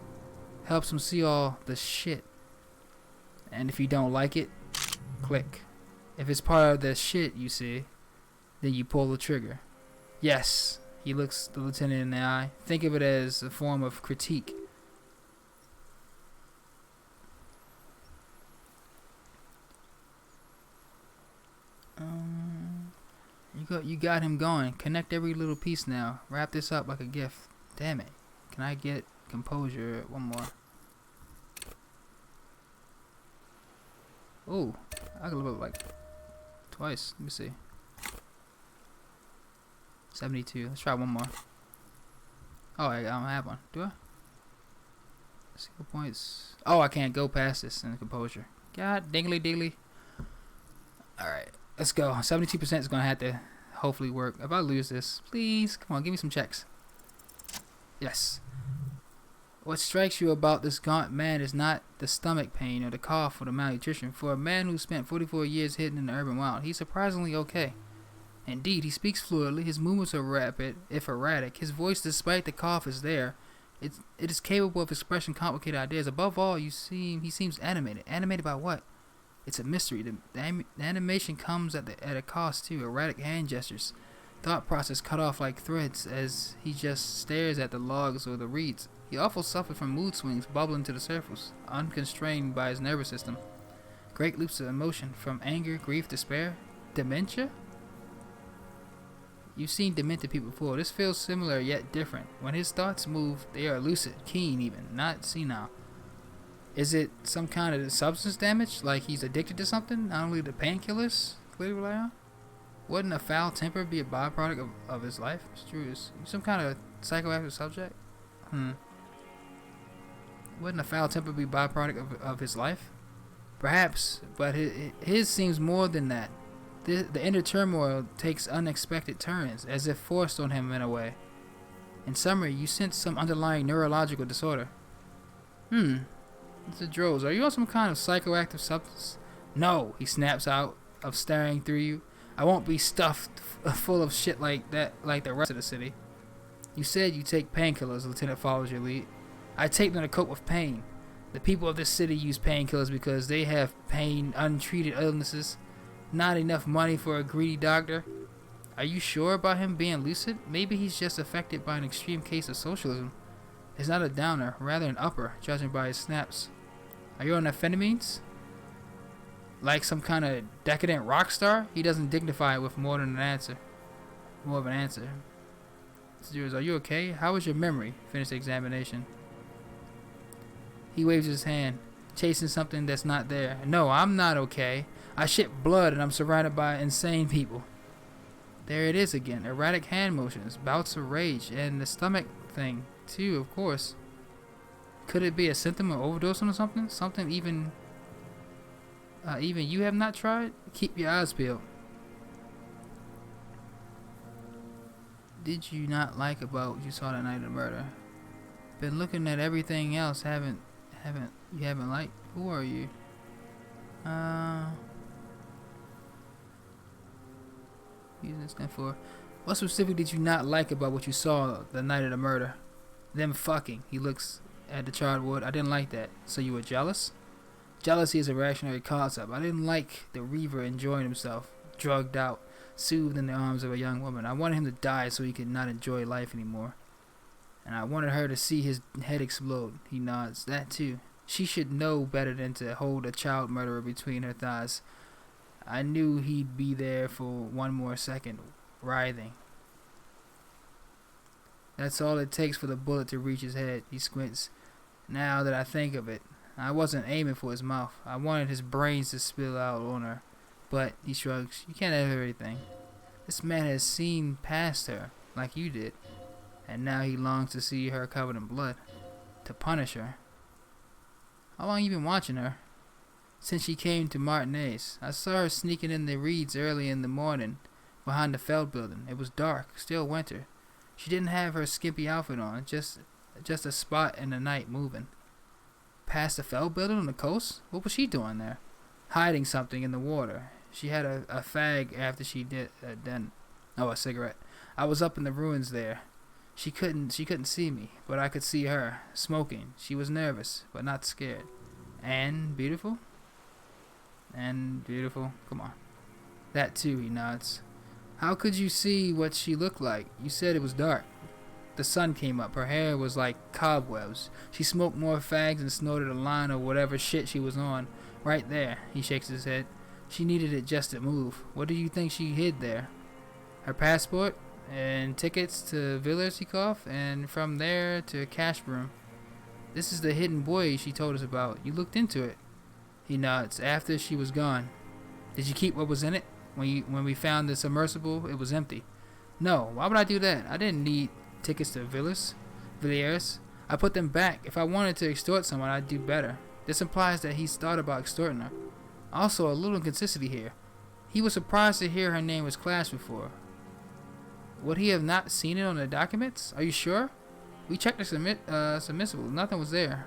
Helps him see all the shit. And if you don't like it, click. If it's part of the shit you see, then you pull the trigger. Yes, he looks the lieutenant in the eye. Think of it as a form of critique. You got him going. Connect every little piece now. Wrap this up like a gift. Damn it. Can I get composure? One more. Oh, I can look up like twice. Let me see. 72. Let's try one more. Oh, I don't have one. Do I? Single points. Oh, I can't go past this in composure. God dingly diggly. Alright, let's go. 72% is going to have to hopefully work. If I lose this, please, come on, give me some checks. Yes. What strikes you about this gaunt man is not the stomach pain or the cough or the malnutrition. For a man who spent 44 years hidden in the urban wild, he's surprisingly okay. Indeed, he speaks fluidly, his movements are rapid, if erratic. His voice, despite the cough, is there. It is capable of expressing complicated ideas. Above all, he seems animated. Animated by what? It's a mystery. The animation comes at a cost too. Erratic hand gestures. Thought process cut off like threads as he just stares at the logs or the reeds. He often suffered from mood swings bubbling to the surface, unconstrained by his nervous system. Great loops of emotion, from anger, grief, despair, dementia? You've seen demented people before. This feels similar yet different. When his thoughts move, they are lucid, keen even, not senile. Is it some kind of substance damage, like he's addicted to something? Not only the painkillers clearly rely on? Wouldn't a foul temper be a byproduct of his life? It's true. Is some kind of psychoactive subject? Wouldn't a foul temper be a byproduct of his life? Perhaps, but his seems more than that. The inner turmoil takes unexpected turns, as if forced on him in a way. In summary, you sense some underlying neurological disorder. It's a Droz. Are you on some kind of psychoactive substance? No, he snaps out of staring through you. I won't be stuffed full of shit like that like the rest of the city. You said you take painkillers, Lieutenant follows your lead. I take them to cope with pain. The people of this city use painkillers because they have pain, untreated illnesses. Not enough money for a greedy doctor. Are you sure about him being lucid? Maybe he's just affected by an extreme case of socialism. It's not a downer, rather an upper, judging by his snaps. Are you on amphetamines? Like some kind of decadent rock star? He doesn't dignify it with more of an answer. Are you okay? How was your memory? Finish the examination. He waves his hand, chasing something that's not there. No, I'm not okay. I shit blood and I'm surrounded by insane people. There it is again. Erratic hand motions, bouts of rage, and the stomach thing, too, of course. Could it be a symptom of overdosing or something? Something even you have not tried? Keep your eyes peeled. Did you not like about what you saw that night of the murder? Been looking at everything else, haven't liked? Who are you? Using this gun for. What specifically did you not like about what you saw the night of the murder? Them fucking. He looks at the charred wood. I didn't like that. So you were jealous? Jealousy is a reactionary concept. I didn't like the Reaver enjoying himself, drugged out, soothed in the arms of a young woman. I wanted him to die so he could not enjoy life anymore. And I wanted her to see his head explode. He nods. That too. She should know better than to hold a child murderer between her thighs. I knew he'd be there for one more second, writhing. That's all it takes for the bullet to reach his head. He squints. Now that I think of it, I wasn't aiming for his mouth. I wanted his brains to spill out on her. But, he shrugs, you can't have everything. This man has seen past her, like you did. And now he longs to see her covered in blood. To punish her. How long you been watching her? Since she came to Martinez. I saw her sneaking in the reeds early in the morning behind the Feld building. It was dark, still winter. She didn't have her skimpy outfit on, just a spot in the night moving. Past the Feld building on the coast? What was she doing there? Hiding something in the water. She had a fag after she did a cigarette. I was up in the ruins there. She couldn't see me, but I could see her, smoking. She was nervous, but not scared. And beautiful? And beautiful. Come on. That too, he nods. How could you see what she looked like? You said it was dark. The sun came up. Her hair was like cobwebs. She smoked more fags and snorted a line of whatever shit she was on. Right there. He shakes his head. She needed it just to move. What do you think she hid there? Her passport and tickets to Villers-Ikov, and from there to a cash room. This is the hidden buoy she told us about. You looked into it. He nods. After she was gone. Did you keep what was in it? When we found the submersible, it was empty. No, why would I do that? I didn't need tickets to Villiers. I put them back. If I wanted to extort someone, I'd do better. This implies that he's thought about extorting her. Also, a little inconsistency here. He was surprised to hear her name was Clash before. Would he have not seen it on the documents? Are you sure? We checked the submissible. Nothing was there.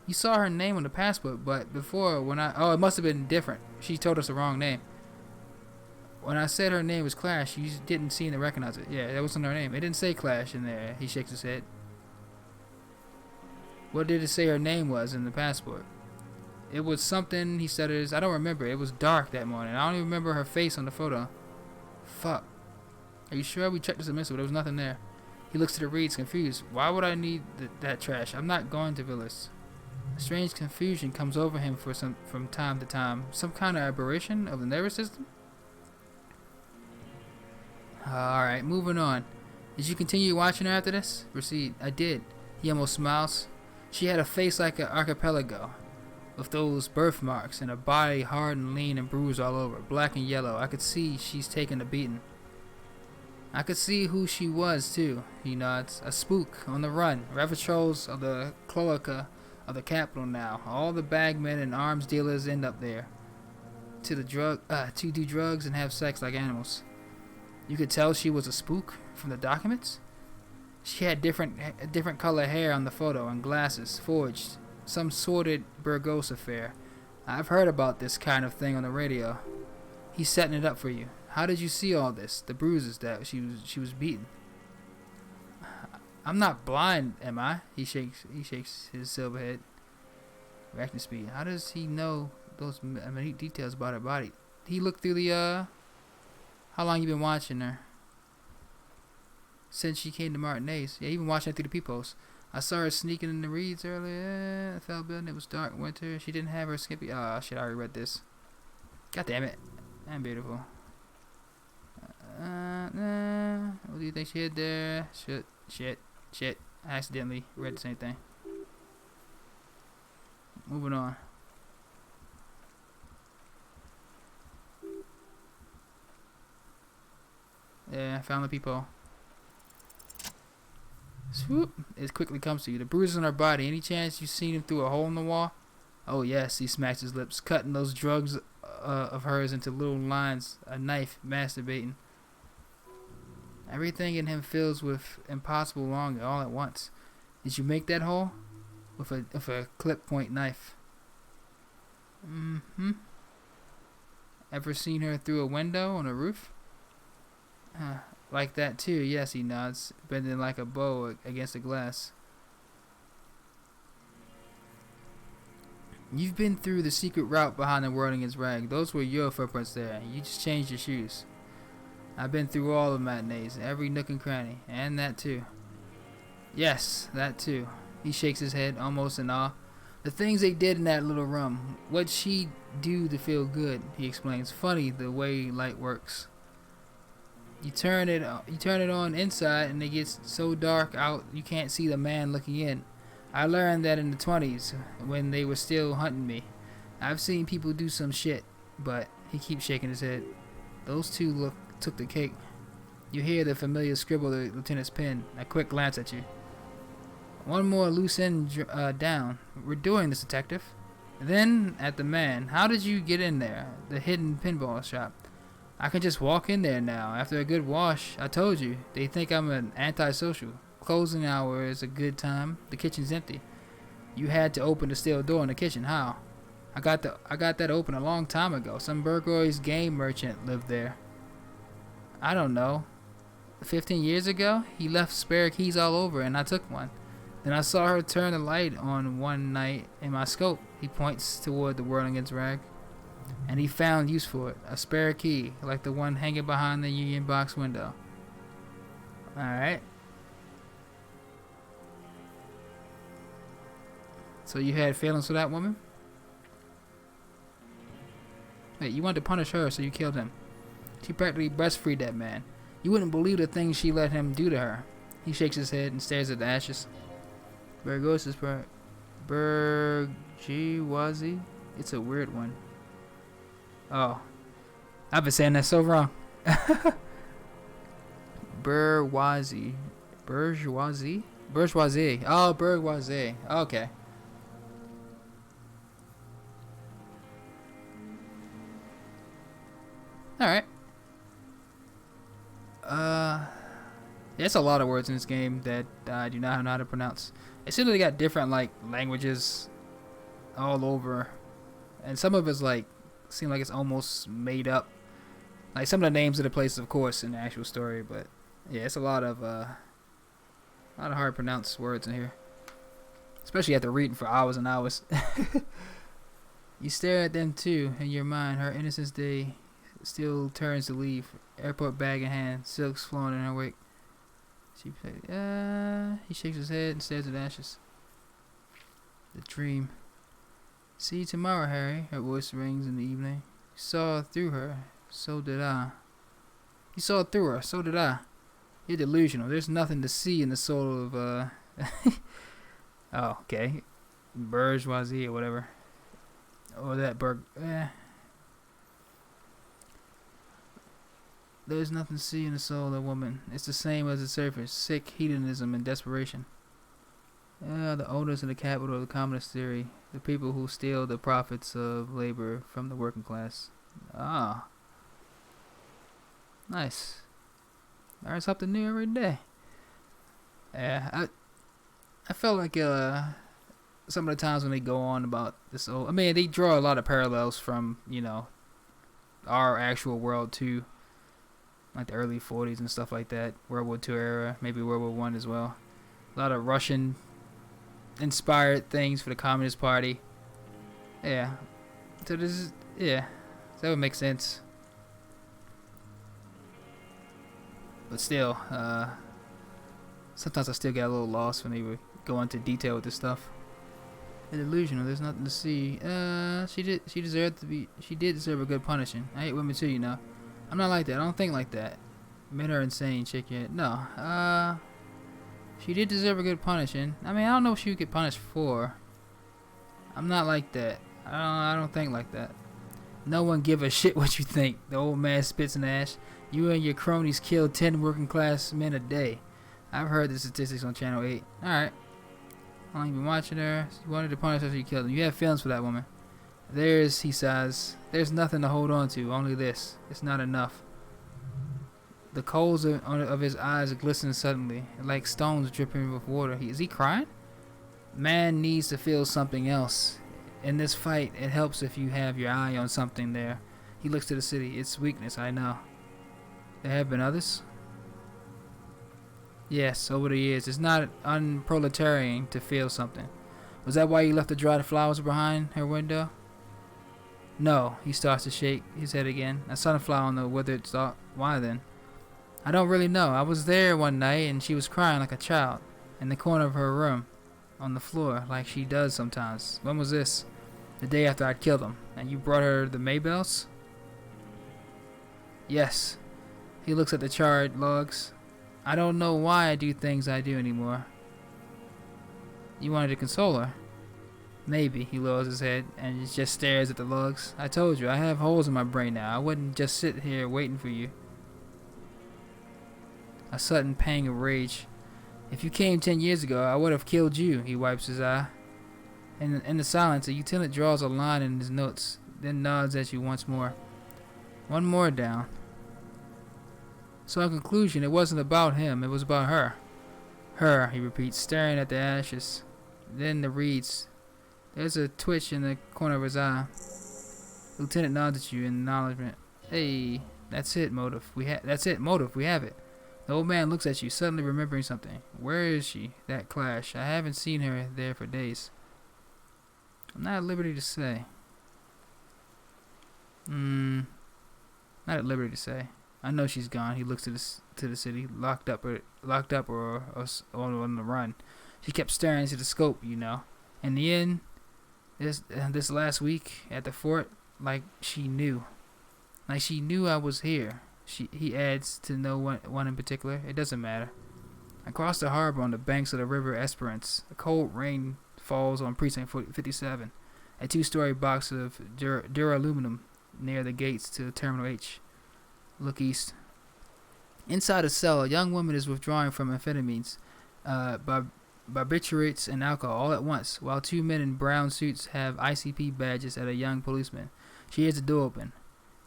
You saw her name on the passport, but before when it must have been different. She told us the wrong name. When I said her name was Clash, you didn't seem to recognize it. Yeah, that wasn't her name. It didn't say Clash in there. He shakes his head. What did it say her name was in the passport? It was something, he said I don't remember. It was dark that morning. I don't even remember her face on the photo. Fuck. Are you sure? We checked the submissive. There was nothing there. He looks to the reeds, confused. Why would I need that trash? I'm not going to Villas. A strange confusion comes over him from time to time. Some kind of aberration of the nervous system? Alright, moving on. Did you continue watching her after this? Proceed. I did. He almost smiles. She had a face like an archipelago, with those birthmarks, and a body hard and lean and bruised all over, black and yellow. I could see she's taken a beating. I could see who she was, too. He nods. A spook on the run. Patrols of the cloaca of the capital now. All the bagmen and arms dealers end up there to do drugs and have sex like animals. You could tell she was a spook from the documents. She had different color hair on the photo and glasses, forged. Some sordid Burgos affair. I've heard about this kind of thing on the radio. He's setting it up for you. How did you see all this? The bruises that she was beaten. I'm not blind, am I? He shakes his silver head. Reaction speed. How does he know those minute details about her body? He looked through the how long you been watching her? Since she came to Martinez. Yeah, even watching her through the peepholes. I saw her sneaking in the reeds earlier. I fell building. It was dark winter. She didn't have her skimpy. Oh shit! I already read this. God damn it! I'm beautiful. What do you think she hid there? Shit. I accidentally read the same thing. Moving on. Yeah, found the people. Swoop! It quickly comes to you. The bruises on her body. Any chance you've seen him through a hole in the wall? Oh yes, he smacks his lips, cutting those drugs of hers into little lines. A knife, masturbating. Everything in him fills with impossible longing all at once. Did you make that hole? With a clip point knife. Mm-hmm. Ever seen her through a window on a roof? Like that too, yes, he nods, bending like a bow against the glass. You've been through the secret route behind the Whirlington's rag. Those were your footprints there. You just changed your shoes. I've been through all the matinees, every nook and cranny, and that too. Yes, that too. He shakes his head, almost in awe. The things they did in that little room. What'd she do to feel good? He explains. Funny the way light works. You turn it on inside, and it gets so dark out you can't see the man looking in. I learned that in the 20s when they were still hunting me. I've seen people do some shit, but he keeps shaking his head. Those two took the cake. You hear the familiar scribble of the lieutenant's pen. A quick glance at you. One more loose end down. We're doing this, detective. Then, at the man. How did you get in there? The hidden pinball shop. I can just walk in there now. After a good wash, I told you. They think I'm an antisocial. Closing hour is a good time. The kitchen's empty. You had to open the steel door in the kitchen. How? I got that open a long time ago. Some burglary's game merchant lived there. I don't know. 15 years ago, he left spare keys all over, and I took one. Then I saw her turn the light on one night in my scope. He points toward the Whirlington's rag. And he found use for it. A spare key, like the one hanging behind the Union box window. Alright. So you had feelings for that woman? Wait, you wanted to punish her, so you killed him. She practically breastfeed that man. You wouldn't believe the things she let him do to her. He shakes his head and stares at the ashes. Burgos is Bergiwazi? It's a weird one. Oh. I've been saying that so wrong. Bourgeoisie. Bourgeoisie? Bourgeoisie. Oh, bourgeoisie. Okay. There's a lot of words in this game that I do not know how to pronounce. It seems like they got different like languages all over, and some of it's like seem like it's almost made up. Like some of the names of the places, of course, in the actual story, but yeah, it's a lot of hard to pronounce words in here, especially after reading for hours and hours. You stare at them too, in your mind. Her innocence day still turns to leave. Airport bag in hand, silks flowing in her wake. He shakes his head and stares at ashes. The dream. See you tomorrow, Harry. Her voice rings in the evening. You saw through her. So did I. You saw through her. So did I. You're delusional. There's nothing to see in the soul of oh, okay. Bourgeoisie or whatever. Or that There's nothing to see in the soul of a woman. It's the same as the surface. Sick hedonism and desperation. The owners in the capital of the communist theory. The people who steal the profits of labor from the working class. Ah. Nice. Learn something new every day. Yeah, I felt like some of the times when they go on about this old, I mean, they draw a lot of parallels from, you know, our actual world too, like the early 40s and stuff like that, World War II era, maybe World War One as well. A lot of Russian inspired things for the Communist Party. Yeah, so this is, yeah, that would make sense. But still, sometimes I still get a little lost when they would go into detail with this stuff. An delusional, there's nothing to see. She did deserve a good punishing. I hate women too, you know. I'm not like that. I don't think like that. Men are insane, shake your head. No, she did deserve a good punishing. I mean, I don't know what she would get punished for. I'm not like that. I don't think like that. No one give a shit what you think. The old man spits in ash. You and your cronies kill 10 working class men a day. I've heard the statistics on Channel 8. Alright. How long you been watching her? You wanted to punish her so you killed him. You have feelings for that woman. He sighs. There's nothing to hold on to. Only this. It's not enough. The coals of his eyes glisten suddenly, like stones dripping with water. Is he crying? Man needs to feel something else. In this fight, it helps if you have your eye on something there. He looks to the city. It's weakness, I know. There have been others? Yes, over the years. It's not unproletarian to feel something. Was that why you left the dried flowers behind her window? No, he starts to shake his head again. A sunflower on the withered stalk. Why then? I don't really know. I was there one night and she was crying like a child in the corner of her room on the floor like she does sometimes. When was this? The day after I'd killed him. And you brought her the Maybells? Yes. He looks at the charred logs. I don't know why I do things I do anymore. You wanted to console her? Maybe. He lowers his head and just stares at the logs. I told you, I have holes in my brain now. I wouldn't just sit here waiting for you. A sudden pang of rage. If you came 10 years ago, I would have killed you. He wipes his eye. In the silence, the lieutenant draws a line in his notes, then nods at you once more. One more down. So in conclusion, it wasn't about him, it was about her. Her, he repeats, staring at the ashes. Then the reeds. There's a twitch in the corner of his eye. The lieutenant nods at you in acknowledgement. Hey, that's it, motive. We have it. The old man looks at you, suddenly remembering something. Where is she? That clash. I haven't seen her there for days. I'm not at liberty to say. Not at liberty to say. I know she's gone. He looks to the city, locked up or on the run. She kept staring into the scope, you know. In the end, this last week at the fort, like she knew I was here. He adds to no one in particular. It doesn't matter. I crossed the harbor on the banks of the river Esperance. A cold rain falls on precinct 57. A 2-story box of duraluminum near the gates to Terminal H. Look east. Inside a cell, a young woman is withdrawing from amphetamines, barbiturates, and alcohol all at once, while 2 men in brown suits have ICP badges at a young policeman. She hears the door open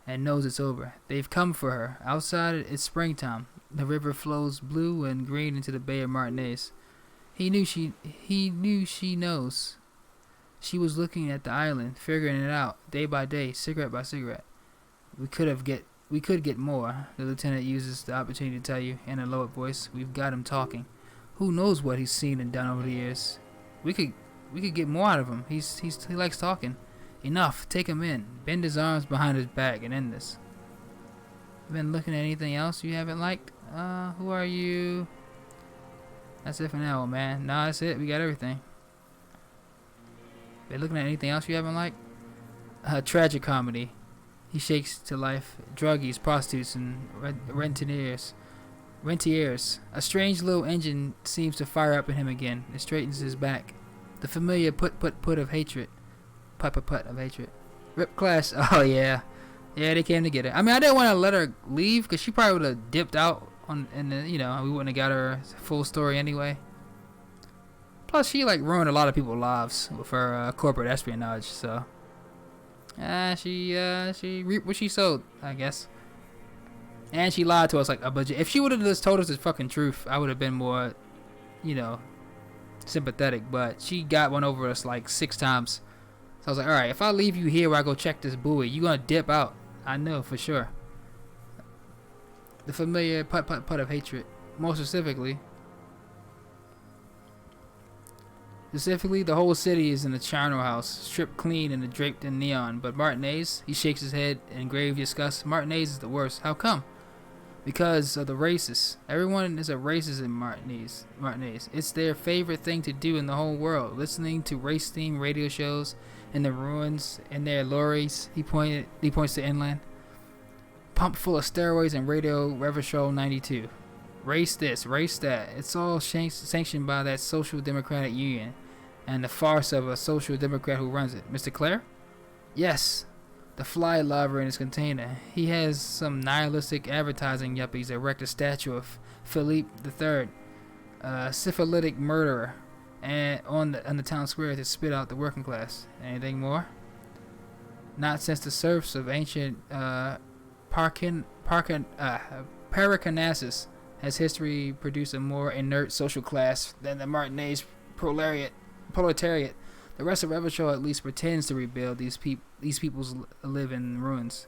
and knows it's over. They've come for her. Outside, it's springtime. the river flows blue and green into the Bay of Martinez. He knew she knows. She was looking at the island, figuring it out day by day, cigarette by cigarette. We could get more. The lieutenant uses the opportunity to tell you in a lowered voice. We've got him talking. Who knows what he's seen and done over the years? We could get more out of him. He likes talking. Enough. Take him in. Bend his arms behind his back and end this. Been looking at anything else you haven't liked? Who are you? That's it for now, old man. Nah, that's it. We got everything. Been looking at anything else you haven't liked? Tragic comedy. He shakes to life. Druggies, prostitutes, and rentiers. A strange little engine seems to fire up in him again. It straightens his back. The familiar put of hatred. Put of hatred. Rip class. Oh yeah. Yeah, they came together. I mean, I didn't want to let her leave because she probably would have dipped out and then, we wouldn't have got her full story anyway. Plus, she like ruined a lot of people's lives with her corporate espionage. So, she reaped what she sowed, I guess. And she lied to us like a budget. If she would have just told us the fucking truth, I would have been more, sympathetic. But she got one over us like 6 times. So I was like, all right, if I leave you here while I go check this buoy, you gonna dip out. I know for sure. The familiar put of hatred. More specifically, the whole city is in a charnel house, stripped clean and draped in neon. But Martinez, he shakes his head in grave disgust. Martinez is the worst. How come? Because of the racists. Everyone is a racist in Martinez. It's their favorite thing to do in the whole world. Listening to race-themed radio shows in the ruins, in their lorries. He points to inland. Pumped full of steroids and radio Revachol 92. Race this, race that. It's all sanctioned by that Social Democratic Union and the farce of a Social Democrat who runs it. Mr. Clare? Yes. The fly larva in his container. He has some nihilistic advertising yuppies erect a statue of Philippe III, a syphilitic murderer, and on the town square to spit out the working class. Anything more? Not since the serfs of ancient Paraconassus has history produced a more inert social class than the Martinez proletariat. The rest of Revachol at least pretends to rebuild. These peoples live in ruins.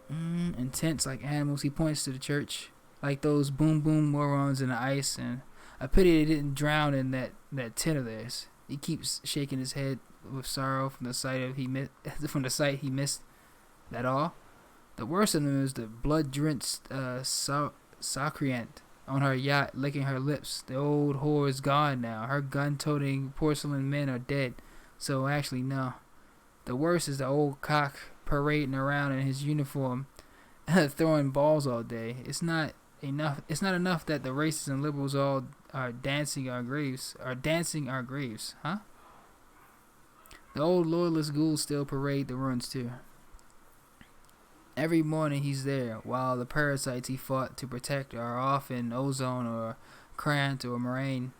Intense like animals. He points to the church, like those boom boom morons in the ice, and a pity they didn't drown in that tent of theirs. He keeps shaking his head with sorrow from the sight he missed. That all. The worst of them is the blood-drenched Sacrient on her yacht, licking her lips. The old whore is gone now. Her gun-toting porcelain men are dead. So actually, no. The worst is the old cock parading around in his uniform, throwing balls all day. It's not enough that the racists and liberals all are dancing our graves, huh? The old loyalist ghouls still parade the ruins too. Every morning he's there, while the parasites he fought to protect are off in Ozone or Krant or Moraine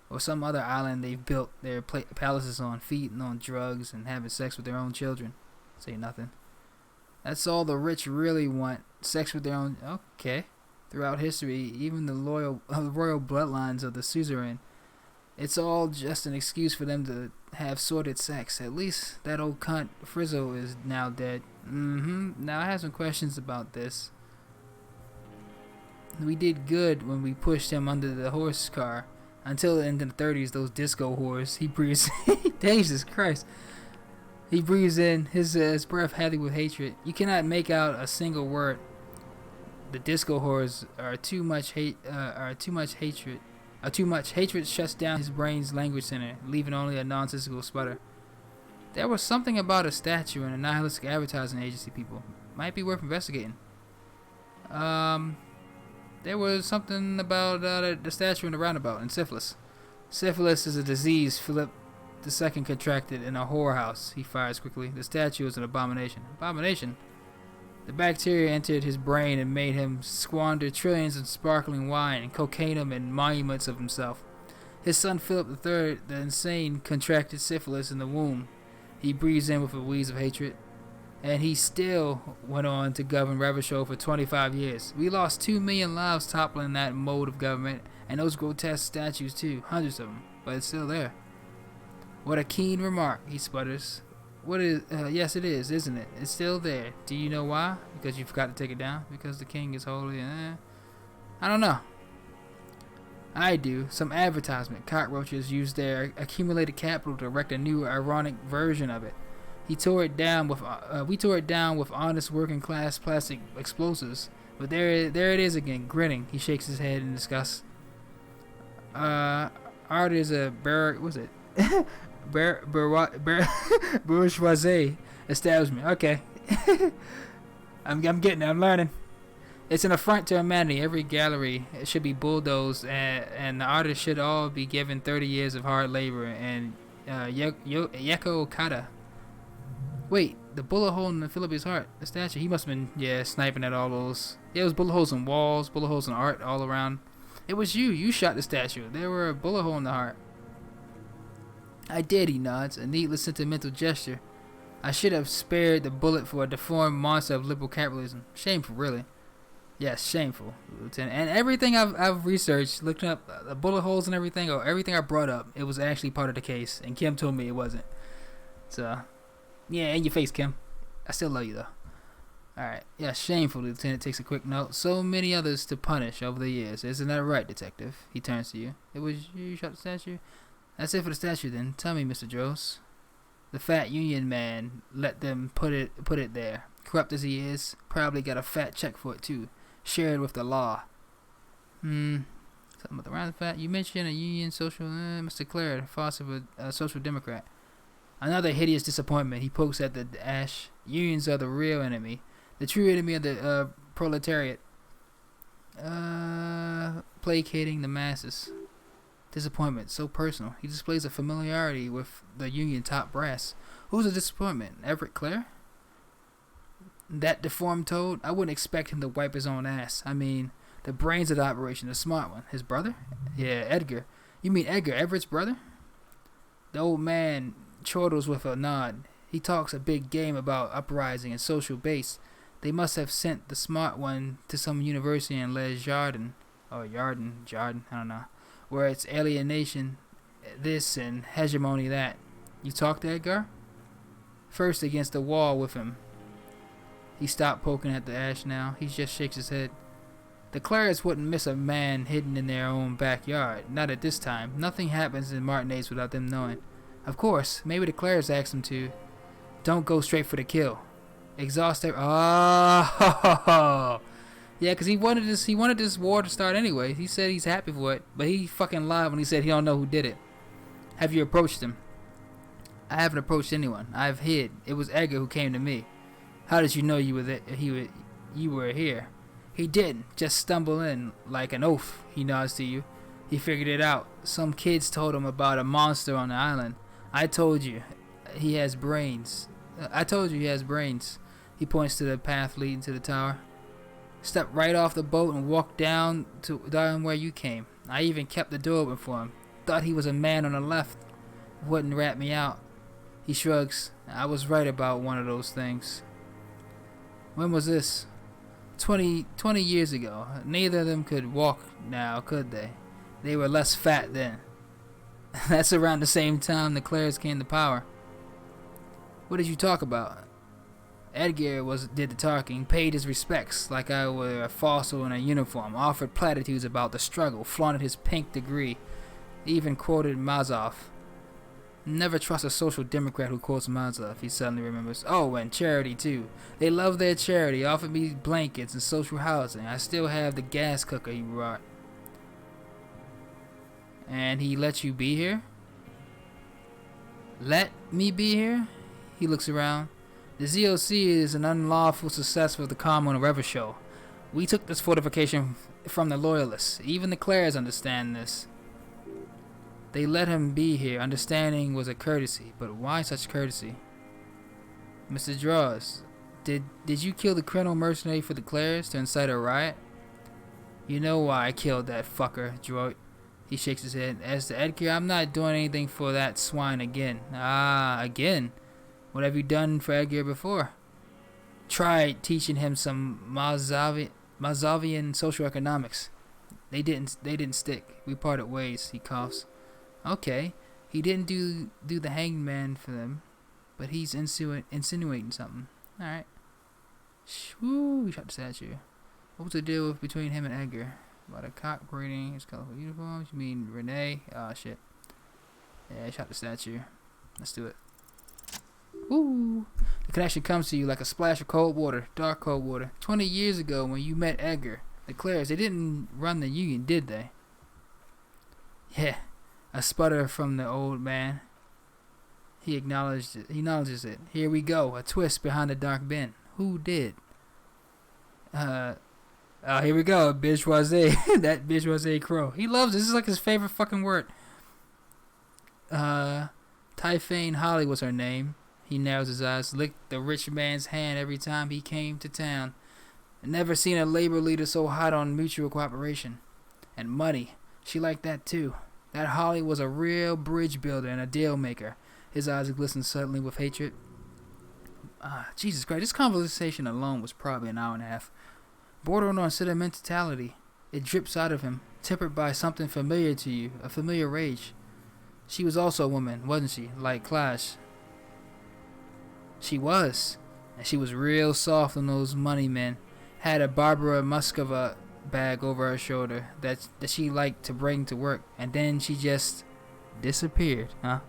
or some other island they've built their palaces on, feeding on drugs and having sex with their own children. Say nothing. That's all the rich really want, sex with their own... Okay. Throughout history, even the royal bloodlines of the suzerain, it's all just an excuse for them to have sordid sex. At least that old cunt Frizzo is now dead. Now I have some questions about this. We did good when we pushed him under the horse car. Until in the 30s, those disco whores, he breathes... Jesus Christ. He breathes in, his breath heavy with hatred. You cannot make out a single word. The disco whores are too much hatred. Hatred shuts down his brain's language center, leaving only a nonsensical sputter. There was something about a statue and a nihilistic advertising agency, people. Might be worth investigating. There was something about the statue in the roundabout and syphilis. Syphilis is a disease Philip II contracted in a whorehouse. He fires quickly. The statue is an abomination. Abomination? The bacteria entered his brain and made him squander trillions in sparkling wine and cocainum and monuments of himself. His son Philip III, the insane, contracted syphilis in the womb. He breathes in with a wheeze of hatred. and he still went on to govern Revachol for 25 years. We lost 2 million lives toppling that mode of government, and those grotesque statues too, hundreds of them, but it's still there. What a keen remark, he sputters. What is, yes it is, isn't it? It's still there. Do you know why? Because you forgot to take it down? Because the king is holy, I don't know. I do. Some advertisement. Cockroaches used their accumulated capital to erect a new, ironic version of it. We tore it down with honest working class plastic explosives. But there it is again, grinning. He shakes his head in disgust. Art is a bourgeoisie establishment. Okay. I'm getting it. I'm learning. It's an affront to humanity. Every gallery should be bulldozed, and the artists should all be given 30 years of hard labor. And Yeko Okada. Wait, the bullet hole in Philippe's heart, the statue. He must have been, sniping at all those. Yeah, it was bullet holes in walls, bullet holes in art all around. It was you. You shot the statue. There were a bullet hole in the heart. I did, he nods, a needless sentimental gesture. I should have spared the bullet for a deformed monster of liberal capitalism. Shameful, really. Yes, shameful, Lieutenant. And everything I've researched, looking up the bullet holes and everything, or everything I brought up, it was actually part of the case. And Kim told me it wasn't. So, yeah, in your face, Kim. I still love you, though. Alright. Yeah, shameful, Lieutenant takes a quick note. So many others to punish over the years. Isn't that right, Detective? He turns to you. It was you who shot the statue? That's it for the statue, then. Tell me, Mr. Dross. The fat union man let them put it there. Corrupt as he is, probably got a fat check for it, too. Shared with the law. Something about the round fat. You mentioned a union social... Mr. Clare, boss of a social democrat. Another hideous disappointment. He pokes at the ash. Unions are the real enemy. The true enemy of the proletariat. Placating the masses. Disappointment, so personal. He displays a familiarity with the union top brass. Who's a disappointment? Everett Clare? That deformed toad? I wouldn't expect him to wipe his own ass. I mean, the brains of the operation, the smart one. His brother? Yeah, Edgar. You mean Edgar, Everett's brother? The old man chortles with a nod. He talks a big game about uprising and social base. They must have sent the smart one to some university in Les Jardins. Or Jardin, I don't know. Where it's alienation this and hegemony that. You talk to Edgar? First against the wall with him. He stopped poking at the ash now. He just shakes his head. The Clares wouldn't miss a man hidden in their own backyard. Not at this time. Nothing happens in Martinez without them knowing. Of course, maybe the Clares asked him to. Don't go straight for the kill. Exhaust their... Oh! Yeah, because he wanted this war to start anyway. He said he's happy for it. But he fucking lied when he said he don't know who did it. Have you approached him? I haven't approached anyone. I've hid. It was Edgar who came to me. How did you know you were here? He didn't. Just stumble in like an oaf. He nods to you. He figured it out. Some kids told him about a monster on the island. I told you he has brains. He points to the path leading to the tower. Step right off the boat and walk down where you came. I even kept the door open for him. Thought he was a man on the left. Wouldn't rat me out. He shrugs. I was right about one of those things. When was this? 20 years ago. Neither of them could walk now, could they? They were less fat then. That's around the same time the Clares came to power. What did you talk about? Edgar did the talking, paid his respects like I were a fossil in a uniform, offered platitudes about the struggle, flaunted his pink degree, even quoted Mazov. Never trust a social democrat who quotes Mazov, he suddenly remembers. Oh, and charity, too. They love their charity, offered me blankets and social housing. I still have the gas cooker he brought. And he let you be here? Let me be here? He looks around. The ZOC is an unlawful successor of the Common Revachol. We took this fortification from the Loyalists. Even the Clares understand this. They let him be here. Understanding was a courtesy, but why such courtesy? Mr. Draws, did you kill the criminal mercenary for the Clares to incite a riot? You know why I killed that fucker, Droid. He shakes his head. As to Edgar, I'm not doing anything for that swine again. Ah, again? What have you done for Edgar before? Tried teaching him some Mazavian social economics. They didn't stick. We parted ways, he coughs. Okay. He didn't do the hangman for them, but he's insinuating something. Alright. Woo, we shot the statue. What was the deal between him and Edgar? About a cock braiding his colorful uniforms? You mean Renee? Oh shit. Yeah, I shot the statue. Let's do it. Woo! The connection comes to you like a splash of cold water, dark cold water. 20 years ago when you met Edgar, the Clares, they didn't run the union, did they? Yeah. A sputter from the old man. He acknowledges it. Here we go. A twist behind the dark bin. Who did? Oh, here we go. Bourgeoisie. That bourgeoisie crow. He loves it. This is like his favorite fucking word. Typhane Holly was her name. He narrows his eyes, licked the rich man's hand every time he came to town. Never seen a labor leader so hot on mutual cooperation. And money. She liked that too. That Holly was a real bridge builder and a deal maker. His eyes glistened suddenly with hatred. Jesus Christ, this conversation alone was probably an hour and a half. Bordering on sentimentality. It drips out of him, tempered by something familiar to you, a familiar rage. She was also a woman, wasn't she? Like Clash. She was. And she was real soft on those money men. Had a Barbara Muscova bag over her shoulder that she liked to bring to work. And then she just disappeared, huh?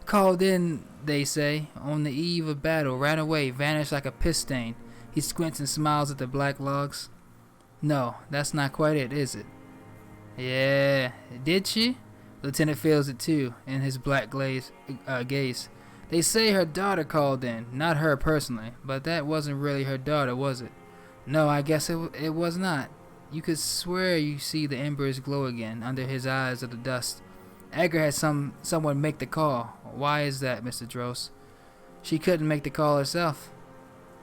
Called in, they say, on the eve of battle, ran away, vanished like a piss stain. He squints and smiles at the black logs. No, that's not quite it, is it? Yeah, did she? Lieutenant feels it too, in his black gaze. They say her daughter called in, not her personally, but that wasn't really her daughter, was it? No, I guess it was not. You could swear you see the embers glow again under his eyes of the dust. Edgar had someone make the call. Why is that, Mr. Dross? She couldn't make the call herself.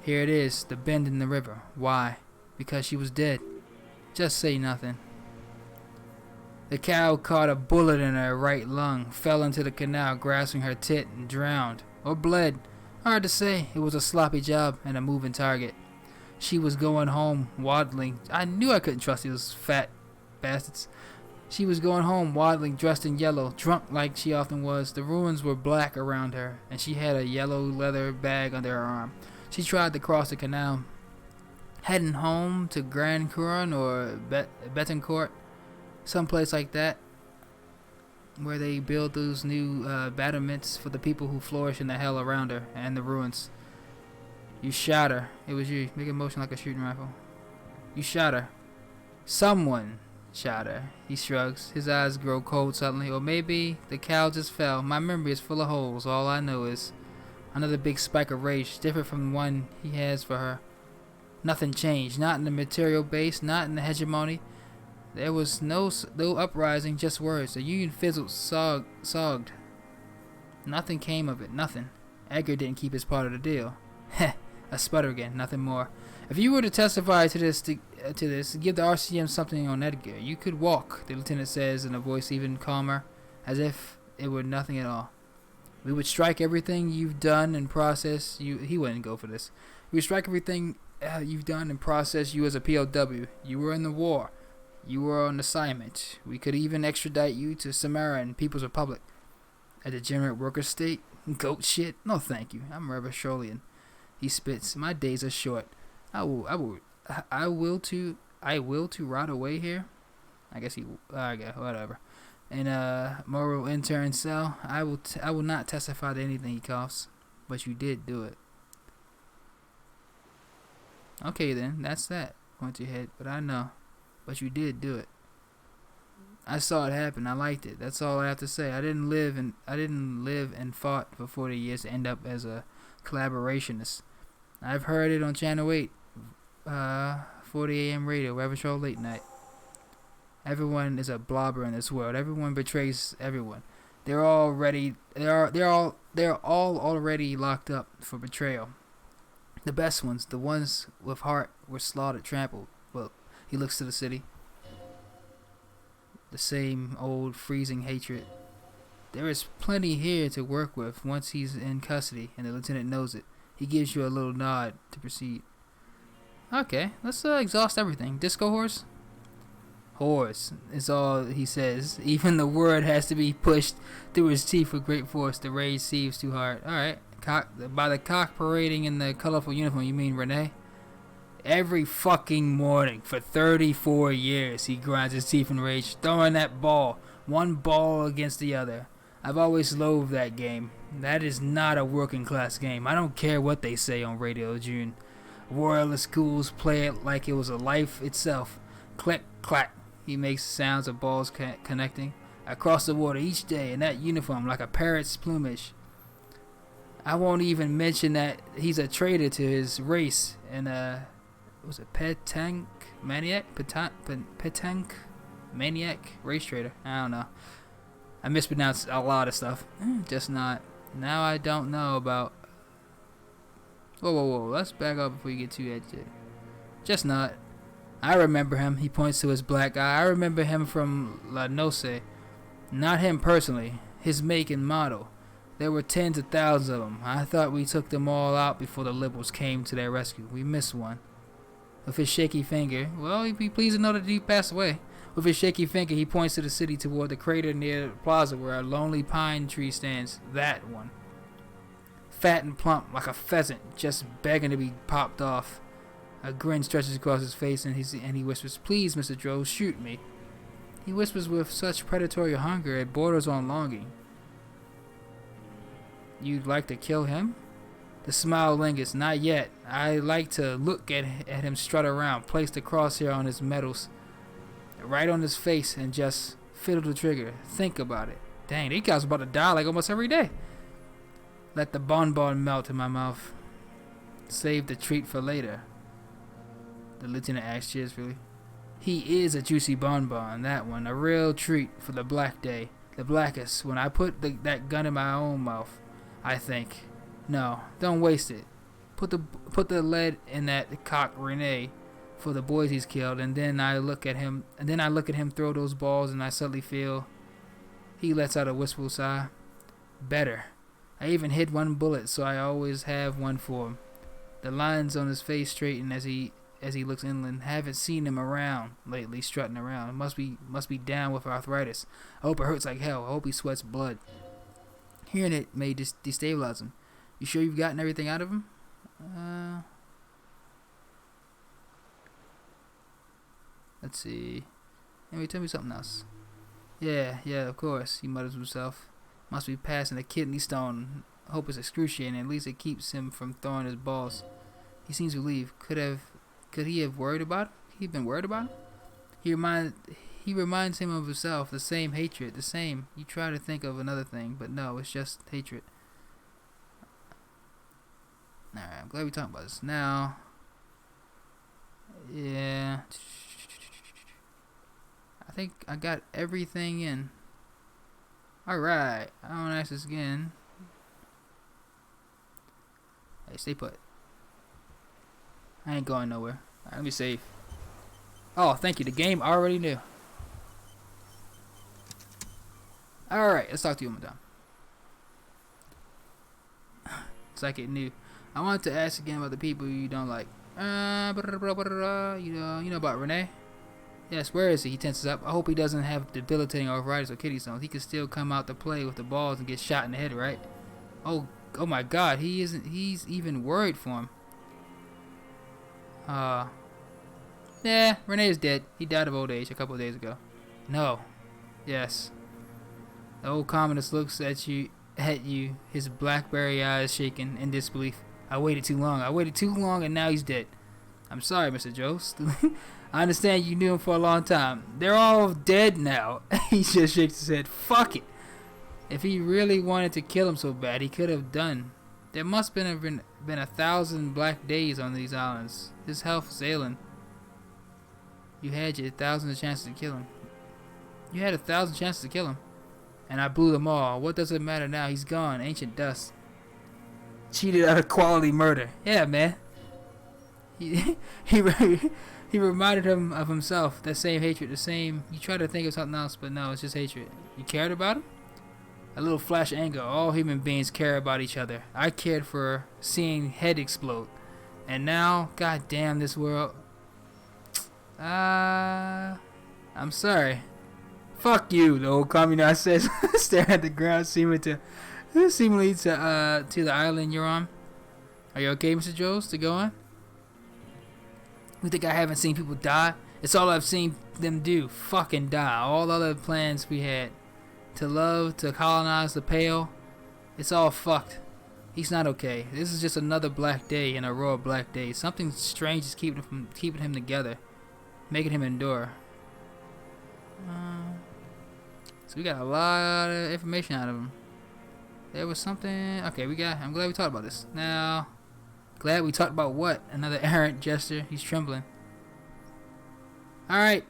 Here it is, the bend in the river. Why? Because she was dead. Just say nothing. The cow caught a bullet in her right lung, fell into the canal, grasping her tit, and drowned. Or bled. Hard to say. It was a sloppy job and a moving target. She was going home, waddling. I knew I couldn't trust those fat bastards. She was going home, waddling, dressed in yellow, drunk like she often was. The ruins were black around her, and she had a yellow leather bag under her arm. She tried to cross the canal, heading home to Grand Couronne or Betancourt, someplace like that, where they build those new battlements for the people who flourish in the hell around her and the ruins. You shot her. It was you. Make a motion like a shooting rifle. You shot her. Someone shot her. He shrugs. His eyes grow cold suddenly. Or maybe the cow just fell. My memory is full of holes. All I know is another big spike of rage, different from the one he has for her. Nothing changed. Not in the material base. Not in the hegemony. There was no uprising, just words. The Union fizzled, sogged. Nothing came of it. Nothing. Edgar didn't keep his part of the deal. Heh. A sputter again. Nothing more. If you were to testify to this, give the RCM something on Edgar. You could walk, the lieutenant says in a voice even calmer, as if it were nothing at all. We would strike everything you've done and process you. He wouldn't go for this. We would strike everything you've done and process you as a POW. You were in the war. You were on assignment. We could even extradite you to Samara and People's Republic. A degenerate worker state? Goat shit? No thank you. I'm Rebasholian. He spits. My days are short. I will to rot away here. I guess whatever. In a moral intern cell, I will not testify to anything, he coughs. But you did do it. Okay then, that's that. Point to your head, but I know. But you did do it. I saw it happen. I liked it. That's all I have to say. I didn't live and fought for 40 years to end up as a collaborationist. I've heard it on Channel 8, 40 a.m. radio, Rabbit Show late night. Everyone is a blobber in this world. Everyone betrays everyone. They're all already locked up for betrayal. The best ones, the ones with heart, were slaughtered, trampled. Well, he looks to the city. The same old freezing hatred. There is plenty here to work with once he's in custody, and the lieutenant knows it. He gives you a little nod to proceed. Okay, let's exhaust everything. Disco horse? Horse is all he says. Even the word has to be pushed through his teeth with great force. The rage seeps too hard. Alright, by the cock parading in the colorful uniform, you mean Renee? Every fucking morning for 34 years, he grinds his teeth in rage, throwing that ball, one ball against the other. I've always loathed that game. That is not a working class game. I don't care what they say on Radio June. Royalist schools play it like it was a life itself. Click, clack. He makes sounds of balls connecting. I cross the water each day in that uniform like a parrot's plumage. I won't even mention that he's a traitor to his race and was it petanque maniac? Petanque maniac? Race traitor. I don't know. I mispronounced a lot of stuff. Just not. Now I don't know about... Whoa. Let's back up before you get too edgy. Just not. I remember him. He points to his black eye. I remember him from La Noce. Not him personally. His make and model. There were tens of thousands of them. I thought we took them all out before the liberals came to their rescue. We missed one. With his shaky finger, well, he'd be pleased to know that he passed away. With his shaky finger, he points to the city toward the crater near the plaza where a lonely pine tree stands. That one. Fat and plump, like a pheasant, just begging to be popped off. A grin stretches across his face, and he whispers, "Please, Mr. Droz, shoot me." He whispers with such predatory hunger it borders on longing. You'd like to kill him? The smile lingers. Not yet. I like to look at him strut around, place the crosshair on his metals, right on his face, and just fiddle the trigger. Think about it. Dang, these guys are about to die like almost every day. Let the bonbon melt in my mouth. Save the treat for later. The lieutenant asks cheerfully. He is a juicy bonbon, that one. A real treat for the black day. The blackest. When I put that gun in my own mouth, I think, no, don't waste it. Put the lead in that cock Renee for the boys he's killed, and then I look at him throw those balls, and I suddenly feel. He lets out a wistful sigh. Better. I even hid one bullet, so I always have one for him. The lines on his face straighten as he looks inland. Haven't seen him around lately, strutting around. Must be down with arthritis. I hope it hurts like hell. I hope he sweats blood. Hearing it may destabilize him. You sure you've gotten everything out of him? Let's see. Anyway, tell me something else. Yeah, of course, he mutters to himself. Must be passing a kidney stone. Hope it's excruciating. At least it keeps him from throwing his balls. He seems relieved. Could he have worried about him? He'd been worried about him? He reminds him of himself. The same hatred. The same. You try to think of another thing, but no, it's just hatred. Alright, I'm glad we're talking about this. Now, yeah. I think I got everything in. Alright, I want to ask this again. Hey, stay put. I ain't going nowhere. Alright, let me save. Oh, thank you. The game already knew. Alright, let's talk to you, madame. It's like it knew. I wanted to ask again about the people you don't like. You know about Renee? Yes, where is he? He tenses up. I hope he doesn't have debilitating arthritis or kidney stones. He could still come out to play with the balls and get shot in the head, right? Oh my God, he isn't. He's even worried for him. Yeah, Renee is dead. He died of old age a couple of days ago. No. Yes. The old communist looks at you, his blackberry eyes shaking in disbelief. I waited too long, and now he's dead. I'm sorry, Mr. Jost. I understand you knew him for a long time. They're all dead now. He just shakes his head. Fuck it. If he really wanted to kill him so bad, he could have done. There must have been 1,000 black days on these islands. His health was ailing. You had your thousands of chances to kill him. You had 1,000 chances to kill him. And I blew them all. What does it matter now? He's gone. Ancient dust. Cheated out of quality murder. Yeah, man. He reminded him of himself. That same hatred. The same. You try to think of something else, but no, it's just hatred. You cared about him? A little flash of anger. All human beings care about each other. I cared for seeing head explode. And now, goddamn this world. I'm sorry. Fuck you, the old communist says, staring at the ground, seemingly to the island you're on. Are you okay, Mr. Jones, to go on? You think I haven't seen people die? It's all I've seen them do. Fucking die. All other plans we had. To love, to colonize the Pale. It's all fucked. He's not okay. This is just another black day in a row of black days. Something strange is keeping him together. Making him endure. So we got a lot of information out of him. There was something... Okay, I'm glad we talked about this. Now... Glad we talked about what? Another errant gesture. He's trembling. Alright.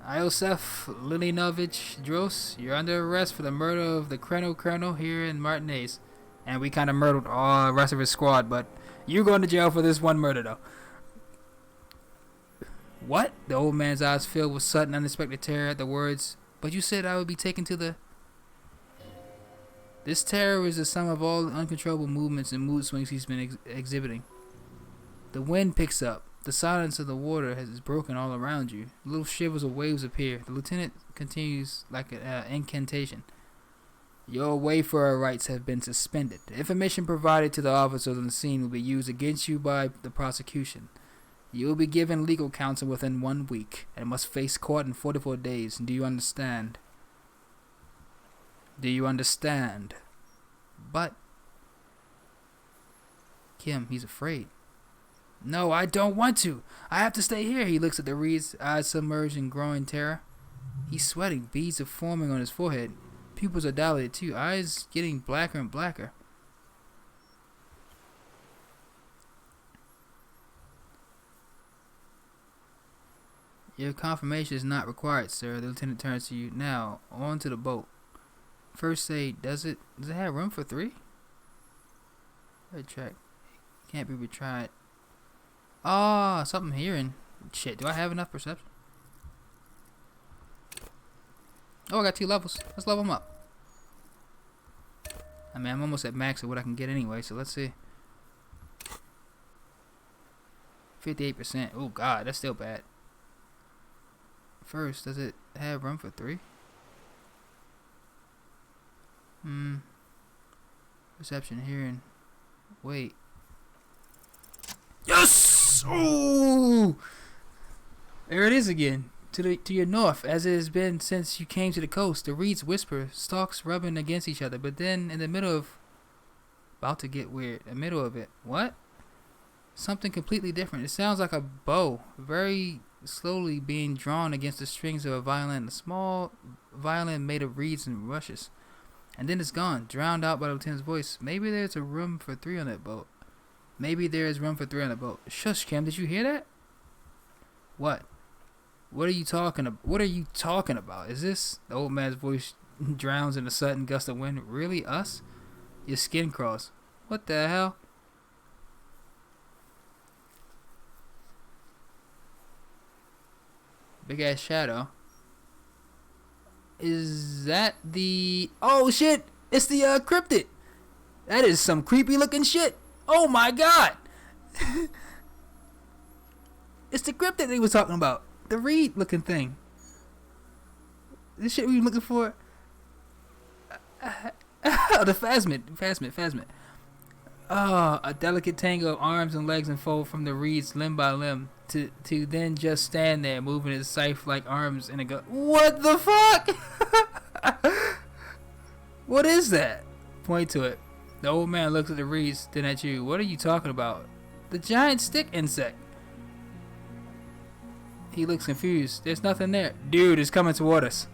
Iosef Lilinovich Dros, you're under arrest for the murder of the Colonel here in Martinez. And we kind of murdered all the rest of his squad, but you're going to jail for this one murder, though. What? The old man's eyes filled with sudden, unexpected terror at the words. But you said I would be taken to the... This terror is the sum of all the uncontrollable movements and mood swings he's been exhibiting. The wind picks up. The silence of the water is broken all around you. Little shivers of waves appear. The lieutenant continues like an incantation. Your wayfarer rights have been suspended. The information provided to the officers on the scene will be used against you by the prosecution. You will be given legal counsel within 1 week and must face court in 44 days. Do you understand? Do you understand? But... Kim, he's afraid. No, I don't want to. I have to stay here. He looks at the reeds, eyes submerged in growing terror. He's sweating. Beads are forming on his forehead. Pupils are dilated too. Eyes getting blacker and blacker. Your confirmation is not required, sir. The lieutenant turns to you. Now, on to the boat. First say, does it have room for 3? Red track. Can't be retried. Ah, something hearing. Shit, do I have enough perception? Oh, I got 2 levels. Let's level them up. I mean, I'm almost at max of what I can get anyway, so let's see. 58%. Oh, God, that's still bad. First, does it have room for 3? Perception, hearing. Wait. Yes! Oh! There it is again. To your north, as it has been since you came to the coast. The reeds whisper, stalks rubbing against each other, but then in the middle of... About to get weird. The middle of it. What? Something completely different. It sounds like a bow. Very slowly being drawn against the strings of a violin. A small violin made of reeds and rushes. And then it's gone, drowned out by the lieutenant's voice. Maybe there's a room for 3 on that boat. Maybe there is room for 3 on the boat. Shush, Kim, did you hear that? What? What are you talking about? Is this... The old man's voice drowns in a sudden gust of wind. Really? Us? Your skin crawls. What the hell? Big ass shadow. Is that the... Oh shit! It's the cryptid! That is some creepy looking shit! Oh my god! It's the cryptid they was talking about. The reed looking thing. This shit we were looking for. The phasmid. Oh, a delicate tangle of arms and legs unfold from the reeds limb by limb to then just stand there moving his scythe-like arms in a go. What the fuck? What is that? Point to it. The old man looks at the reeds, then at you. What are you talking about? The giant stick insect. He looks confused. There's nothing there. Dude, it's coming toward us.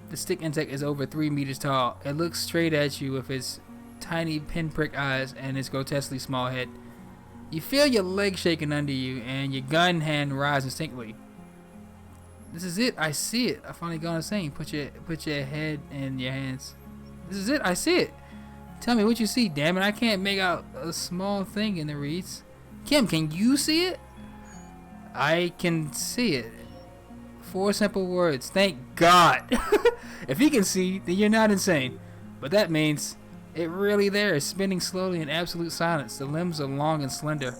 The stick insect is over 3 meters tall. It looks straight at you with its tiny pinprick eyes and its grotesquely small head. You feel your leg shaking under you and your gun hand rise instinctively. This is it. I see it. I finally got insane. Put your head in your hands. This is it. I see it. Tell me what you see, damn it. I can't make out a small thing in the reeds. Kim, can you see it? I can see it. 4 simple words. Thank God. If he can see, then you're not insane. But that means it really there is spinning slowly in absolute silence. The limbs are long and slender.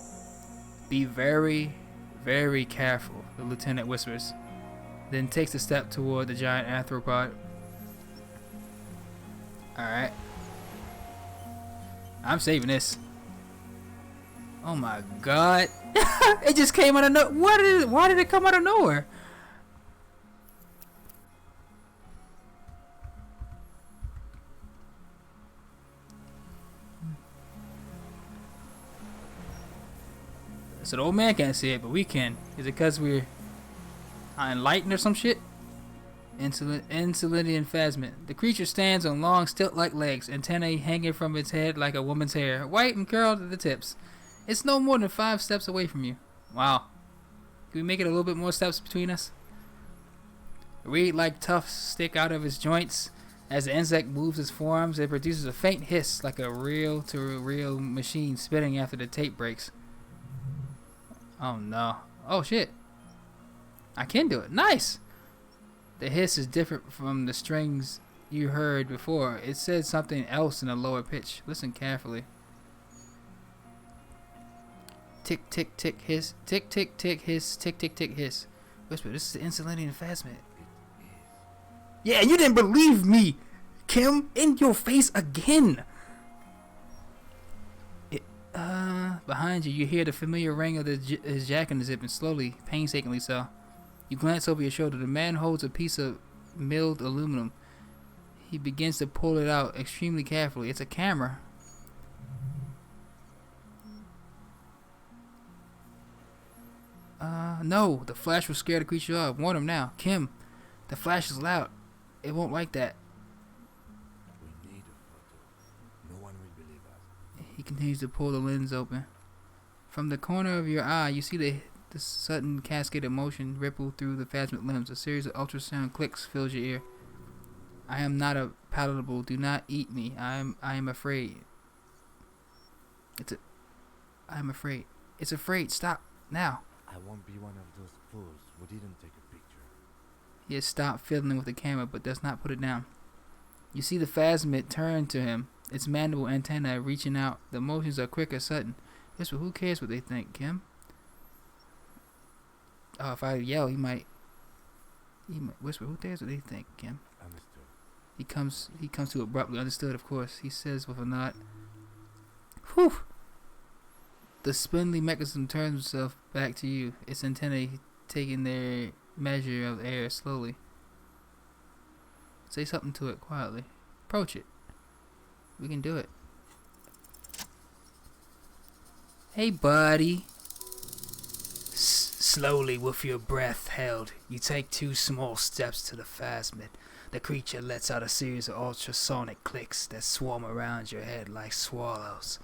Be very, very careful, the lieutenant whispers. Then takes a step toward the giant arthropod. Alright. I'm saving this. Oh my God. It just came out of nowhere. Why did it come out of nowhere? So the old man can't see it, but we can. Is it because we're enlightened or some shit? Elysium phasmid. The creature stands on long, stilt-like legs, antennae hanging from its head like a woman's hair, white and curled at the tips. It's no more than 5 steps away from you. Wow. Can we make it a little bit more steps between us? Reed-like tufts stick out of its joints. As the insect moves its forearms, it produces a faint hiss like a reel-to-reel machine spinning after the tape breaks. Oh no. Oh shit. I can do it. Nice! The hiss is different from the strings you heard before. It said something else in a lower pitch. Listen carefully. Tick, tick, tick, hiss. Tick, tick, tick, hiss. Tick, tick, tick, hiss. Whisper, this is the Elysium phasmid. Yeah, you didn't believe me, Kim. In your face again. Behind you, you hear the familiar ring of his jack in the zip, and slowly, painstakingly so. You glance over your shoulder. The man holds a piece of milled aluminum. He begins to pull it out extremely carefully. It's a camera. No. The flash will scare the creature off. Warn him now. Kim, the flash is loud. It won't like that. We need a photo. No one will believe us. He continues to pull the lens open. From the corner of your eye, you see the sudden cascade of motion ripple through the phasmid limbs. A series of ultrasound clicks fills your ear. I am not a palatable. Do not eat me. I am afraid. I am afraid. It's afraid. Stop now. I won't be one of those fools who didn't take a picture. He has stopped fiddling with the camera, but does not put it down. You see the phasmid turn to him, its mandible antennae reaching out. The motions are quick or sudden. Whisper, who cares what they think, Kim? Oh, if I yell, he might whisper, who cares what they think, Kim? Understood. He comes to abruptly. Understood, of course. He says with a nod. Whew. The spindly mechanism turns itself back to you, its antennae taking their measure of air slowly. Say something to it quietly. Approach it. We can do it. Hey, buddy. Slowly, with your breath held, you take 2 small steps to the phasmid. The creature lets out a series of ultrasonic clicks that swarm around your head like swallows.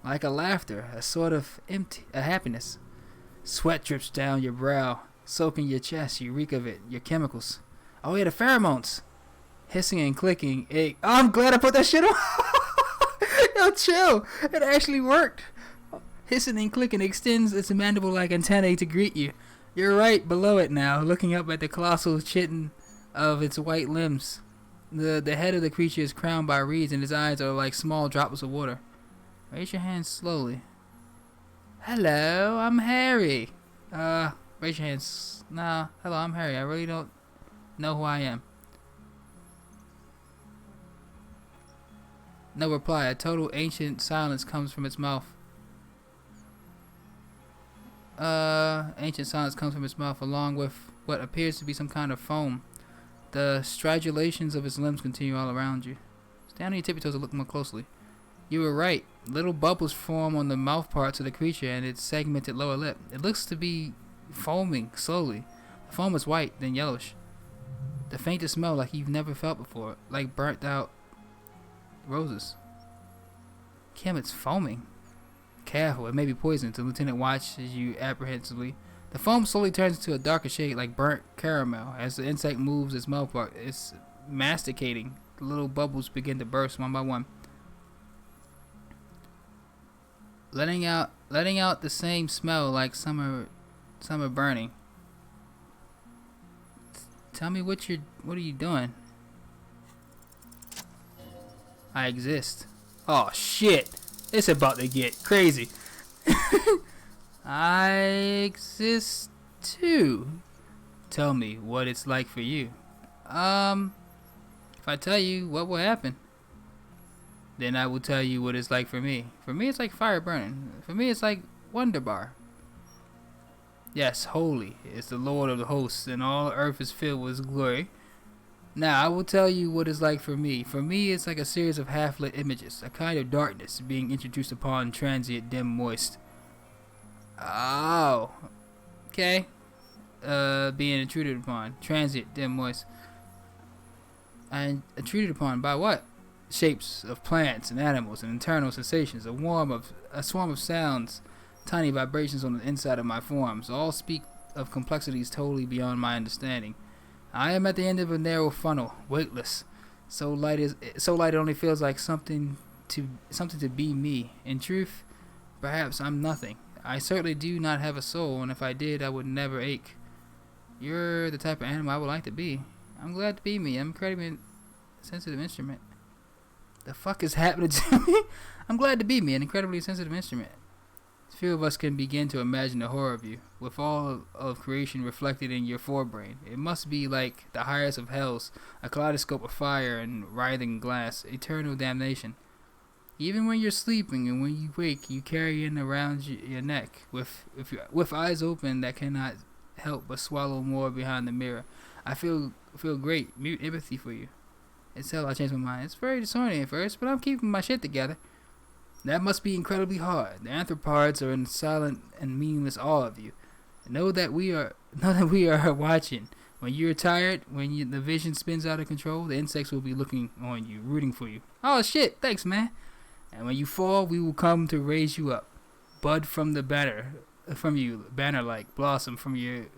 Like a laughter, a sort of a happiness. Sweat drips down your brow, soaking your chest. You reek of it, your chemicals. Oh yeah, the pheromones. Hissing and clicking. I'm glad I put that shit on. Yo, chill. It actually worked. Hissing and clicking extends its mandible-like antennae to greet you. You're right below it now, looking up at the colossal chitin of its white limbs. The head of the creature is crowned by reeds, and his eyes are like small droplets of water. Raise your hands slowly. Hello, I'm Harry. Raise your hands. Nah, hello, I'm Harry. I really don't know who I am. No reply. A total ancient silence comes from its mouth. Ancient silence comes from its mouth, along with what appears to be some kind of foam. The stridulations of its limbs continue all around you. Stand on your tippy toes and look more closely. You were right. Little bubbles form on the mouth parts of the creature and its segmented lower lip. It looks to be foaming slowly. The foam is white, then yellowish. The faintest smell like you've never felt before, like burnt out roses. Kim, it's foaming. Careful, it may be poison. The lieutenant watches you apprehensively. The foam slowly turns into a darker shade like burnt caramel. As the insect moves its mouth part, it's masticating. The little bubbles begin to burst one by one, letting out the same smell like summer burning. Tell me what are you doing? I exist. Oh shit. It's about to get crazy. I exist too. Tell me what it's like for you. If I tell you what will happen, then I will tell you what it's like for me. For me, it's like fire burning. For me, it's like Wonder Bar. Yes, holy is the Lord of the hosts, and all earth is filled with his glory. Now, I will tell you what it's like for me. For me, it's like a series of half-lit images, a kind of darkness being introduced upon transient, dim, moist. Oh, okay. Being intruded upon, transient, dim, moist. And intruded upon by what? Shapes of plants and animals and internal sensations, a swarm of sounds, tiny vibrations on the inside of my forms, all speak of complexities totally beyond my understanding. I am at the end of a narrow funnel, weightless, so light it only feels like something to be me. In truth, perhaps I'm nothing. I certainly do not have a soul, and if I did, I would never ache. You're the type of animal I would like to be. I'm glad to be me. I'm incredibly sensitive instrument. The fuck is happening to me? I'm glad to be me, an incredibly sensitive instrument. Few of us can begin to imagine the horror of you, with all of creation reflected in your forebrain. It must be like the highest of hells, a kaleidoscope of fire and writhing glass, eternal damnation. Even when you're sleeping and when you wake, you carry it around your neck, with eyes open that cannot help but swallow more behind the mirror. I feel great, mute empathy for you. Until I changed my mind. It's very disorienting at first, but I'm keeping my shit together. That must be incredibly hard. The anthropods are in silent and meaningless awe of you. Know that we are watching. When you're tired, the vision spins out of control, the insects will be looking on you, rooting for you. Oh shit, thanks man. And when you fall, we will come to raise you up. Bud from you, banner-like, blossom from you,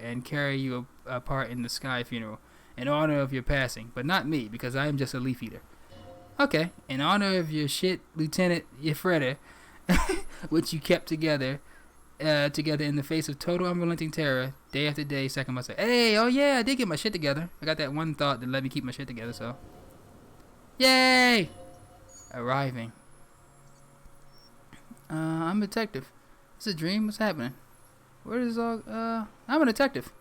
and carry you apart in the sky funeral, in honor of your passing. But not me, because I am just a leaf eater. Okay, in honor of your shit, Lieutenant Yefreda, which you kept together in the face of total unrelenting terror, day after day, second by second. Hey, oh yeah, I did get my shit together. I got that one thought that let me keep my shit together, so. Yay! Arriving. I'm a detective. It's a dream, what's happening? Where is all, I'm a detective.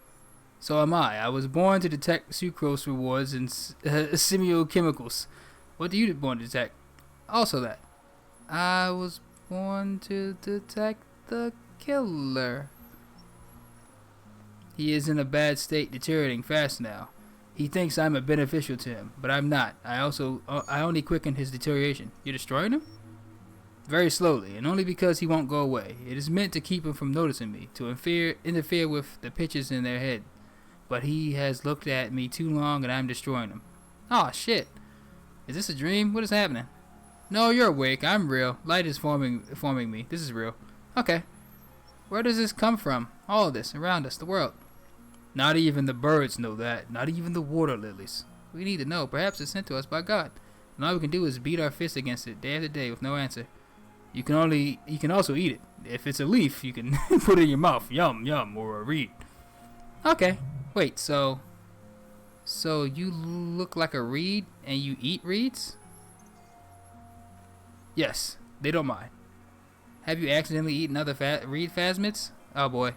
So am I. I was born to detect sucrose rewards and semiochemicals. What do you born to detect? Also that. I was born to detect the killer. He is in a bad state, deteriorating fast now. He thinks I'm a beneficial to him, but I'm not. I only quicken his deterioration. You're destroying him? Very slowly, and only because he won't go away. It is meant to keep him from noticing me, to interfere with the pitches in their head. But he has looked at me too long, and I'm destroying him. Oh shit. Is this a dream? What is happening? No, you're awake. I'm real. Light is forming me. This is real. Okay. Where does this come from? All of this, around us, the world. Not even the birds know that. Not even the water lilies. We need to know. Perhaps it's sent to us by God. And all we can do is beat our fists against it day after day with no answer. You can also eat it. If it's a leaf, you can put it in your mouth. Yum, yum, or a reed. Okay. Wait, so you look like a reed and you eat reeds? Yes, they don't mind. Have you accidentally eaten other reed phasmids? Oh boy.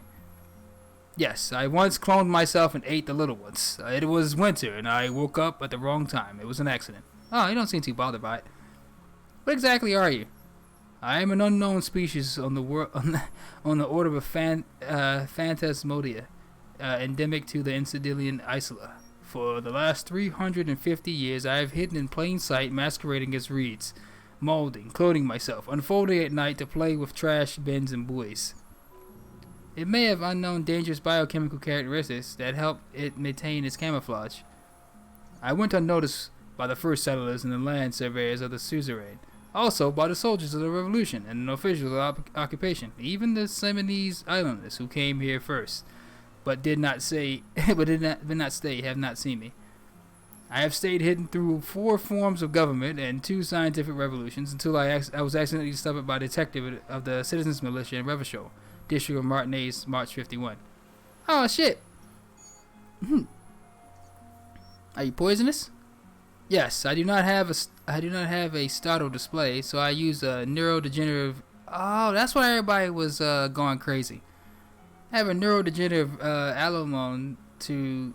Yes, I once cloned myself and ate the little ones. It was winter and I woke up at the wrong time. It was an accident. Oh, you don't seem too bothered by it. What exactly are you? I am an unknown species on the order of Phantasmodia, endemic to the Incidilian Isla. For the last 350 years, I have hidden in plain sight, masquerading as reeds, molding, clothing myself, unfolding at night to play with trash bins and buoys. It may have unknown dangerous biochemical characteristics that help it maintain its camouflage. I went unnoticed by the first settlers and the land surveyors of the suzerain, also by the soldiers of the revolution and officials of occupation, even the Simonese islanders who came here first, but did not stay, have not seen me. I have stayed hidden through 4 forms of government and 2 scientific revolutions until I was accidentally discovered by a detective of the Citizens Militia in Revachol, district of Martinez, March 51. Oh shit! Are you poisonous? Yes, I do not have a startle display, so I use a neurodegenerative. Oh, that's why everybody was going crazy. I have a neurodegenerative allomone to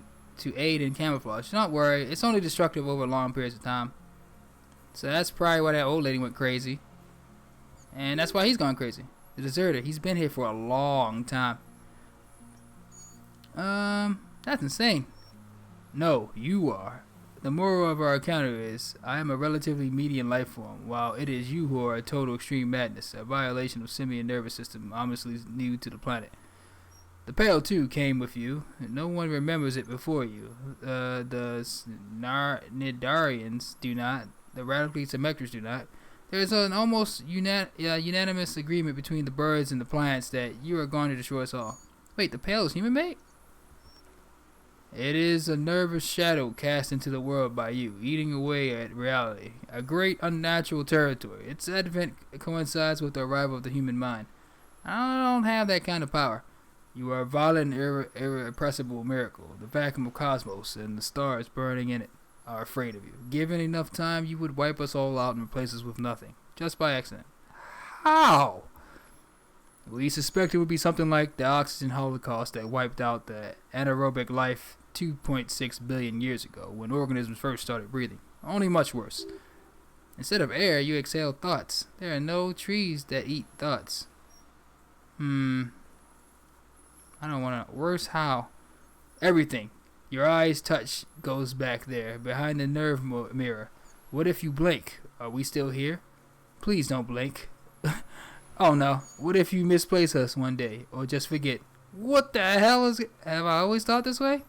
aid in camouflage. Don't worry, it's only destructive over long periods of time. So that's probably why that old lady went crazy, and that's why he's gone crazy. The deserter, he's been here for a long time. That's insane. No, you are. The moral of our encounter is, I am a relatively median life form, while it is you who are a total extreme madness, a violation of simian nervous system ominously new to the planet. The Pale too came with you. No one remembers it before you. The Nidarians do not. The radically symmetrics do not. There is an almost unanimous agreement between the birds and the plants that you are going to destroy us all. Wait, the Pale is human made? It is a nervous shadow cast into the world by you, eating away at reality. A great unnatural territory. Its advent coincides with the arrival of the human mind. I don't have that kind of power. You are a violent, irrepressible miracle. The vacuum of cosmos and the stars burning in it are afraid of you. Given enough time, you would wipe us all out and replace us with nothing. Just by accident. How? We suspect it would be something like the oxygen holocaust that wiped out the anaerobic life 2.6 billion years ago, when organisms first started breathing. Only much worse. Instead of air, you exhale thoughts. There are no trees that eat thoughts. I don't want to. Worse how? Everything. Your eyes touch goes back there, behind the nerve mirror. What if you blink? Are we still here? Please don't blink. Oh no. What if you misplace us one day, or just forget? What the hell is it? Have I always thought this way?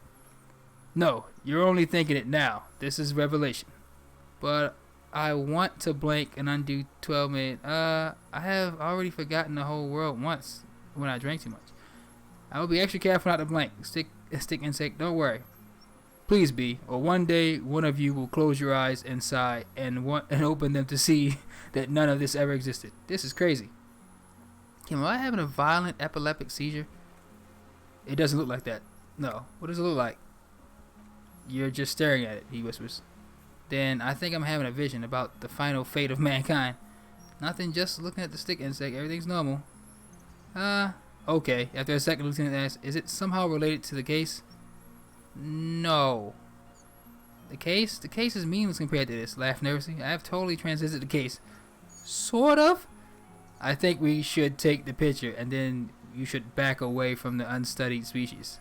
No, you're only thinking it now. This is revelation. But I want to blink and undo 12 million. I have already forgotten the whole world once when I drank too much. I will be extra careful not to blink. Stick insect, don't worry. Please be, or one day one of you will close your eyes and sigh and open them to see that none of this ever existed. This is crazy. Am I having a violent epileptic seizure? It doesn't look like that. No. What does it look like? You're just staring at it, he whispers. Then I think I'm having a vision about the final fate of mankind. Nothing, just looking at the stick insect. Everything's normal. Okay. After a second, Lieutenant asks, is it somehow related to the case? No. The case? The case is meaningless compared to this, laughed nervously. I have totally transited the case. Sort of? I think we should take the picture, and then you should back away from the unstudied species.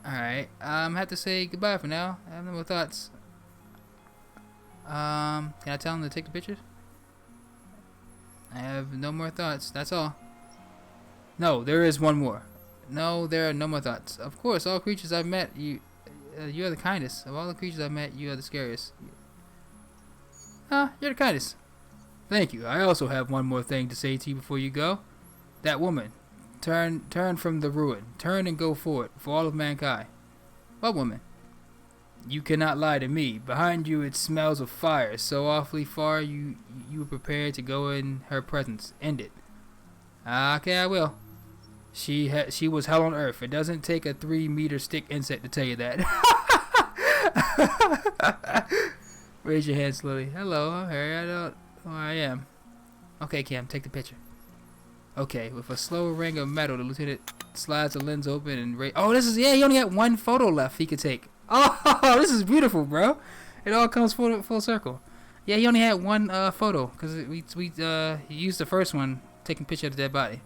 Alright, I have to say goodbye for now. I have no more thoughts. Can I tell him to take the pictures? I have no more thoughts, that's all. No, there is one more. No, there are no more thoughts. Of course, all creatures I've met, you are the kindest. Of all the creatures I've met, you are the scariest. You're the kindest. Thank you. I also have one more thing to say to you before you go. That woman. Turn from the ruin. Turn and go forward for all of mankind. What woman? You cannot lie to me. Behind you it smells of fire. So awfully far you were prepared to go in her presence. End it. Okay, I will. She was hell on earth. It doesn't take a 3-meter stick insect to tell you that. Raise your hand slowly. Hello, I'm Harry. I don't know who I am. Okay, Cam, take the picture. Okay, with a slow ring of metal, the lieutenant slides the lens open and oh, this is, yeah, he only had one photo left he could take. Oh, this is beautiful, bro. It all comes full circle. Yeah, he only had one photo, because we used the first one, taking a picture of the dead body.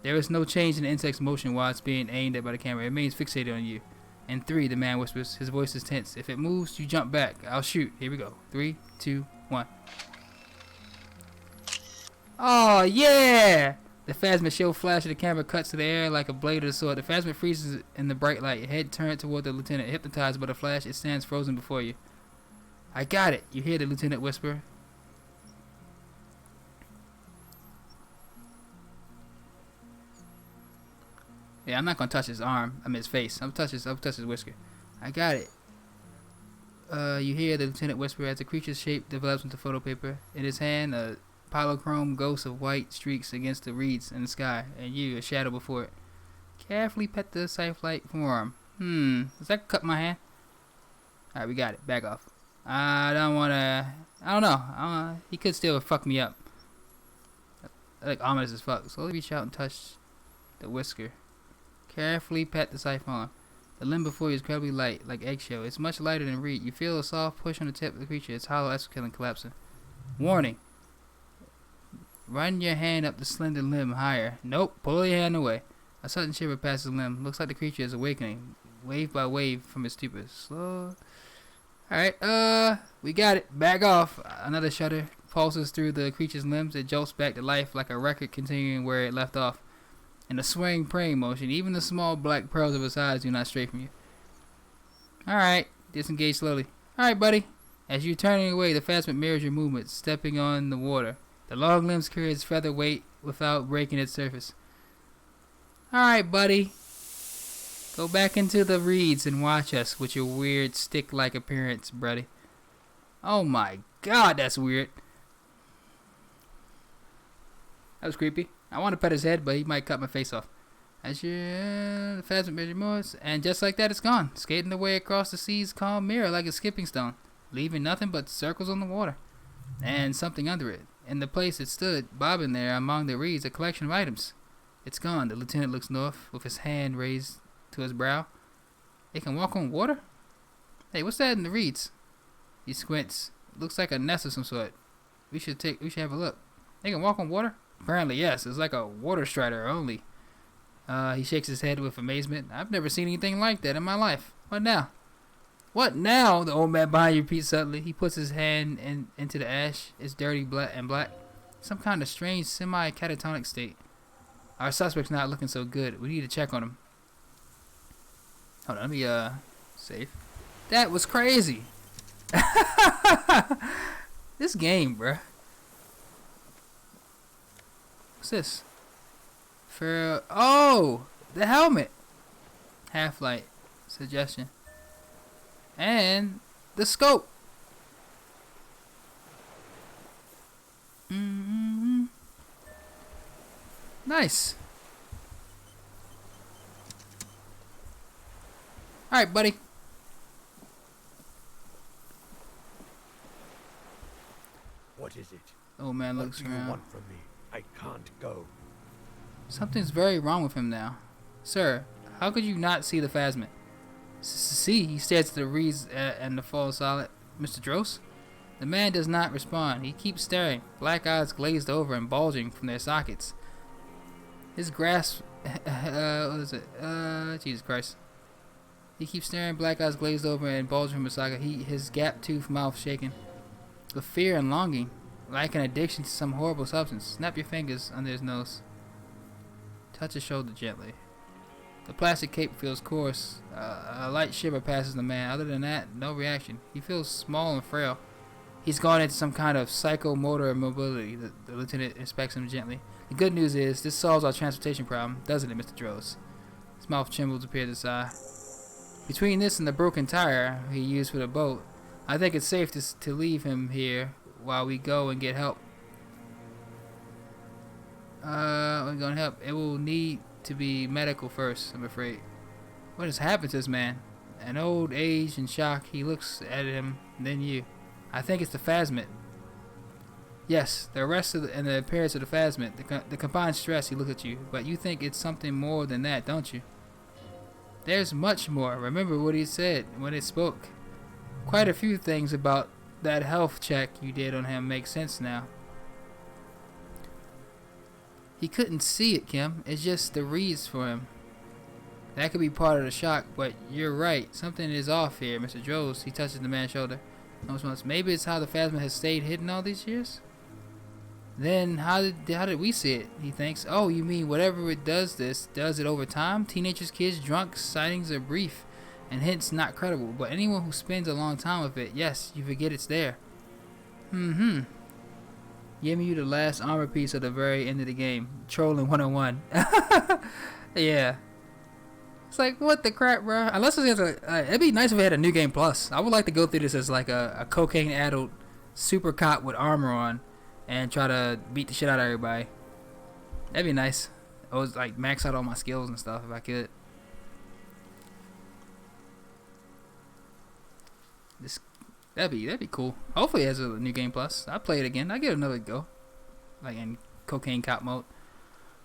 There is no change in the insect's motion while it's being aimed at by the camera. It remains fixated on you. And 3, the man whispers. His voice is tense. If it moves, you jump back. I'll shoot. Here we go. 3, 2, 1. Oh, yeah! The phasmid show flash of the camera cuts to the air like a blade of the sword. The phasmid freezes in the bright light. Head turned toward the lieutenant. Hypnotized by the flash, it stands frozen before you. I got it, you hear the lieutenant whisper. Yeah, I'm not gonna touch his arm. I mean his face. I'll touch his whisker. I got it. You hear the lieutenant whisper as the creature's shape develops into photo paper. In his hand, a polychrome ghost of white streaks against the reeds in the sky, and you, a shadow before it. Carefully pet the scythe-like forearm. Does that cut my hand? Alright, we got it. Back off. I don't wanna. I don't know. He could still fuck me up. Like ominous as fuck. Slowly reach out and touch the whisker. Carefully pat the siphon. The limb before you is incredibly light, like eggshell. It's much lighter than reed. You feel a soft push on the tip of the creature. Its hollow exoskeleton collapsing. Warning. Run your hand up the slender limb higher. Nope. Pull your hand away. A sudden shiver passes the limb. Looks like the creature is awakening, wave by wave from its stupor. Slow. Alright, we got it. Back off. Another shudder pulses through the creature's limbs. It jolts back to life like a record continuing where it left off. In a swaying praying motion, even the small black pearls of its eyes do not stray from you. Alright, disengage slowly. Alright, buddy. As you're turning away, the phasmid mirrors your movements, stepping on the water. The long limbs carry its feather weight without breaking its surface. Alright, buddy. Go back into the reeds and watch us with your weird stick-like appearance, buddy. Oh my god, that's weird. That was creepy. I want to pet his head, but he might cut my face off. As you the phasmid measure moves, and just like that, it's gone, skating away across the sea's calm mirror like a skipping stone, leaving nothing but circles on the water, and something under it. In the place it stood, bobbing there among the reeds, a collection of items. It's gone. The lieutenant looks north, with his hand raised to his brow. It can walk on water? Hey, what's that in the reeds? He squints. Looks like a nest of some sort. We should have a look. They can walk on water? Apparently, yes. It's like a water strider only. He shakes his head with amazement. I've never seen anything like that in my life. What now? What now? The old man behind you repeats suddenly. He puts his hand into the ash. It's dirty black. Some kind of strange semi-catatonic state. Our suspect's not looking so good. We need to check on him. Hold on, let me save. That was crazy. This game, bruh. What's this? Oh, the helmet. Half-light suggestion. And the scope. Nice. Alright, buddy. What is it? Old man What looks do you around. want from me? I can't go. Something's very wrong with him now. Sir, how could you not see the phasmid? See, he stares at the reeds and the fall solid. Mr. Dross? The man does not respond. He keeps staring, black eyes glazed over and bulging from their sockets. His grasp, what is it? Jesus Christ. He keeps staring, black eyes glazed over and bulging from his socket. His gap-toothed mouth shaking with fear and longing, like an addiction to some horrible substance. Snap your fingers under his nose. Touch his shoulder gently. The plastic cape feels coarse. A light shiver passes the man. Other than that, no reaction. He feels small and frail. He's gone into some kind of psychomotor immobility. The lieutenant inspects him gently. The good news is, this solves our transportation problem, doesn't it, Mr. Dross? His mouth trembles to appear to sigh. Between this and the broken tire he used for the boat, I think it's safe to leave him here while we go and get help. We're gonna help. It will need to be medical first, I'm afraid. What has happened to this man? An old age and shock. He looks at him, then you. I think it's the phasmid. Yes, the arrest and the appearance of the phasmid, the combined stress. He looks at you, but you think it's something more than that, don't you? There's much more. Remember what he said when it spoke. Quite a few things about that health check you did on him make sense now. He couldn't see it, Kim. It's just the reads for him. That could be part of the shock, but you're right. Something is off here, Mr. Dross. He touches the man's shoulder. No response. Maybe it's how the phasmid has stayed hidden all these years? Then how did we see it? He thinks. Oh, you mean whatever it does it over time? Teenagers, kids, drunk, sightings are brief and hence not credible. But anyone who spends a long time with it, yes, you forget it's there. Giving you the last armor piece at the very end of the game. Trolling 101. Yeah. It's like, what the crap, bro? Unless it's it'd be nice if it had a new game plus. I would like to go through this as like a cocaine-addled super cop with armor on and try to beat the shit out of everybody. That'd be nice. I was like max out all my skills and stuff if I could. This that'd be cool. Hopefully it has a new game plus. I play it again. I give it another go. Like in cocaine cop mode.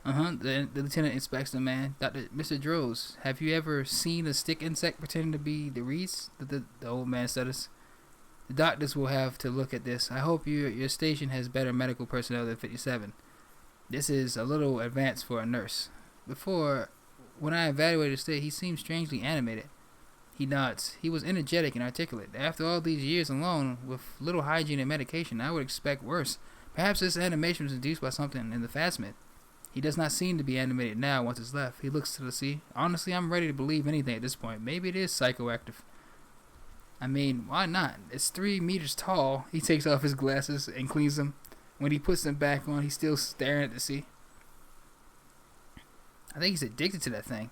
The lieutenant inspects the man. Mr. Droz, have you ever seen a stick insect pretending to be the reeds? The old man stutters. The doctors will have to look at this. I hope your station has better medical personnel than 57. This is a little advanced for a nurse. When I evaluated his state, he seemed strangely animated. He nods. He was energetic and articulate. After all these years alone, with little hygiene and medication, I would expect worse. Perhaps this animation was induced by something in the phasmid. He does not seem to be animated now once it's left. He looks to the sea. Honestly, I'm ready to believe anything at this point. Maybe it is psychoactive. I mean, why not? It's 3 meters tall. He takes off his glasses and cleans them. When he puts them back on, he's still staring at the sea. I think he's addicted to that thing.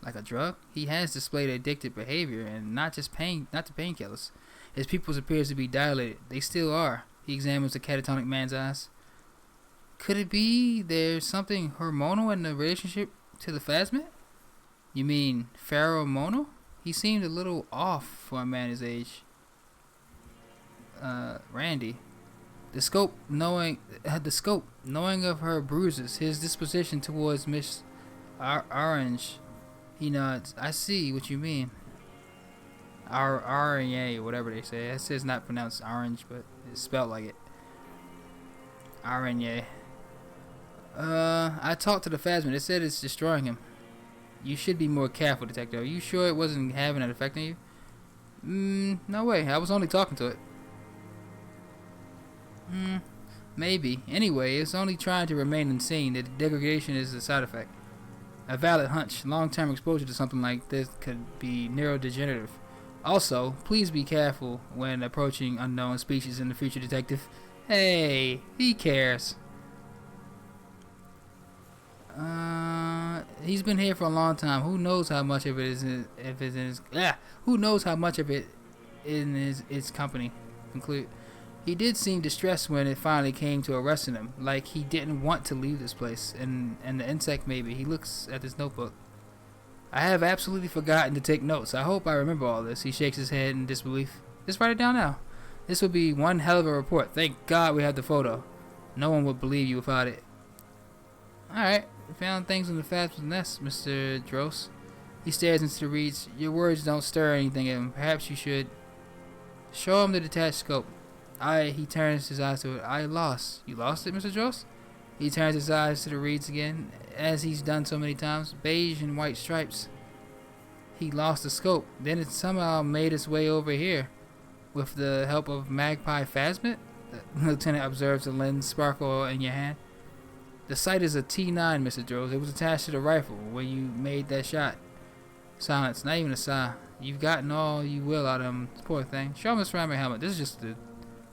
Like a drug? He has displayed addictive behavior, and not to painkillers. His pupils appears to be dilated. They still are. He examines the catatonic man's eyes. Could it be there's something hormonal in the relationship to the phasmid? You mean pheromonal? He seemed a little off for a man his age. Randy. The scope, knowing of her bruises, his disposition towards Miss Orange. He nods. I see what you mean. RNA, whatever they say. It says not pronounced orange, but it's spelled like it. RNA. I talked to the phasmid. It said it's destroying him. You should be more careful, Detective. Are you sure it wasn't having an effect on you? No way. I was only talking to it. Maybe. Anyway, it's only trying to remain insane. The degradation is a side effect. A valid hunch. Long-term exposure to something like this could be neurodegenerative. Also, please be careful when approaching unknown species in the future, Detective. Hey, he cares. He's been here for a long time. Who knows how much of it is who knows how much of it in his company. Conclude. He did seem distressed when it finally came to arresting him, like he didn't want to leave this place. And the insect maybe. He looks at his notebook. I have absolutely forgotten to take notes. I hope I remember all this. He shakes his head in disbelief. Just write it down now. This would be one hell of a report. Thank God we have the photo. No one would believe you without it. Alright. We found things in the phasmid's nest, Mr. Dross. He stares into the reeds. Your words don't stir anything in him. Perhaps you should show him the detached scope. He turns his eyes to it. You lost it, Mr. Dross? He turns his eyes to the reeds again, as he's done so many times. Beige and white stripes. He lost the scope. Then it somehow made its way over here. With the help of Magpie Phasmid? The lieutenant observes the lens sparkle in your hand. The sight is a T9, Mr. Droz. It was attached to the rifle when you made that shot. Silence. Not even a sigh. You've gotten all you will out of him. Poor thing. Show him his ceramic helmet. This is just the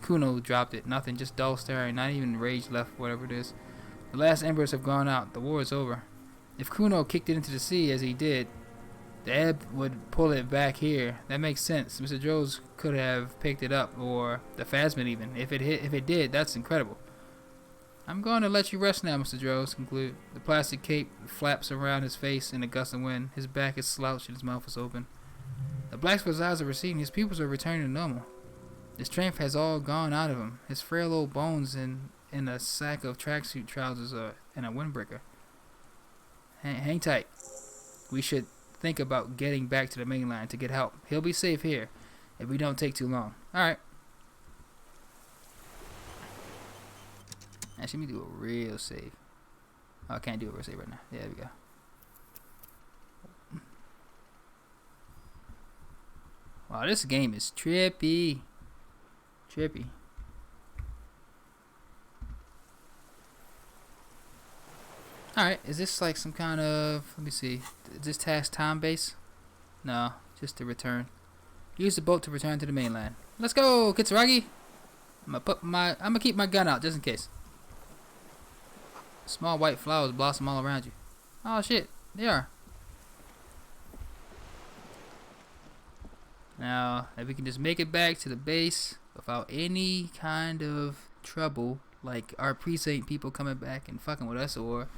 Kuno dropped it. Nothing. Just dull staring. Not even rage left. Whatever it is. The last embers have gone out. The war is over. If Kuno kicked it into the sea as he did, the ebb would pull it back here. That makes sense. Mr. Droz could have picked it up, or the phasmid even. If it did, that's incredible. I'm going to let you rest now, Mr. Droz. Conclude. The plastic cape flaps around his face in a gust of wind. His back is slouched and his mouth is open. The blacksmith's eyes are receding. His pupils are returning to normal. The strength has all gone out of him. His frail old bones in a sack of tracksuit trousers and a windbreaker. Hang tight. We should think about getting back to the mainland to get help. He'll be safe here if we don't take too long. Alright. Actually, let me do a real save. Oh, I can't do a real save right now. Yeah, there we go. Wow, this game is trippy. Trippy. Alright, is this like some kind of... Let me see. Is this task time-based? No, just to return. Use the boat to return to the mainland. Let's go, Kitsuragi! I'm gonna keep my gun out just in case. Small white flowers blossom all around you. Oh shit, they are. Now, if we can just make it back to the base without any kind of trouble, like our precinct people coming back and fucking with us, or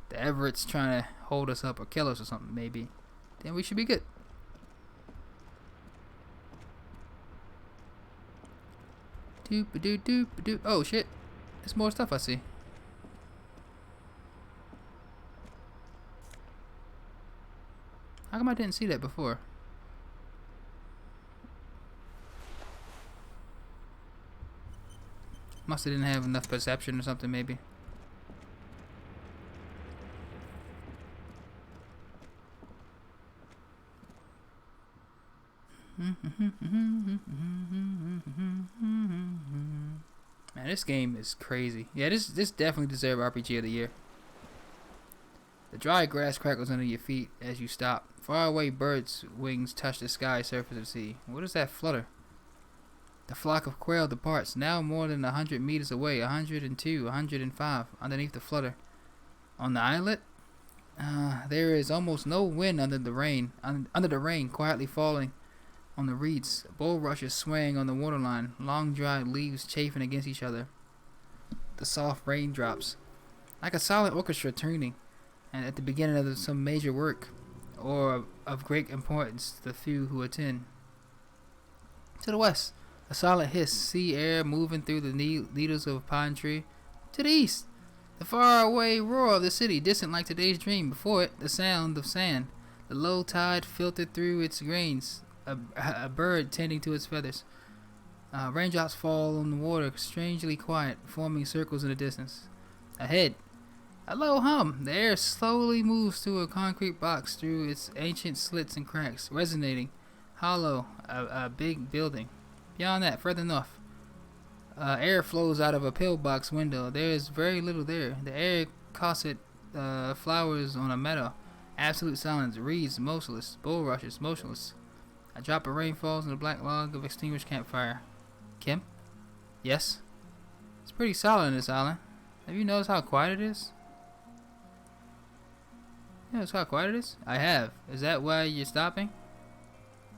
the Everett's trying to hold us up or kill us or something, maybe, then we should be good. Doop doop doop doop. Oh shit! There's more stuff I see. How come I didn't see that before? Must have didn't have enough perception or something maybe. Man, this game is crazy. Yeah, this definitely deserves RPG of the year. The dry grass crackles under your feet as you stop. Far away birds' wings touch the sky surface of the sea. What is that flutter? The flock of quail departs, now more than 100 meters away, 102, 105, underneath the flutter. On the islet, there is almost no wind under the rain, quietly falling on the reeds. Bulrushes swaying on the waterline, long dried leaves chafing against each other. The soft raindrops, like a silent orchestra tuning, and at the beginning of some major work, or of great importance to the few who attend. To the west, a silent hiss, sea air moving through the needles of a pine tree. To the east, the faraway roar of the city, distant like today's dream. Before it, the sound of sand. The low tide filtered through its grains, a bird tending to its feathers. Raindrops fall on the water, strangely quiet, forming circles in the distance. Ahead, a low hum. The air slowly moves through a concrete box, through its ancient slits and cracks, resonating, hollow, a big building. Beyond that, further north, air flows out of a pillbox window. There is very little there. The air cosset flowers on a meadow. Absolute silence. Reeds motionless. Bulrushes motionless. A drop of rain falls on the black log of extinguished campfire. Kim? Yes? It's pretty silent in this island. Have you noticed how quiet it is? You notice how quiet it is? I have. Is that why you're stopping?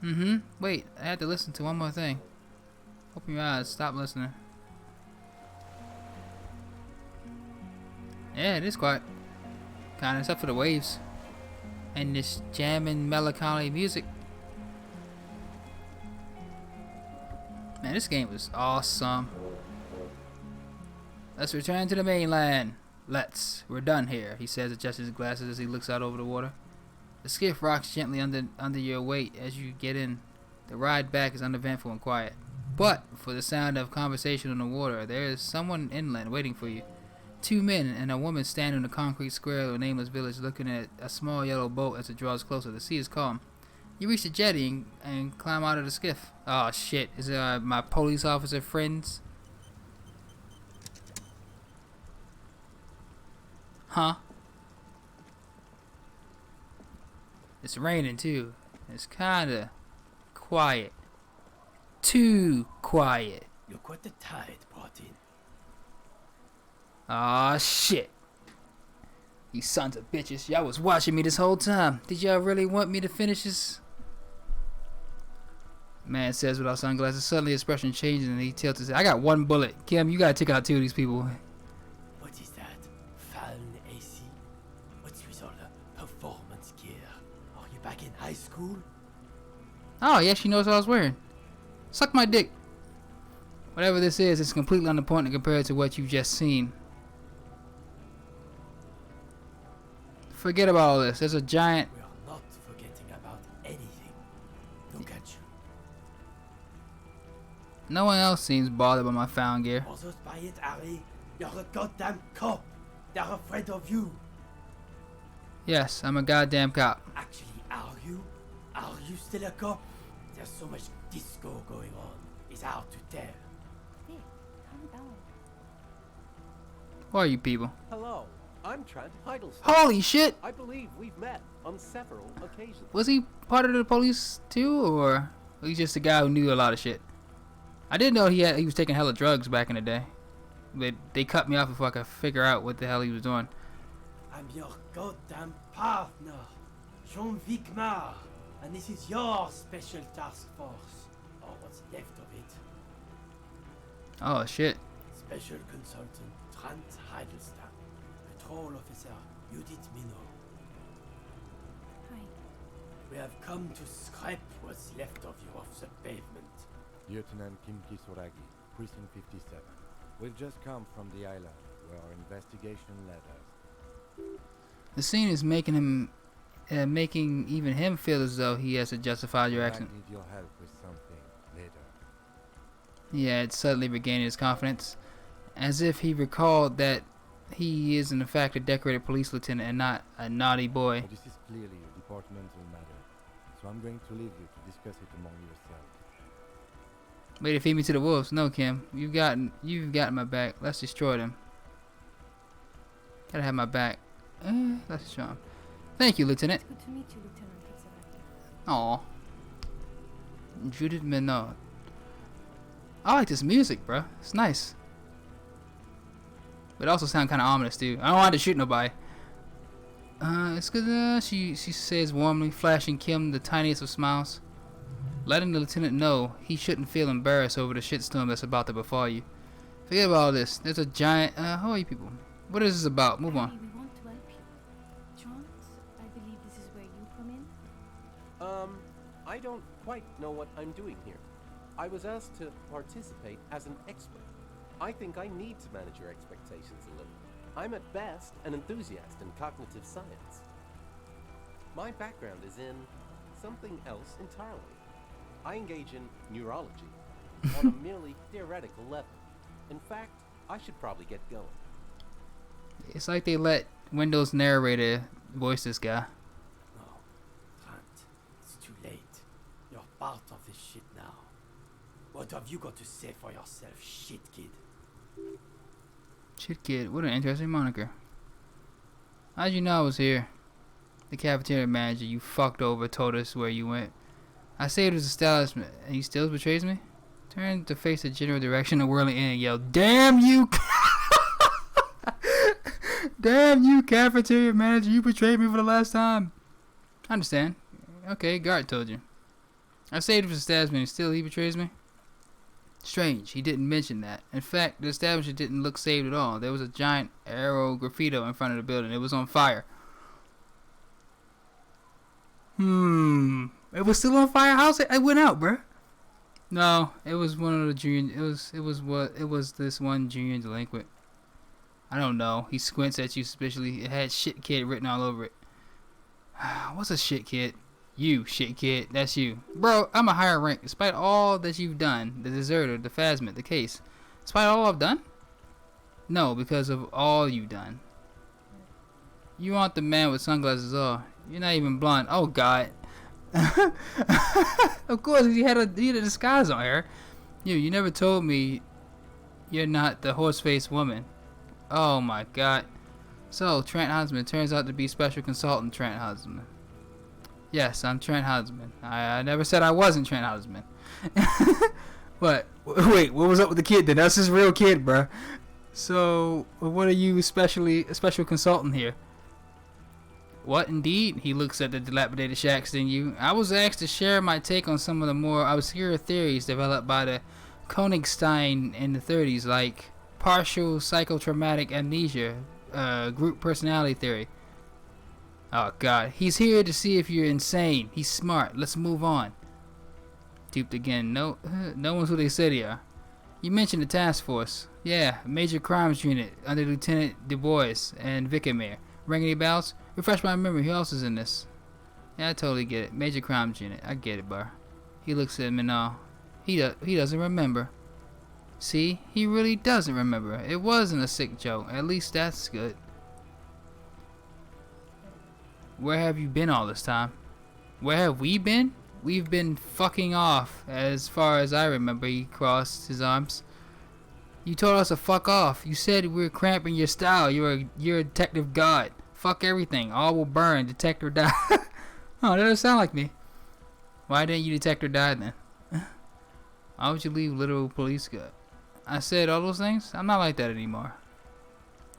Mm-hmm. Wait, I have to listen to one more thing. Open your eyes. Stop listening. Yeah, it is quiet. Kinda, except for the waves. And this jamming, melancholy music. Man, this game was awesome. Let's return to the mainland. Let's. We're done here, he says, adjusting his glasses as he looks out over the water. The skiff rocks gently under your weight as you get in. The ride back is uneventful and quiet. But for the sound of conversation on the water, there is someone inland waiting for you. 2 men and a woman stand in a concrete square of a nameless village looking at a small yellow boat as it draws closer. The sea is calm. You reach the jetty and climb out of the skiff. Oh shit, is it my police officer friends? Huh? It's raining too. It's kinda quiet. Too quiet. Look what the tide brought in. Aw, shit. You sons of bitches. Y'all was watching me this whole time. Did y'all really want me to finish this? Man says without sunglasses. Suddenly his expression changes and he tilts his head. I got 1 bullet. Kim, you gotta take out 2 of these people. What is that? Fallen AC? What's with all the performance gear? Are you back in high school? Oh, yeah, she knows what I was wearing. Suck my dick. Whatever this is, it's completely unimportant compared to what you've just seen. Forget about all this. There's a giant... We are not forgetting about anything. Look at you. No one else seems bothered by my found gear. Others by it, Harry. You're a goddamn cop. They're afraid of you. Yes, I'm a goddamn cop. Actually, are you? Are you still a cop? There's so much disco going on. It's hard to tell. Vic, calm down. Who are you people? Hello, I'm Trent Hiddleston. Holy shit! I believe we've met on several occasions. Was he part of the police too, or was he just a guy who knew a lot of shit? I didn't know he was taking hella drugs back in the day, but they cut me off before I could figure out what the hell he was doing. I'm your goddamn partner, Jean-Vic Mar, and this is your special task force, or what's left of it. Oh shit! Special consultant Trent Hiddleston, patrol officer Judith Minot. Hi. We have come to scrape what's left of you off the pavement. Lieutenant Kim Kisuragi. Precinct 57. We've just come from the island where our investigation led us. The scene is making even him feel as though he has to justify your I action. need your help with something later. He had suddenly regained his confidence, as if he recalled that he is in fact a decorated police lieutenant and not a naughty boy. But this is clearly a departmental matter, so I'm going to leave you to discuss it among yourselves. Way to feed me to the wolves. No, Kim, you've gotten my back. Let's destroy them. Gotta have my back. Let's destroy them. Thank you, Lieutenant. It's good to meet you, Lieutenant Pizzarelli. Aw. Judith Minot. I like this music, bro. It's nice. But it also sounds kind of ominous, too. I don't want to shoot nobody. It's good. She says warmly, flashing Kim the tiniest of smiles. Letting the lieutenant know he shouldn't feel embarrassed over the shitstorm that's about to befall you. Forget about all this. There's a giant... how are you people? What is this about? Move on. We want to help you. Chance, I believe this is where you come in. I don't quite know what I'm doing here. I was asked to participate as an expert. I think I need to manage your expectations a little. I'm at best an enthusiast in cognitive science. My background is in something else entirely. I engage in neurology on a merely theoretical level. In fact, I should probably get going. It's like they let Windows narrator voice this guy. No, Trent, it's too late. You're part of this shit now. What have you got to say for yourself, shit kid? Shit kid, what an interesting moniker. How'd you know I was here? The cafeteria manager you fucked over told us where you went. I saved his establishment, and he still betrays me? Turned to face the general direction of whirling in and yelled, "Damn you! Damn you, cafeteria manager! You betrayed me for the last time." I understand. Okay, guard told you. I saved his establishment, and still he betrays me? Strange, he didn't mention that. In fact, the establishment didn't look saved at all. There was a giant arrow graffito in front of the building. It was on fire. It was still on fire. How's it? It went out, bruh. No, it was one of the junior. It was this one junior delinquent. I don't know. He squints at you suspiciously. It had "shit kid" written all over it. What's a shit kid? You, shit kid. That's you, bro. I'm a higher rank. Despite all that you've done, the deserter, the phasmid, the case. Despite all I've done? No, because of all you've done. You aren't the man with sunglasses on. You're not even blonde. Oh God. Of course, he had a disguise on her. You never told me you're not the horse-faced woman. Oh my God. So Trent Husband turns out to be special consultant Trent Husband. Yes, I'm Trent Husband. I never said I wasn't Trent Husband. What? Wait, what was up with the kid then? That's his real kid, bruh. So what are you a special consultant here? What indeed? He looks at the dilapidated shacks in you. I was asked to share my take on some of the more obscure theories developed by the Koenigstein in the 30s, like partial psychotraumatic amnesia, group personality theory. Oh God, he's here to see if you're insane. He's smart. Let's move on. Duped again. No one's who they said they are. You mentioned the task force. Yeah, major crimes unit under Lieutenant Du Bois and Vicamere. Ring any bells? Refresh my memory. Who else is in this? Yeah, I totally get it. Major crimes unit. I get it, bar. He looks at me now. He doesn't remember. See, he really doesn't remember. It wasn't a sick joke. At least that's good. Where have you been all this time? Where have we been? We've been fucking off. As far as I remember, he crossed his arms. You told us to fuck off. You said we were cramping your style. You're a detective god. Fuck everything. All will burn. Detect or die. Oh, that doesn't sound like me. Why didn't you detect or die then? Why would you leave literal police god? I said all those things? I'm not like that anymore.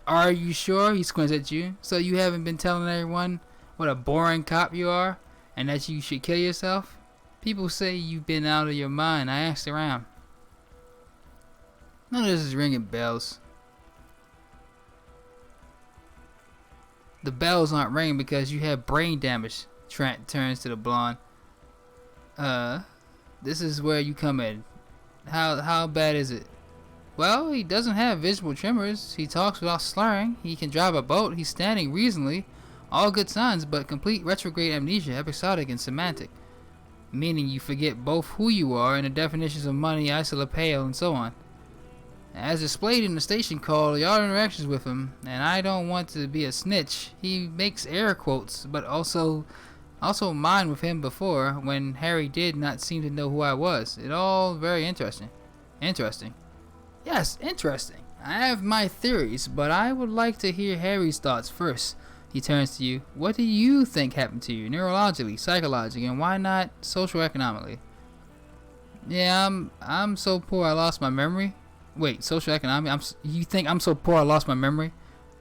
Are you sure? He squints at you. So you haven't been telling everyone what a boring cop you are? And that you should kill yourself? People say you've been out of your mind. I asked around. None of this is ringing bells. The bells aren't ringing because you have brain damage. Trent turns to the blonde. This is where you come in. How bad is it? Well, he doesn't have visible tremors. He talks without slurring. He can drive a boat. He's standing reasonably. All good signs, but complete retrograde amnesia, episodic and semantic. Meaning you forget both who you are and the definitions of money, isolapeo, and so on. As displayed in the station call, your interactions with him, and I don't want to be a snitch, he makes air quotes, but also mine with him before, when Harry did not seem to know who I was. It all very interesting. Interesting. Yes, interesting. I have my theories, but I would like to hear Harry's thoughts first. He turns to you. What do you think happened to you, neurologically, psychologically, and why not socioeconomically? Yeah, I'm so poor I lost my memory. Wait, socioeconomic? You think I'm so poor I lost my memory?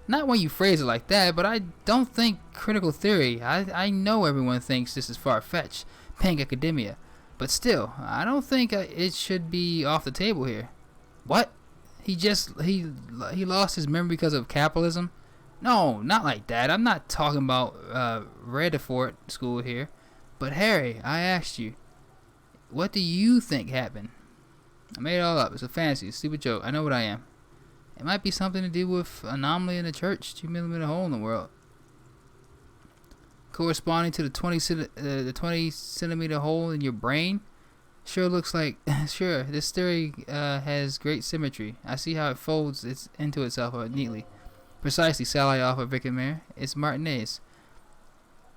Not when you phrase it like that, but I don't think critical theory. I know everyone thinks this is far-fetched, pink academia, but still, I don't think it should be off the table here. What? He lost his memory because of capitalism? No, not like that. I'm not talking about Redford school here. But Harry, I asked you, what do you think happened? I made it all up. It's a fantasy, a stupid joke. I know what I am. It might be something to do with anomaly in the church, 2mm hole in the world, corresponding to the 20 centimeter hole in your brain. Sure looks like. Sure, this theory has great symmetry. I see how it folds into itself neatly. Precisely, Sally offered Vic and Mare. It's Martinez.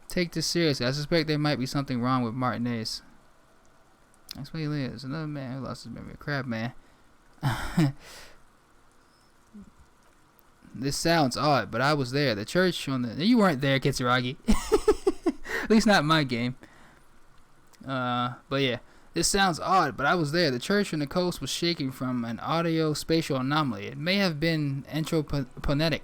Take this seriously. I suspect there might be something wrong with Martinez. That's where he lives. Another man who lost his memory. Crab man. This sounds odd, but I was there. The church on the... You weren't there, Kitsuragi. At least not in my game. But yeah. This sounds odd, but I was there. The church on the coast was shaking from an audio-spatial anomaly. It may have been entroponetic,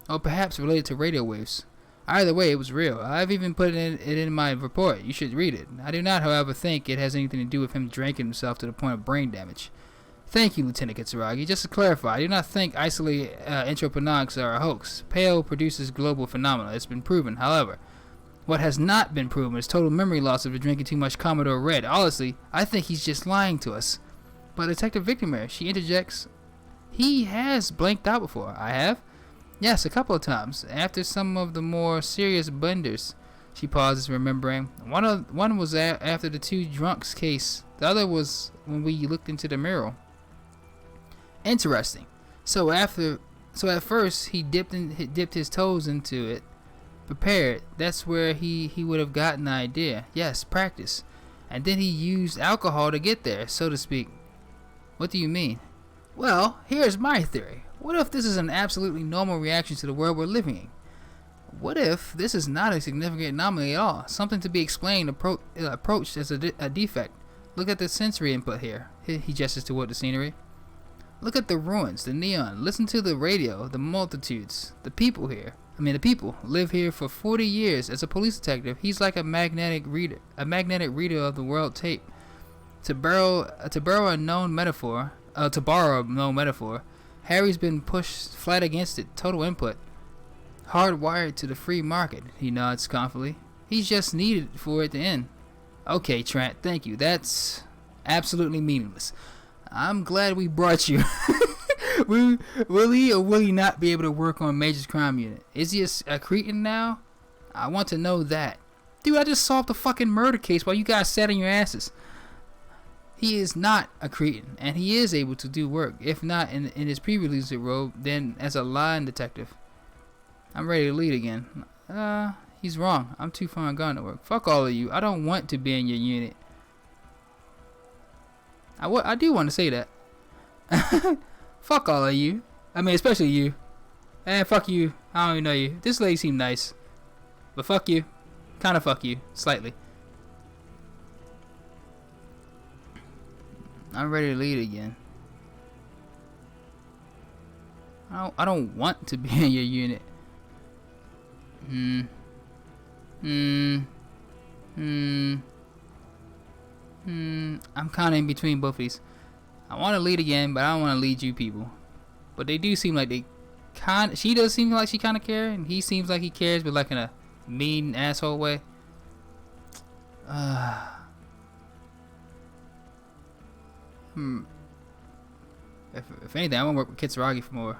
or perhaps related to radio waves. Either way, it was real. I've even put it in my report. You should read it. I do not, however, think it has anything to do with him drinking himself to the point of brain damage. Thank you, Lieutenant Kitsuragi. Just to clarify, I do not think isolated entroponics are a hoax. Pale produces global phenomena. It's been proven. However, what has not been proven is total memory loss of drinking too much Commodore Red. Honestly, I think he's just lying to us. But Detective Victor, she interjects, he has blanked out before. I have? Yes, a couple of times. After some of the more serious blunders. She pauses, remembering. One was after the two drunks case. The other was when we looked into the mural. Interesting. So at first he dipped his toes into it. Prepared. That's where he would have gotten the idea. Yes, practice. And then he used alcohol to get there, so to speak. What do you mean? Well, here's my theory. What if this is an absolutely normal reaction to the world we're living in? What if this is not a significant anomaly at all? Something to be explained, approached as a defect. Look at the sensory input here. He gestures toward the scenery. Look at the ruins, the neon. Listen to the radio, the multitudes, the people here. The people live here for 40 years. As a police detective, he's like a magnetic reader of the world tape. To borrow a known metaphor, Harry's been pushed flat against it. Total input, hardwired to the free market. He nods confidently. He's just needed for it to end. Okay, Trent, thank you. That's absolutely meaningless. I'm glad we brought you. Will he or will he not be able to work on Major's crime unit? Is he a cretin now? I want to know that. Dude, I just solved the fucking murder case while you guys sat on your asses. He is not a cretin, and he is able to do work. If not in his pre-release role, then as a line detective. I'm ready to lead again. He's wrong. I'm too far gone to work. Fuck all of you. I don't want to be in your unit. I do want to say that. Fuck all of you. Especially you. Fuck you. I don't even know you. This lady seemed nice. But fuck you. Kinda fuck you. Slightly. I'm ready to lead again. I don't want to be in your unit. I'm kinda in between both of these. I want to lead again, but I don't want to lead you people. But they do seem like she does seem like she kind of cares, and he seems like he cares, but like in a mean asshole way. If anything, I want to work with Kitsuragi for more.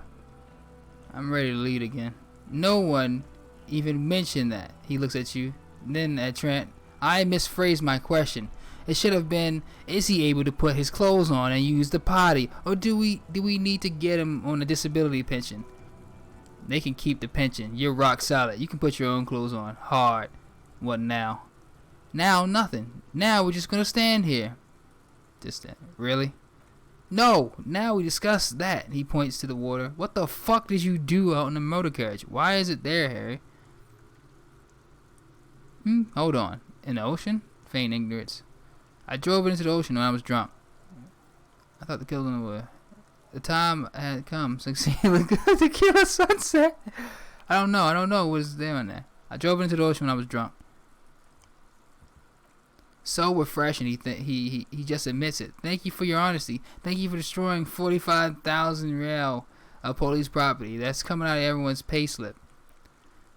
I'm ready to lead again. No one even mentioned that. He looks at you, then at Trent. I misphrased my question. It should have been, is he able to put his clothes on and use the potty? Or do we need to get him on a disability pension? They can keep the pension. You're rock solid. You can put your own clothes on. Hard. What now? Now nothing. Now we're just gonna stand here. Just stand. Really? No. Now we discuss that. He points to the water. What the fuck did you do out in the motor carriage? Why is it there, Harry? Hold on. In the ocean? Feign ignorance. I drove into the ocean when I was drunk. I thought the killer were. The time had come. Succeeded to kill a sunset. I don't know what is there on there. I drove into the ocean when I was drunk. So refreshing. He just admits it. Thank you for your honesty. Thank you for destroying 45,000 real of police property. That's coming out of everyone's payslip.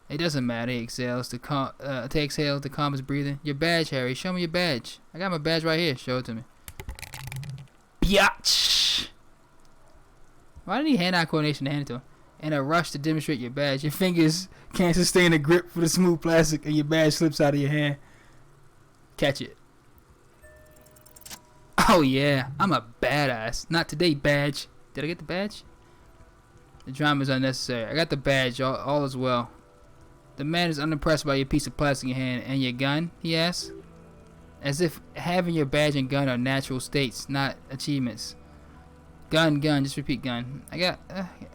It doesn't matter. He exhales to calm his breathing. Your badge, Harry. Show me your badge. I got my badge right here. Show it to me. Biatch. Why did he hand eye coordination to hand it to him? In a rush to demonstrate your badge, your fingers can't sustain the grip for the smooth plastic, and your badge slips out of your hand. Catch it. Oh yeah, I'm a badass. Not today, badge. Did I get the badge? The drama is unnecessary. I got the badge. All is well. The man is unimpressed by your piece of plastic in your hand. And your gun? He asks. As if having your badge and gun are natural states, not achievements. Gun. Just repeat gun. I got...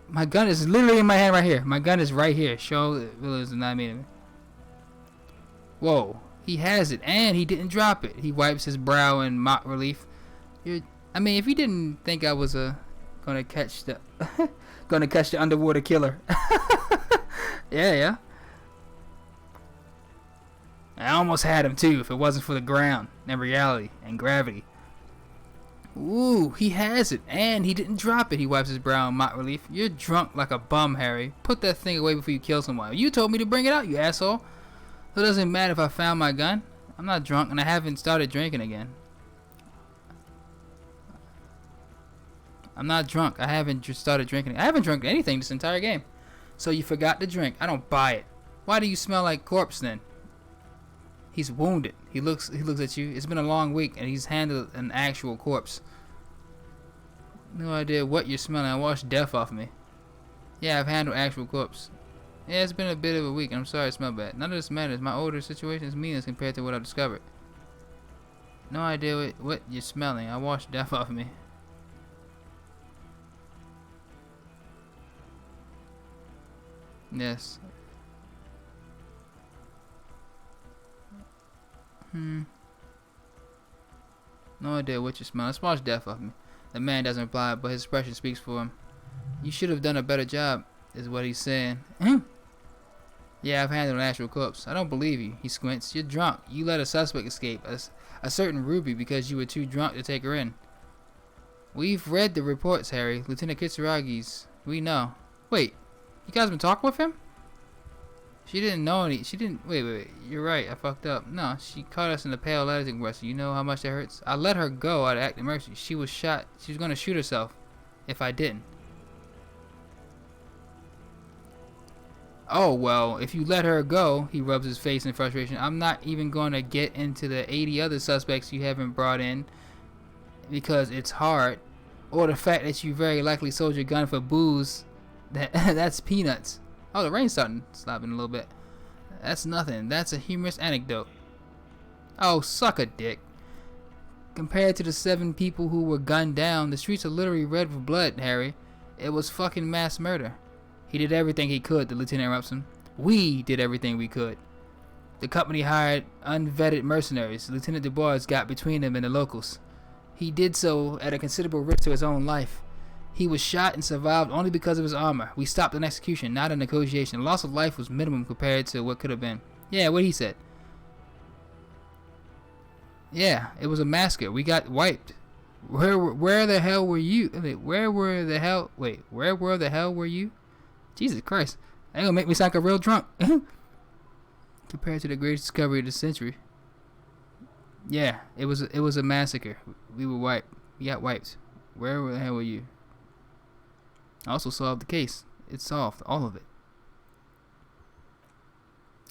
my gun is literally in my hand right here. My gun is right here. Show the village is not made of it. Whoa. He has it. And he didn't drop it. He wipes his brow in mock relief. I mean, if you didn't think I was gonna catch the... gonna catch the underwater killer. Yeah. I almost had him too if it wasn't for the ground and reality and gravity. Ooh, he has it, and he didn't drop it. He wipes his brow in mock relief. You're drunk like a bum, Harry. Put that thing away before you kill someone. You told me to bring it out, you asshole. So it doesn't matter if I found my gun. I'm not drunk, and I haven't started drinking again. I'm not drunk. I haven't started drinking. I haven't drunk anything this entire game. So you forgot to drink. I don't buy it. Why do you smell like corpse then? He's wounded. He looks at you. It's been a long week, and he's handled an actual corpse. No idea what you're smelling. I washed death off me. Yeah, I've handled actual corpse. Yeah, it's been a bit of a week, and I'm sorry it smelled bad. None of this matters. My older situation is meaningless compared to what I've discovered. No idea what you're smelling. I washed death off me. Yes. No idea what you smell. It washed death off me. The man doesn't reply, but his expression speaks for him. You should have done a better job, is what he's saying. Yeah, I've handled an actual corpse. I don't believe you. He squints. You're drunk. You let a suspect escape, a certain Ruby, because you were too drunk to take her in. We've read the reports, Harry. Lieutenant Kitsuragi's. We know. Wait, you guys been talking with him? She didn't know any. She didn't. Wait. You're right. I fucked up. No, she caught us in the pale editing wrestle. You know how much that hurts? I let her go out of act of mercy. She was shot. She was going to shoot herself if I didn't. Oh, well, if you let her go, he rubs his face in frustration. I'm not even going to get into the 80 other suspects you haven't brought in because it's hard. Or the fact that you very likely sold your gun for booze. That's peanuts. Oh, the rain's starting stopping a little bit. That's nothing. That's a humorous anecdote. Oh, suck a dick. Compared to the 7 people who were gunned down, the streets are literally red with blood, Harry. It was fucking mass murder. He did everything he could, the lieutenant interrupts him. We did everything we could. The company hired unvetted mercenaries. Lieutenant Dubois got between them and the locals. He did so at a considerable risk to his own life. He was shot and survived only because of his armor. We stopped an execution, not a negotiation. The loss of life was minimum compared to what could have been. Yeah, what he said. Yeah, it was a massacre. We got wiped. Where the hell were you? Where were the hell were you? Jesus Christ. That gonna make me sound like a real drunk. Compared to the greatest discovery of the century. Yeah, it was a massacre. We were wiped. We got wiped. Where the hell were you? I also solved the case. It's solved, all of it.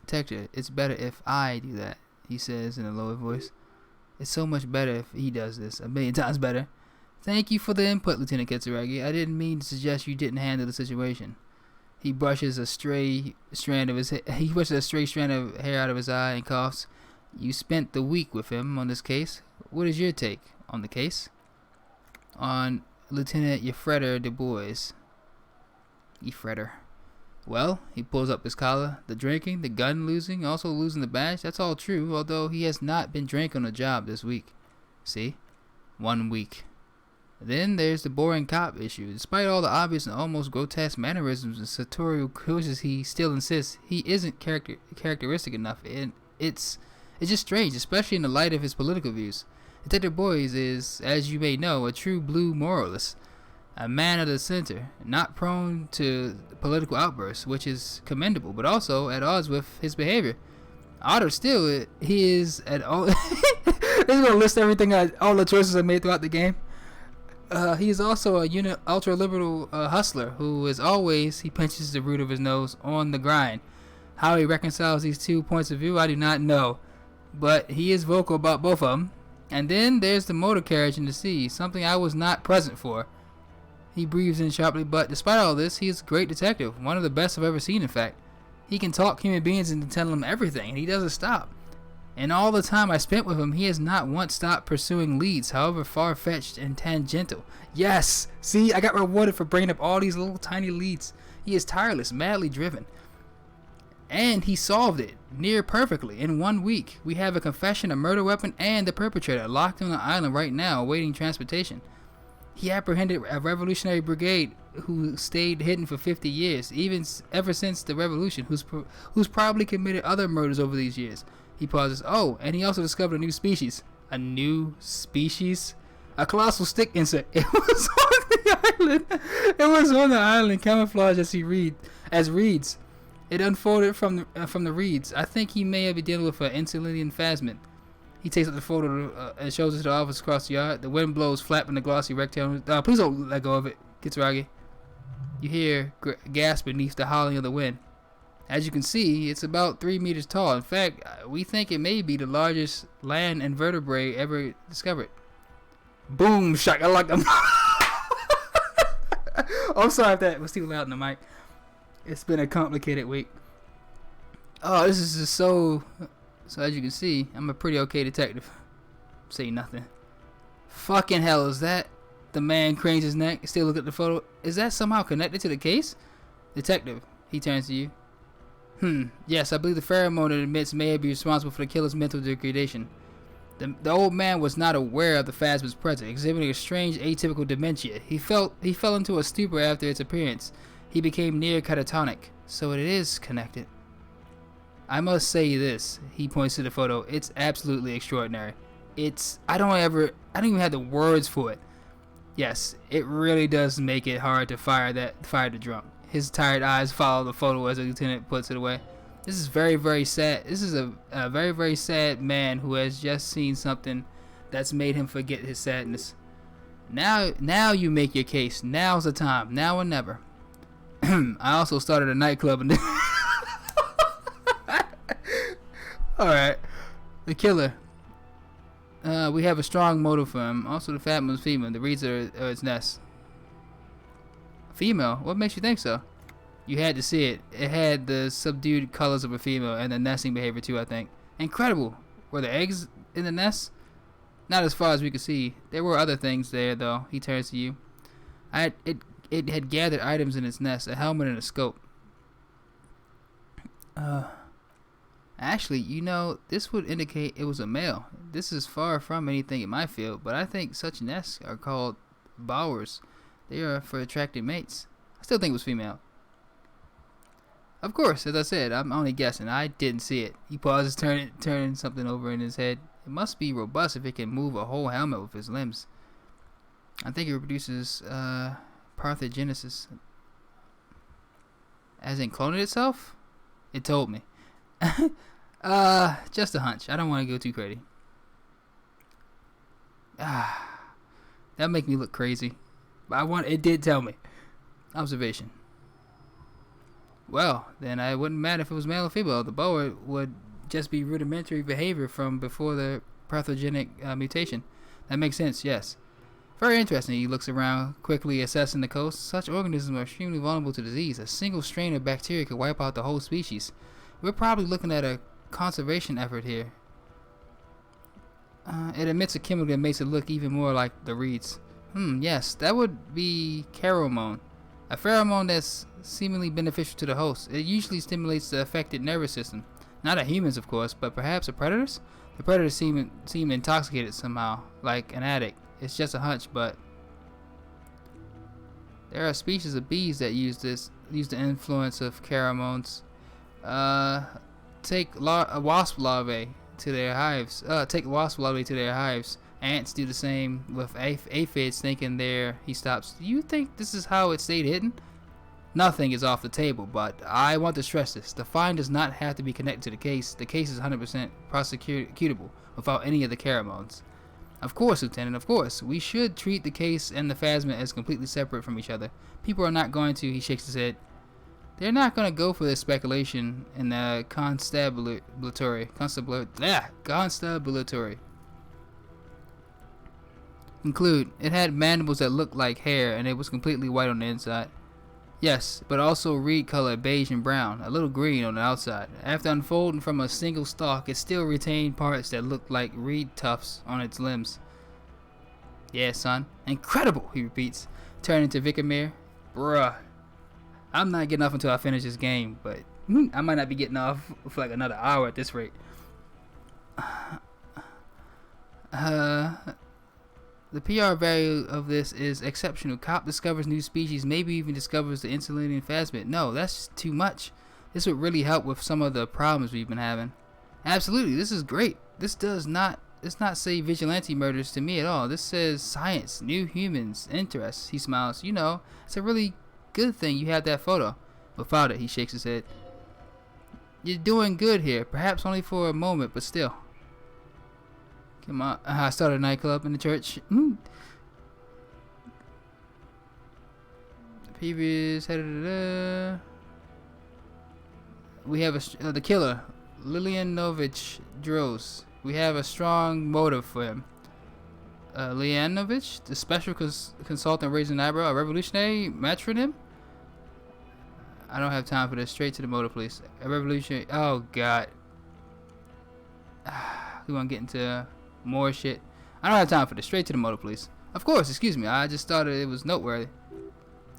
Detective, it's better if I do that, he says in a lower voice. It's so much better if he does this. A million times better. Thank you for the input, Lieutenant Kitsuragi. I didn't mean to suggest you didn't handle the situation. He brushes a stray strand of hair out of his eye and coughs. You spent the week with him on this case. What is your take on the case? On Lieutenant Yefreder Du Bois. Yefreder. Well, he pulls up his collar. The drinking, the gun losing, also losing the badge, that's all true, although he has not been drinking on the job this week. See? 1 week. Then there's the boring cop issue. Despite all the obvious and almost grotesque mannerisms and sartorial quizzes, he still insists he isn't characteristic enough. And it's just strange, especially in the light of his political views. Detective Boys is, as you may know, a true blue moralist. A man of the center, not prone to political outbursts, which is commendable, but also at odds with his behavior. Odder still, he is at all. He's gonna list everything, all the choices I made throughout the game. He is also a ultra-liberal hustler who is always, he pinches the root of his nose on the grind. How he reconciles these 2 points of view, I do not know, but he is vocal about both of them. And then there's the motor carriage in the sea, something I was not present for. He breathes in sharply, but despite all this, he is a great detective, one of the best I've ever seen, in fact. He can talk human beings into telling them everything, and he doesn't stop. And all the time I spent with him, he has not once stopped pursuing leads, however far-fetched and tangential. Yes! See, I got rewarded for bringing up all these little tiny leads. He is tireless, madly driven. And he solved it, near perfectly, in 1 week. We have a confession, a murder weapon, and the perpetrator locked on an island right now, awaiting transportation. He apprehended a revolutionary brigade who stayed hidden for 50 years, ever since the revolution, who's probably committed other murders over these years. He pauses. Oh, and he also discovered a new species. A new species? A colossal stick insect. It was on the island. It was on the island, camouflaged as reeds. It unfolded from the reeds. I think he may have been dealing with an insulinian phasmid. He takes up the photo and shows it to the office across the yard. The wind blows, flapping the glossy rectangle. Please don't let go of it, Kitsuragi. You hear gasp beneath the howling of the wind. As you can see, it's about 3 meters tall. In fact, we think it may be the largest land invertebrate ever discovered. Boom! Shock! I like them. I'm sorry if that was too loud in the mic. It's been a complicated week. Oh, this is just so... So as you can see, I'm a pretty okay detective. Say nothing. Fucking hell, is that? The man cranes his neck, still look at the photo. Is that somehow connected to the case? Detective, he turns to you. Yes, I believe the pheromone it emits may be responsible for the killer's mental degradation. The old man was not aware of the phasmid's presence, exhibiting a strange atypical dementia. He fell into a stupor after its appearance. He became near catatonic. So it is connected. I must say this. He points to the photo. It's absolutely extraordinary. I don't even have the words for it. Yes, it really does make it hard to fire the drunk. His tired eyes follow the photo as the lieutenant puts it away. This is very, very sad. This is a very, very sad man who has just seen something that's made him forget his sadness. Now you make your case. Now's the time. Now or never. I also started a nightclub and Alright. The killer. We have a strong motive for him. Also, the fat one's female. The reeds are its nest. Female? What makes you think so? You had to see it. It had the subdued colors of a female and the nesting behavior too, I think. Incredible. Were the eggs in the nest? Not as far as we could see. There were other things there, though. He turns to you. It had gathered items in its nest, a helmet and a scope. Actually, this would indicate it was a male. This is far from anything in my field, but I think such nests are called bowers. They are for attracting mates. I still think it was female. Of course, as I said, I'm only guessing. I didn't see it. He pauses, turning something over in his head. It must be robust if it can move a whole helmet with his limbs. I think it reproduces parthenogenesis. As in cloning itself? It told me. Just a hunch. I don't want to go too crazy. That make me look crazy. But it did tell me. Observation. Well, then it wouldn't matter if it was male or female. The boa would just be rudimentary behavior from before the pathogenic mutation. That makes sense, yes. Very interesting. He looks around, quickly assessing the coast. Such organisms are extremely vulnerable to disease. A single strain of bacteria could wipe out the whole species. We're probably looking at a conservation effort here. It emits a chemical that makes it look even more like the reeds. Yes, that would be pheromone. A pheromone that's seemingly beneficial to the host. It usually stimulates the affected nervous system. Not a humans, of course, but perhaps a predators? The predators seem intoxicated somehow, like an addict. It's just a hunch, but there are species of bees that use the influence of pheromones. Take wasp larvae to their hives. Ants do the same with aphids, thinking he stops. Do you think this is how it stayed hidden? Nothing is off the table, but I want to stress this. The find does not have to be connected to the case. The case is 100% prosecutable without any of the pheromones. Of course, Lieutenant, of course. We should treat the case and the phasma as completely separate from each other. People are not going to, he shakes his head. They're not going to go for this speculation in the constabulatory. Conclude, it had mandibles that looked like hair and it was completely white on the inside. Yes, but also reed color, beige and brown, a little green on the outside. After unfolding from a single stalk, it still retained parts that looked like reed tufts on its limbs. Yeah, son. Incredible, he repeats, turning to Vicamere. Bruh. I'm not getting off until I finish this game, but I might not be getting off for like another hour at this rate. The PR value of this is exceptional. Cop discovers new species, maybe even discovers the insulating phasmid. No, that's too much. This would really help with some of the problems we've been having. Absolutely, this is great. This does not say vigilante murders to me at all. This says science, new humans, interests. He smiles. You know, it's a really good thing you have that photo. Without it, he shakes his head. You're doing good here, perhaps only for a moment, but still. Come on, I started a nightclub in the church. The previous we have the killer, Lilianovich Dros. We have a strong motive for him. Lianovich, the special consultant raising an eyebrow, a revolutionary metronym? I don't have time for this. Straight to the motive, please. A revolutionary. Oh, God. We want to get into more shit. I don't have time for this. Straight to the motive, please. Of course, excuse me. I just thought it was noteworthy.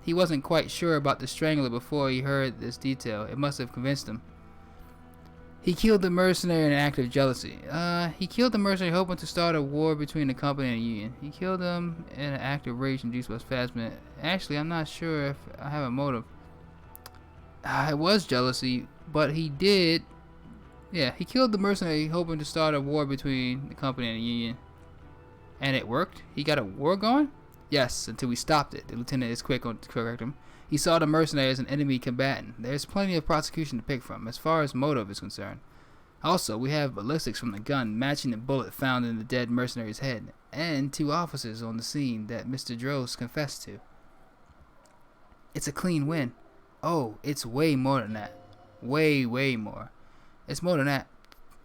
He wasn't quite sure about the strangler before he heard this detail. It must have convinced him. He killed the mercenary in an act of jealousy. He killed the mercenary hoping to start a war between the company and the union. He killed him in an act of rage induced by phasma. Actually, I'm not sure if I have a motive. It was jealousy, but he did. Yeah, he killed the mercenary hoping to start a war between the company and the union. And it worked? He got a war going? Yes, until we stopped it. The lieutenant is quick to correct him. He saw the mercenary as an enemy combatant. There's plenty of prosecution to pick from, as far as motive is concerned. Also, we have ballistics from the gun matching the bullet found in the dead mercenary's head, and 2 officers on the scene that Mr. Droz confessed to. It's a clean win. Oh, it's way more than that. Way, way more. It's more than that.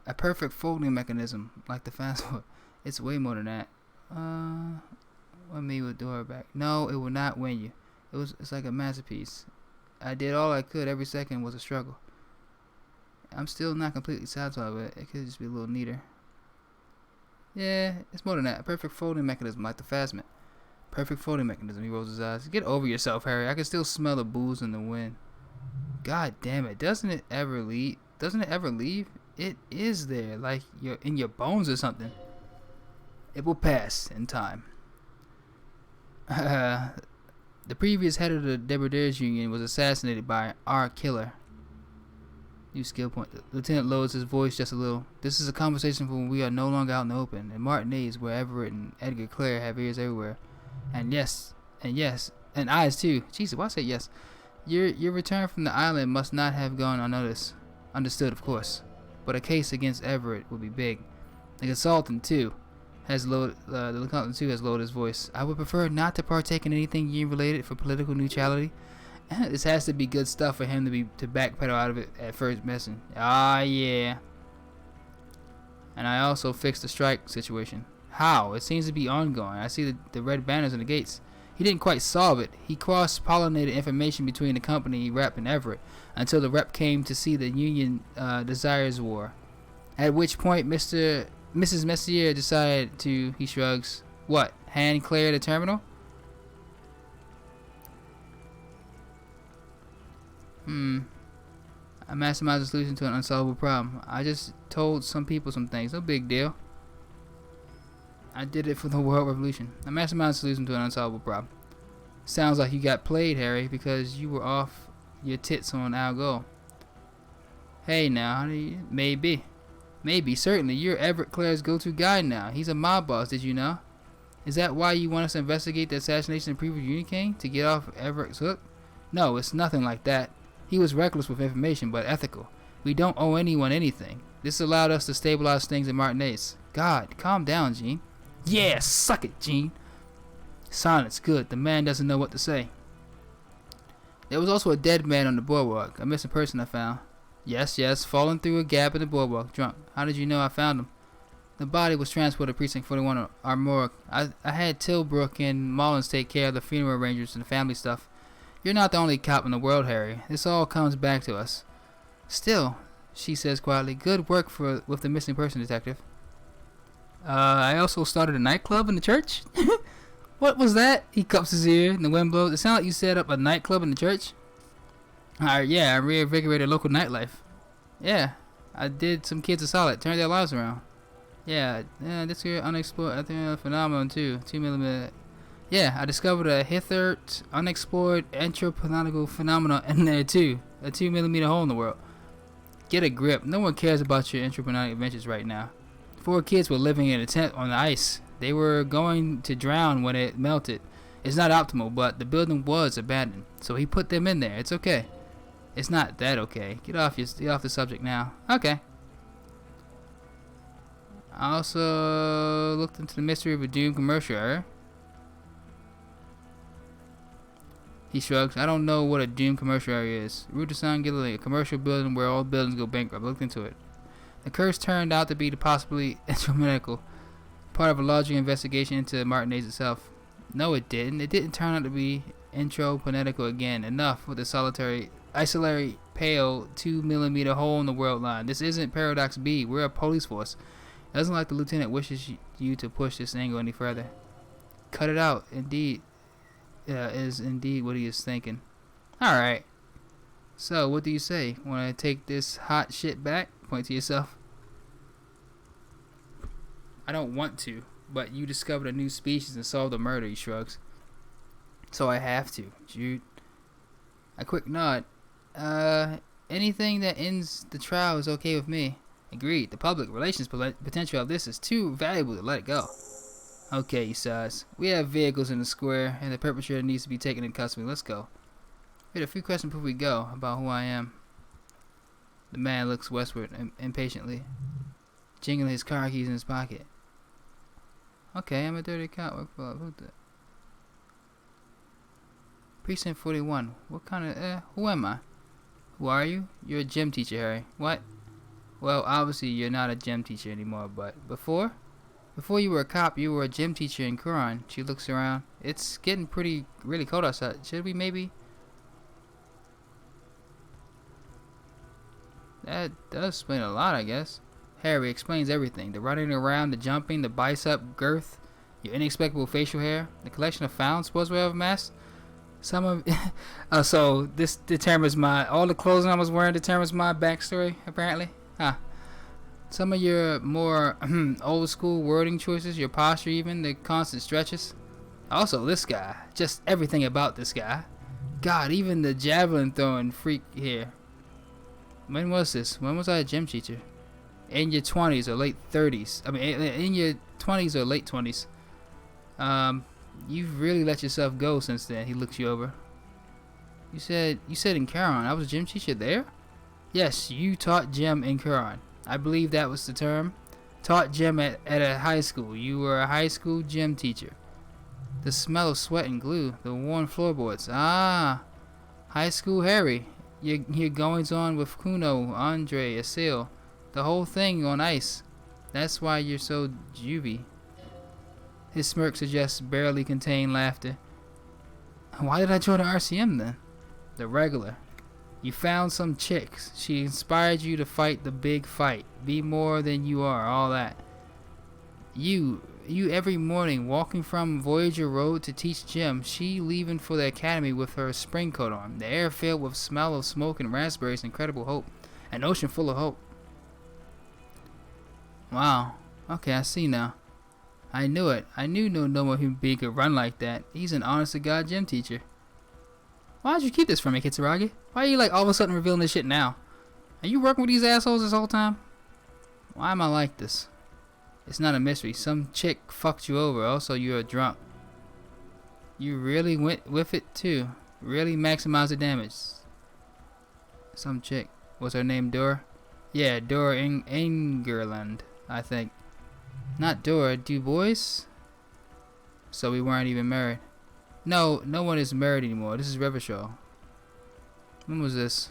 A perfect folding mechanism, like the fast one. It's way more than that. What me would do her back? No, it would not win you. It's like a masterpiece. I did all I could. Every second was a struggle. I'm still not completely satisfied with it. It could just be a little neater. Yeah, it's more than that. A perfect folding mechanism, like the phasmid. Perfect folding mechanism. He rolls his eyes. Get over yourself, Harry. I can still smell the booze in the wind. God damn it! Doesn't it ever leave? It is there, like you're in your bones or something. It will pass in time. The previous head of the Debardairs Union was assassinated by our killer. New skill point. The lieutenant lowers his voice just a little. This is a conversation for when we are no longer out in the open. And Martinez, where Everett and Edgar Clare have ears everywhere. And eyes too. Jesus, why say yes? Your return from the island must not have gone unnoticed. Understood, of course. But a case against Everett would be big. The consultant too. has lowered, the Accountant 2 has lowered his voice. I would prefer not to partake in anything union related for political neutrality. This has to be good stuff for him to backpedal out of it at first messing. Ah, yeah. And I also fixed the strike situation. How? It seems to be ongoing. I see the red banners on the gates. He didn't quite solve it. He cross-pollinated information between the company rep and Everett until the rep came to see the union desires war. At which point Mrs. Messier decided to, he shrugs, what, hand clear the terminal? I masterminded a solution to an unsolvable problem. I just told some people some things. No big deal. I did it for the world revolution. I masterminded a solution to an unsolvable problem. Sounds like you got played, Harry, because you were off your tits on Al Gore. Hey now, how do you... Maybe, certainly. You're Everett Clare's go-to guy now. He's a mob boss, did you know? Is that why you want us to investigate the assassination of the previous Union King? To get off Everett's hook? No, it's nothing like that. He was reckless with information, but ethical. We don't owe anyone anything. This allowed us to stabilize things in Martinez. God, calm down, Gene. Yeah, suck it, Gene. Silence, good. The man doesn't know what to say. There was also a dead man on the boardwalk. A missing person I found. Yes, fallen through a gap in the boardwalk, drunk. How did you know I found him? The body was transported to Precinct 41 or our morgue. I had Tilbrook and Mullins take care of the funeral arrangements and the family stuff. You're not the only cop in the world, Harry. This all comes back to us. Still, she says quietly, good work with the missing person detective. I also started a nightclub in the church? What was that? He cups his ear and the wind blows. It sounded like you set up a nightclub in the church? Yeah, I reinvigorated local nightlife. Yeah, I did some kids a solid, turned their lives around. Yeah, this here unexplored, I think phenomenon too. 2mm. Yeah, I discovered a hitherto unexplored anthropological phenomenon in there too. A 2mm hole in the world. Get a grip. No one cares about your anthropological adventures right now. 4 kids were living in a tent on the ice. They were going to drown when it melted. It's not optimal, but the building was abandoned, so he put them in there. It's okay. It's not that okay. Get off the subject now. Okay. I also looked into the mystery of a doomed commercial error. He shrugs. I don't know what a doomed commercial area is. Rue de Saint Gilles, a commercial building where all buildings go bankrupt. I looked into it. The curse turned out to be the possibly instrumental part of a larger investigation into Martinez itself. No, it didn't. It didn't turn out to be intro-ponetical again. Enough with the solitary, pale 2mm hole in the world line. This isn't Paradox B. We're a police force. It doesn't like the lieutenant wishes you to push this angle any further. Cut it out. Indeed, is indeed what he is thinking. All right. So, what do you say? Want to take this hot shit back? Point to yourself. I don't want to, but you discovered a new species and solved a murder, he shrugs. So I have to, Jude. A quick nod. Anything that ends the trial is okay with me. Agreed. The public relations potential of this is too valuable to let it go. Okay, he sighs. We have vehicles in the square, and the perpetrator needs to be taken in custody. Let's go. We had a few questions before we go about who I am. The man looks westward impatiently, jingling his car keys in his pocket. Okay, I'm a dirty cop. Precinct 41. What kind of, who am I? Who are you? You're a gym teacher, Harry. What? Well, obviously you're not a gym teacher anymore, but before? Before you were a cop, you were a gym teacher in Quran. She looks around. It's getting really cold outside. Should we maybe? That does explain a lot, I guess. Harry explains everything. The running around, the jumping, the bicep girth, your inexplicable facial hair, the collection of found sportswear of mass. Some of so this determines all the clothing I was wearing determines my backstory, apparently. Some of your more old school wording choices, your posture even, the constant stretches. Also, this guy. Just everything about this guy. God, even the javelin throwing freak here. When was this? When was I a gym teacher? In your 20s or late 30s. I mean, in your 20s or late 20s. You've really let yourself go since then. He looks you over. You said in Caron. I was a gym teacher there? Yes, you taught gym in Caron. I believe that was the term Taught gym at a high school. You were a high school gym teacher. The smell of sweat and glue. The worn floorboards. Ah, high school Harry. Your goings on with Kuno, Andre, Asil. The whole thing on ice. That's why you're so juvie. His smirk suggests barely contained laughter. Why did I join the RCM then? The regular. You found some chicks. She inspired you to fight the big fight. Be more than you are, all that. You every morning walking from Voyager Road to teach gym. She leaving for the academy with her spring coat on. The air filled with smell of smoke and raspberries. Incredible hope. An ocean full of hope. Wow. Okay, I see now. I knew it. I knew no normal human being could run like that. He's an honest-to-God gym teacher. Why'd you keep this from me, Kitsuragi? Why are you like all of a sudden revealing this shit now? Are you working with these assholes this whole time? Why am I like this? It's not a mystery. Some chick fucked you over. Also, you're a drunk. You really went with it too. Really maximized the damage. Some chick. Was her name Dora? Yeah, Dora Engerland, I think. Not Dora. Du Bois? So we weren't even married. No one is married anymore. This is Revachol. When was this?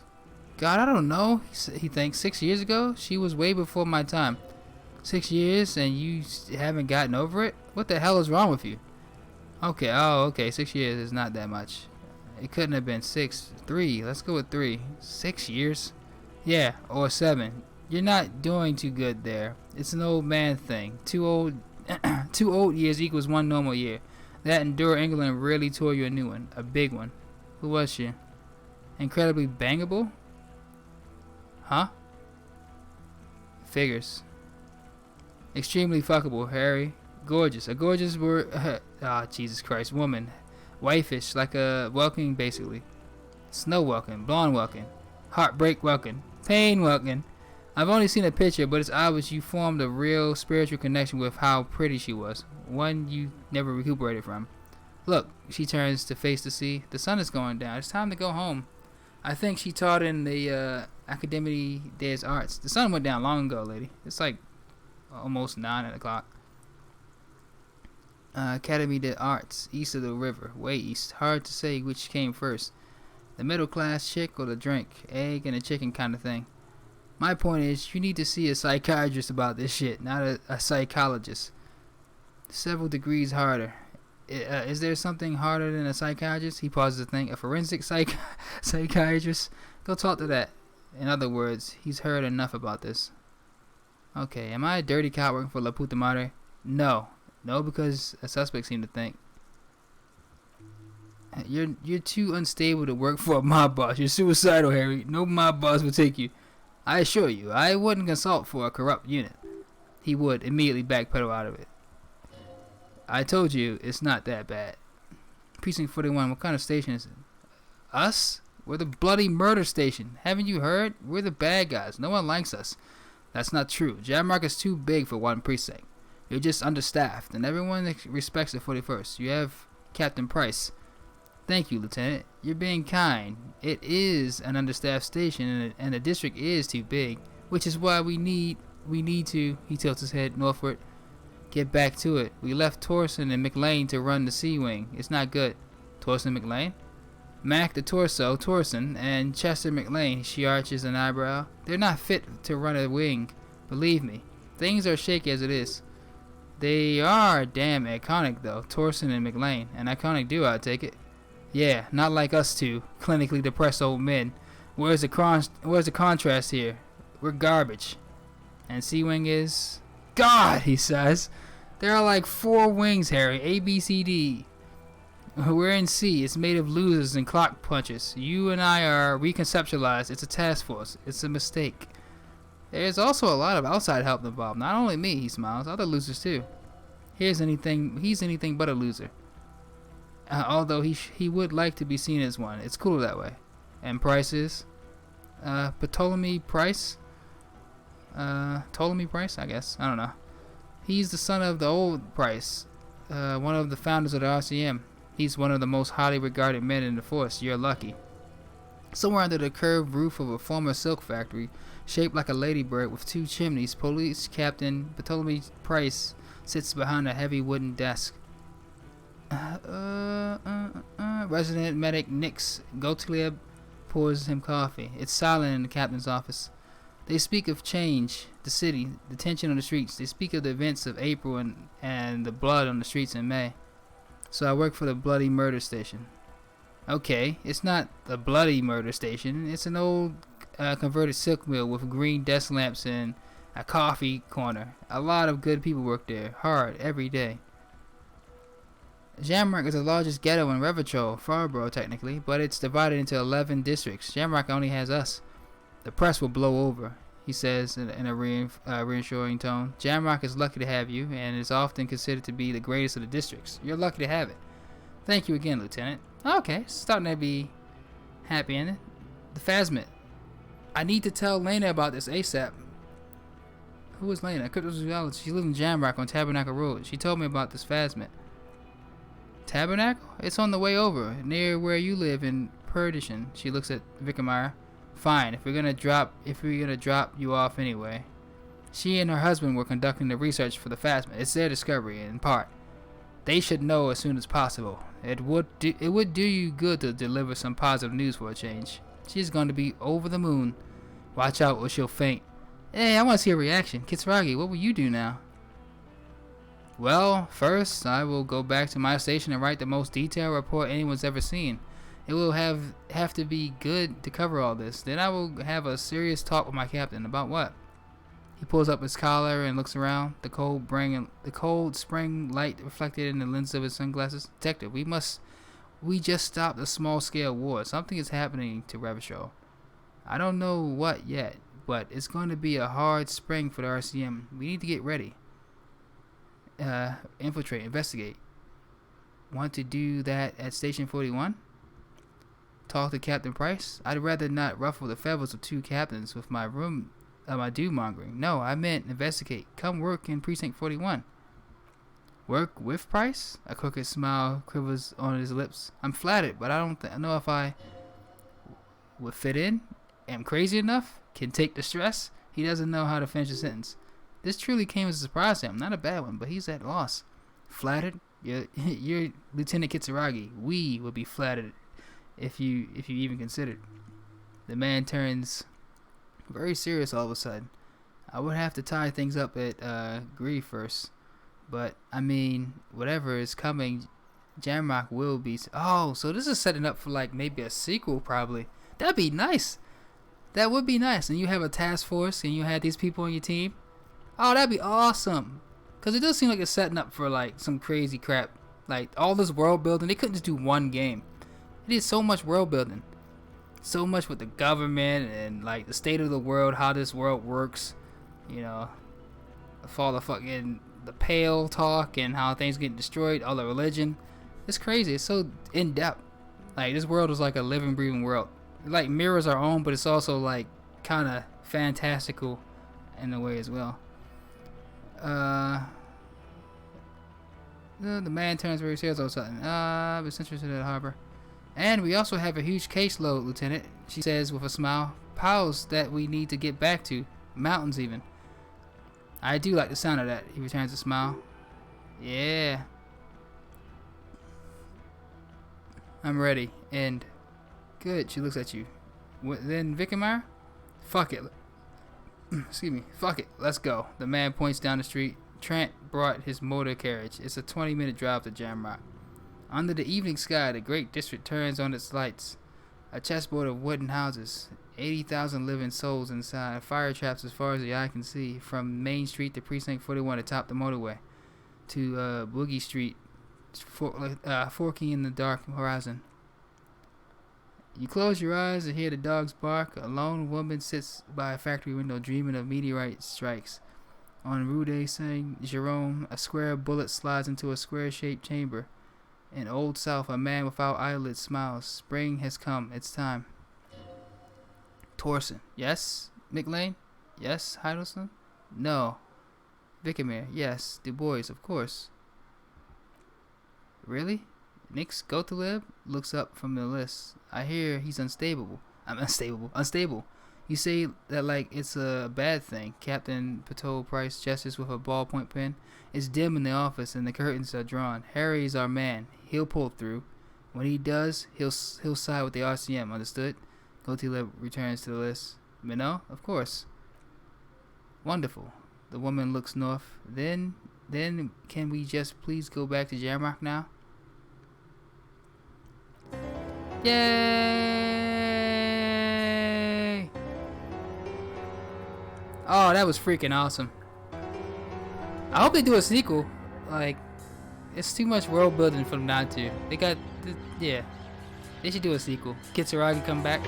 God, I don't know. He thinks 6 years ago? She was way before my time. 6 years and you haven't gotten over it? What the hell is wrong with you? Okay, okay. 6 years is not that much. It couldn't have been 6. 3. Let's go with 3. 6 years? Yeah, or 7. You're not doing too good there. It's an old man thing. 2 old years equals 1 normal year. That and Dora England really tore you a new one. A big one. Who was she? Incredibly bangable? Huh? Figures. Extremely fuckable, Harry. Gorgeous. A gorgeous word. Jesus Christ. Woman. Wifeish. Like a welcoming, basically. Snow welcome. Blonde welcome. Heartbreak welcome. Pain welcome. I've only seen a picture, but it's obvious you formed a real spiritual connection with how pretty she was. One you never recuperated from. Look, she turns to face the sea. The sun is going down. It's time to go home. I think she taught in the Académie des Arts. The sun went down long ago, lady. It's like almost 9 o'clock. Académie des Arts, east of the river, way east. Hard to say which came first. The middle class chick or the drink, egg and a chicken kind of thing. My point is, you need to see a psychiatrist about this shit, not a psychologist. Several degrees harder. Is there something harder than a psychiatrist? He pauses to think. A forensic psychiatrist? Go talk to that. In other words, he's heard enough about this. Okay, am I a dirty cop working for La Puta Madre? No. No, because a suspect seemed to think. You're too unstable to work for a mob boss. You're suicidal, Harry. No mob boss will take you. I assure you, I wouldn't consult for a corrupt unit. He would immediately backpedal out of it. I told you, it's not that bad. Precinct 41, what kind of station is it? Us? We're the bloody murder station. Haven't you heard? We're the bad guys. No one likes us. That's not true. Jamrock is too big for one precinct. You're just understaffed, and everyone respects the 41st. You have Captain Price. Thank you, Lieutenant. You're being kind. It is an understaffed station, and the district is too big, which is why we need to, he tilts his head northward, get back to it. We left Torson and McLean to run the Sea Wing. It's not good. Torson and McLean? Mac the Torso, Torson, and Chester McLean, she arches an eyebrow. They're not fit to run a wing. Believe me. Things are shaky as it is. They are damn iconic, though. Torson and McLean. An iconic duo, I take it. Yeah, not like us two, clinically depressed old men. Where's the contrast here? We're garbage. And Sea Wing is... God, he says. There are like 4 wings, Harry. A, B, C, D. We're in C. It's made of losers and clock punchers. You and I are reconceptualized. It's a task force. It's a mistake. There's also a lot of outside help involved. Not only me, he smiles. Other losers too. He's anything but a loser. Although he would like to be seen as one. It's cooler that way. And Price is? Ptolemy Price? Ptolemy Price, I guess. I don't know. He's the son of the old Price. One of the founders of the RCM. He's one of the most highly regarded men in the force. You're lucky. Somewhere under the curved roof of a former silk factory, shaped like a ladybird with two chimneys, Police Captain Ptolemy Price sits behind a heavy wooden desk. Resident medic Nix Gottlieb pours him coffee. It's silent in the captain's office. They speak of change, the city, the tension on the streets. They speak of the events of April and the blood on the streets in May. So I work for the Bloody Murder Station. Okay, it's not the Bloody Murder Station. It's an old converted silk mill with green desk lamps and a coffee corner. A lot of good people work there, hard, every day. Jamrock is the largest ghetto in Revachol, Farborough technically, but it's divided into 11 districts. Jamrock only has us. The press will blow over, he says in a reassuring tone. Jamrock is lucky to have you, and is often considered to be the greatest of the districts. You're lucky to have it. Thank you again, Lieutenant. Okay, starting to be happy in it. The Phasmid. I need to tell Lena about this ASAP. Who is Lena? Cryptozoologist. She lives in Jamrock on Tabernacle Road. She told me about this Phasmid. Tabernacle? It's on the way over, near where you live in Perdition. She looks at Vickemeyer. Fine, if we're gonna drop you off anyway. She and her husband were conducting the research for the Phasmid. It's their discovery, in part. They should know as soon as possible. It would do you good to deliver some positive news for a change. She's going to be over the moon. Watch out or she'll faint. Hey, I want to see a reaction. Kitsuragi, what will you do now? Well, first, I will go back to my station and write the most detailed report anyone's ever seen. It will have to be good to cover all this. Then I will have a serious talk with my captain. About what? He pulls up his collar and looks around. The cold spring light reflected in the lens of his sunglasses. Detective, we just stopped a small-scale war. Something is happening to Revachol. I don't know what yet, but it's going to be a hard spring for the RCM. We need to get ready. Infiltrate, investigate. Want to do that at Station 41? Talk to Captain Price? I'd rather not ruffle the feathers of two captains with my doom-mongering. No, I meant investigate. Come work in Precinct 41. Work with Price? A crooked smile quivers on his lips. I'm flattered, but I don't know if I would fit in. Am crazy enough? Can take the stress? He doesn't know how to finish a sentence. This truly came as a surprise to him. Not a bad one, but he's at loss. Flattered? You're Lieutenant Kitsuragi. We would be flattered if you even considered. The man turns very serious all of a sudden. I would have to tie things up at Grief first. But, I mean, whatever is coming, Jamrock will be... Oh, so this is setting up for, like, maybe a sequel, probably. That'd be nice. That would be nice. And you have a task force, and you had these people on your team. Oh, that'd be awesome. Because it does seem like it's setting up for, like, some crazy crap. Like, all this world building. They couldn't just do one game. It is so much world building. So much with the government and, like, the state of the world, how this world works. You know, all the fucking... the Pale talk and how things get destroyed, all the religion. It's crazy. It's so in-depth. Like, this world is like a living, breathing world. It, like, mirrors our own, but it's also, like, kind of fantastical in a way as well. The man turns very serious all of a sudden. I've been interested in the harbor. And we also have a huge caseload, Lieutenant, she says with a smile. Piles that we need to get back to. Mountains, even. I do like the sound of that. He returns a smile. Yeah. I'm ready. And good. She looks at you. Then Vickemeyer? Fuck it. Excuse me. Fuck it. Let's go. The man points down the street. Trent brought his motor carriage. It's a 20-minute drive to Jamrock. Under the evening sky, the great district turns on its lights. A chessboard of wooden houses. 80,000 living souls inside. Fire traps as far as the eye can see. From Main Street to Precinct 41 atop the motorway. To Boogie Street. Forking in the dark horizon. You close your eyes and hear the dogs bark. A lone woman sits by a factory window dreaming of meteorite strikes. On Rue de Saint Jerome, a square bullet slides into a square-shaped chamber. In Old South, a man without eyelids smiles. Spring has come. It's time. Torsen. Yes. McLean? Yes. Hiddleston? No. Vickemeyer? Yes. Du Bois, of course. Really? Nix Gottlieb looks up from the list. I hear he's unstable. I'm unstable. Unstable. You say that like it's a bad thing. Captain Patol Price gestures with a ballpoint pen. It's dim in the office and the curtains are drawn. Harry's our man. He'll pull through. When he does, he'll side with the RCM. Understood? Gottlieb returns to the list. Minot? Of course. Wonderful. The woman looks north. Then can we just please go back to Jamrock now? Yay! Oh, that was freaking awesome. I hope they do a sequel. Like, it's too much world building for them not to. They got, yeah. They should do a sequel. Kitsuragi come back.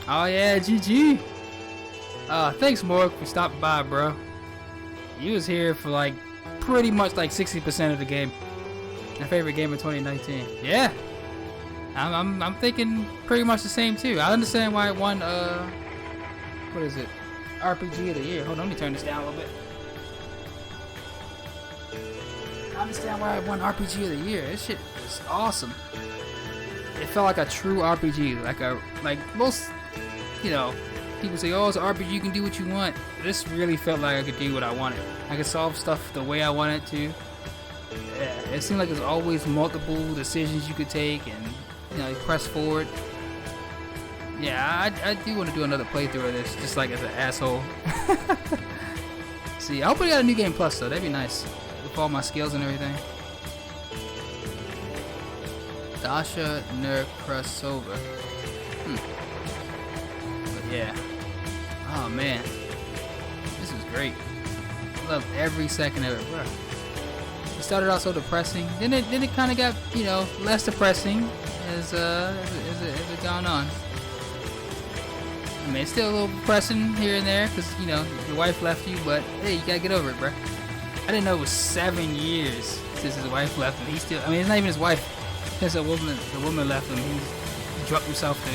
Oh yeah, GG. Thanks Morg for stopping by, bro. You was here for like pretty much like 60% of the game. My favorite game of 2019. Yeah. I'm thinking pretty much the same too. I understand why it won what is it? RPG of the year. Hold on, let me turn this down a little bit. I understand why it won RPG of the year. This shit was awesome. It felt like a true RPG. Like most, you know, people say, oh, it's an RPG, you can do what you want. This really felt like I could do what I wanted. I could solve stuff the way I wanted to. Yeah, it seemed like there's always multiple decisions you could take, and you know, you press forward. Yeah, I do want to do another playthrough of this, just like as an asshole. See, I hope we got a new game plus though. That'd be nice with all my skills and everything. Dasha Nerkrasova. But yeah. Oh man, this is great. I love every second of it, bro. It started out so depressing, then it kind of got, you know, less depressing as it gone on. I mean, it's still a little depressing here and there because, you know, your wife left you, but hey, you gotta get over it, bro. I didn't know it was 7 years since his wife left him. He still, I mean, it's not even his wife. Since the woman left him, he drugged himself to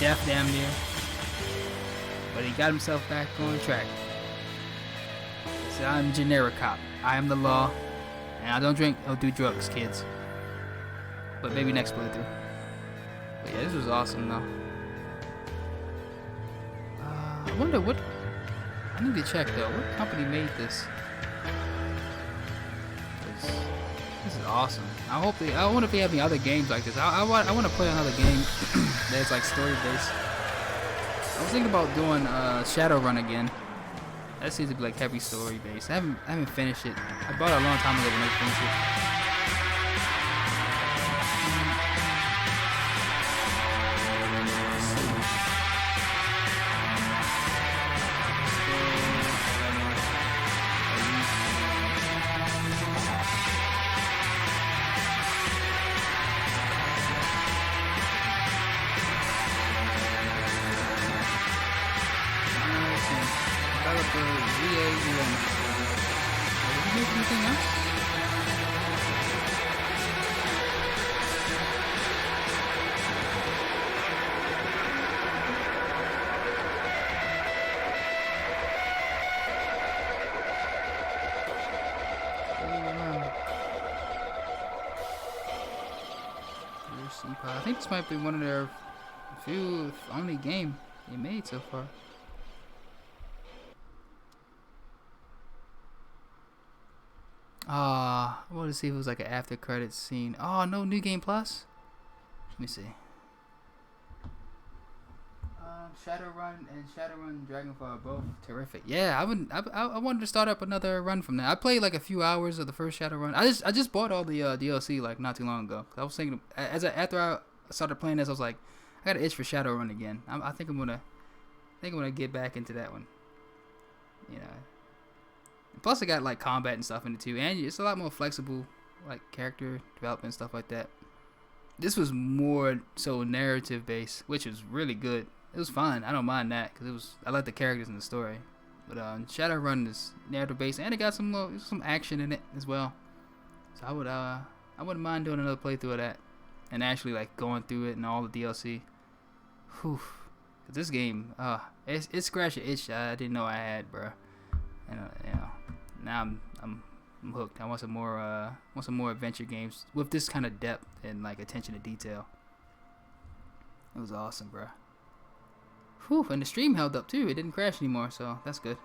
death damn near. But he got himself back on track. He said, I'm generic cop. I am the law. And I don't drink or do drugs, kids. But maybe next playthrough. But yeah, this was awesome though. I wonder what... I need to check though. What company made this? This is awesome. I wonder if they have any other games like this. I want to play another game that's like story based. I was thinking about doing Shadowrun again. That seems to be like heavy story based. I haven't finished it. I bought it a long time ago when I finished it. I think this might be one of their few only game they made so far. I wanted to see if it was like an after credits scene. Oh, no new game plus? Let me see. Shadowrun and Shadowrun Dragonfall are both terrific. Yeah, I wanted to start up another run from that. I played like a few hours of the first Shadowrun. I just bought all the DLC like not too long ago. I was thinking after I started playing this, I was like, I got an itch for Shadowrun again. I think I'm gonna get back into that one. You know. And plus, I got like combat and stuff in it too, and it's a lot more flexible, like character development and stuff like that. This was more so narrative based, which was really good. It was fun. I don't mind that because I like the characters in the story. But Shadowrun is narrative based, and it got some action in it as well. So I wouldn't mind doing another playthrough of that, and actually like going through it and all the DLC. Whew. Cause this game, it scratched an itch I didn't know I had, bro. And you know, now I'm hooked. I want some more adventure games with this kind of depth and like attention to detail. It was awesome, bro. Whew, and the stream held up too. It didn't crash anymore, so that's good.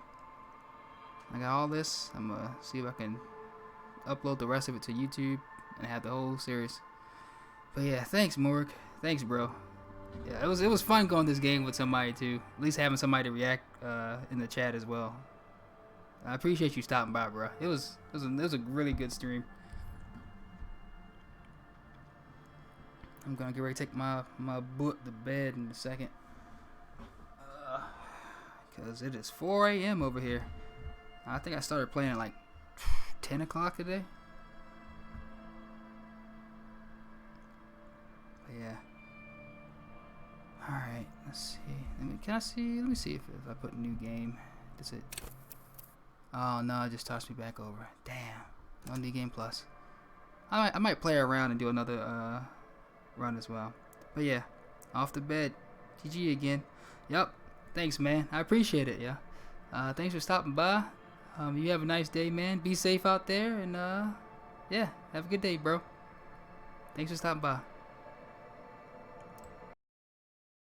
I got all this. I'm gonna see if I can upload the rest of it to YouTube and have the whole series. But yeah, thanks Morg. Thanks, bro. Yeah, it was fun going this game with somebody too. At least having somebody to react in the chat as well. I appreciate you stopping by, bro. It was a really good stream. I'm gonna get ready to take my butt to bed in a second. Cause it is 4 a.m. over here. I think I started playing at like 10 o'clock today. But yeah. Alright, let's see. Let me see if I put new game. Does it? Oh no, it just tossed me back over. Damn. No new game plus. I might play around and do another run as well. But yeah, off the bed. GG again. Yup. Thanks, man. I appreciate it, yeah. Thanks for stopping by. You have a nice day, man. Be safe out there, and yeah, have a good day, bro. Thanks for stopping by.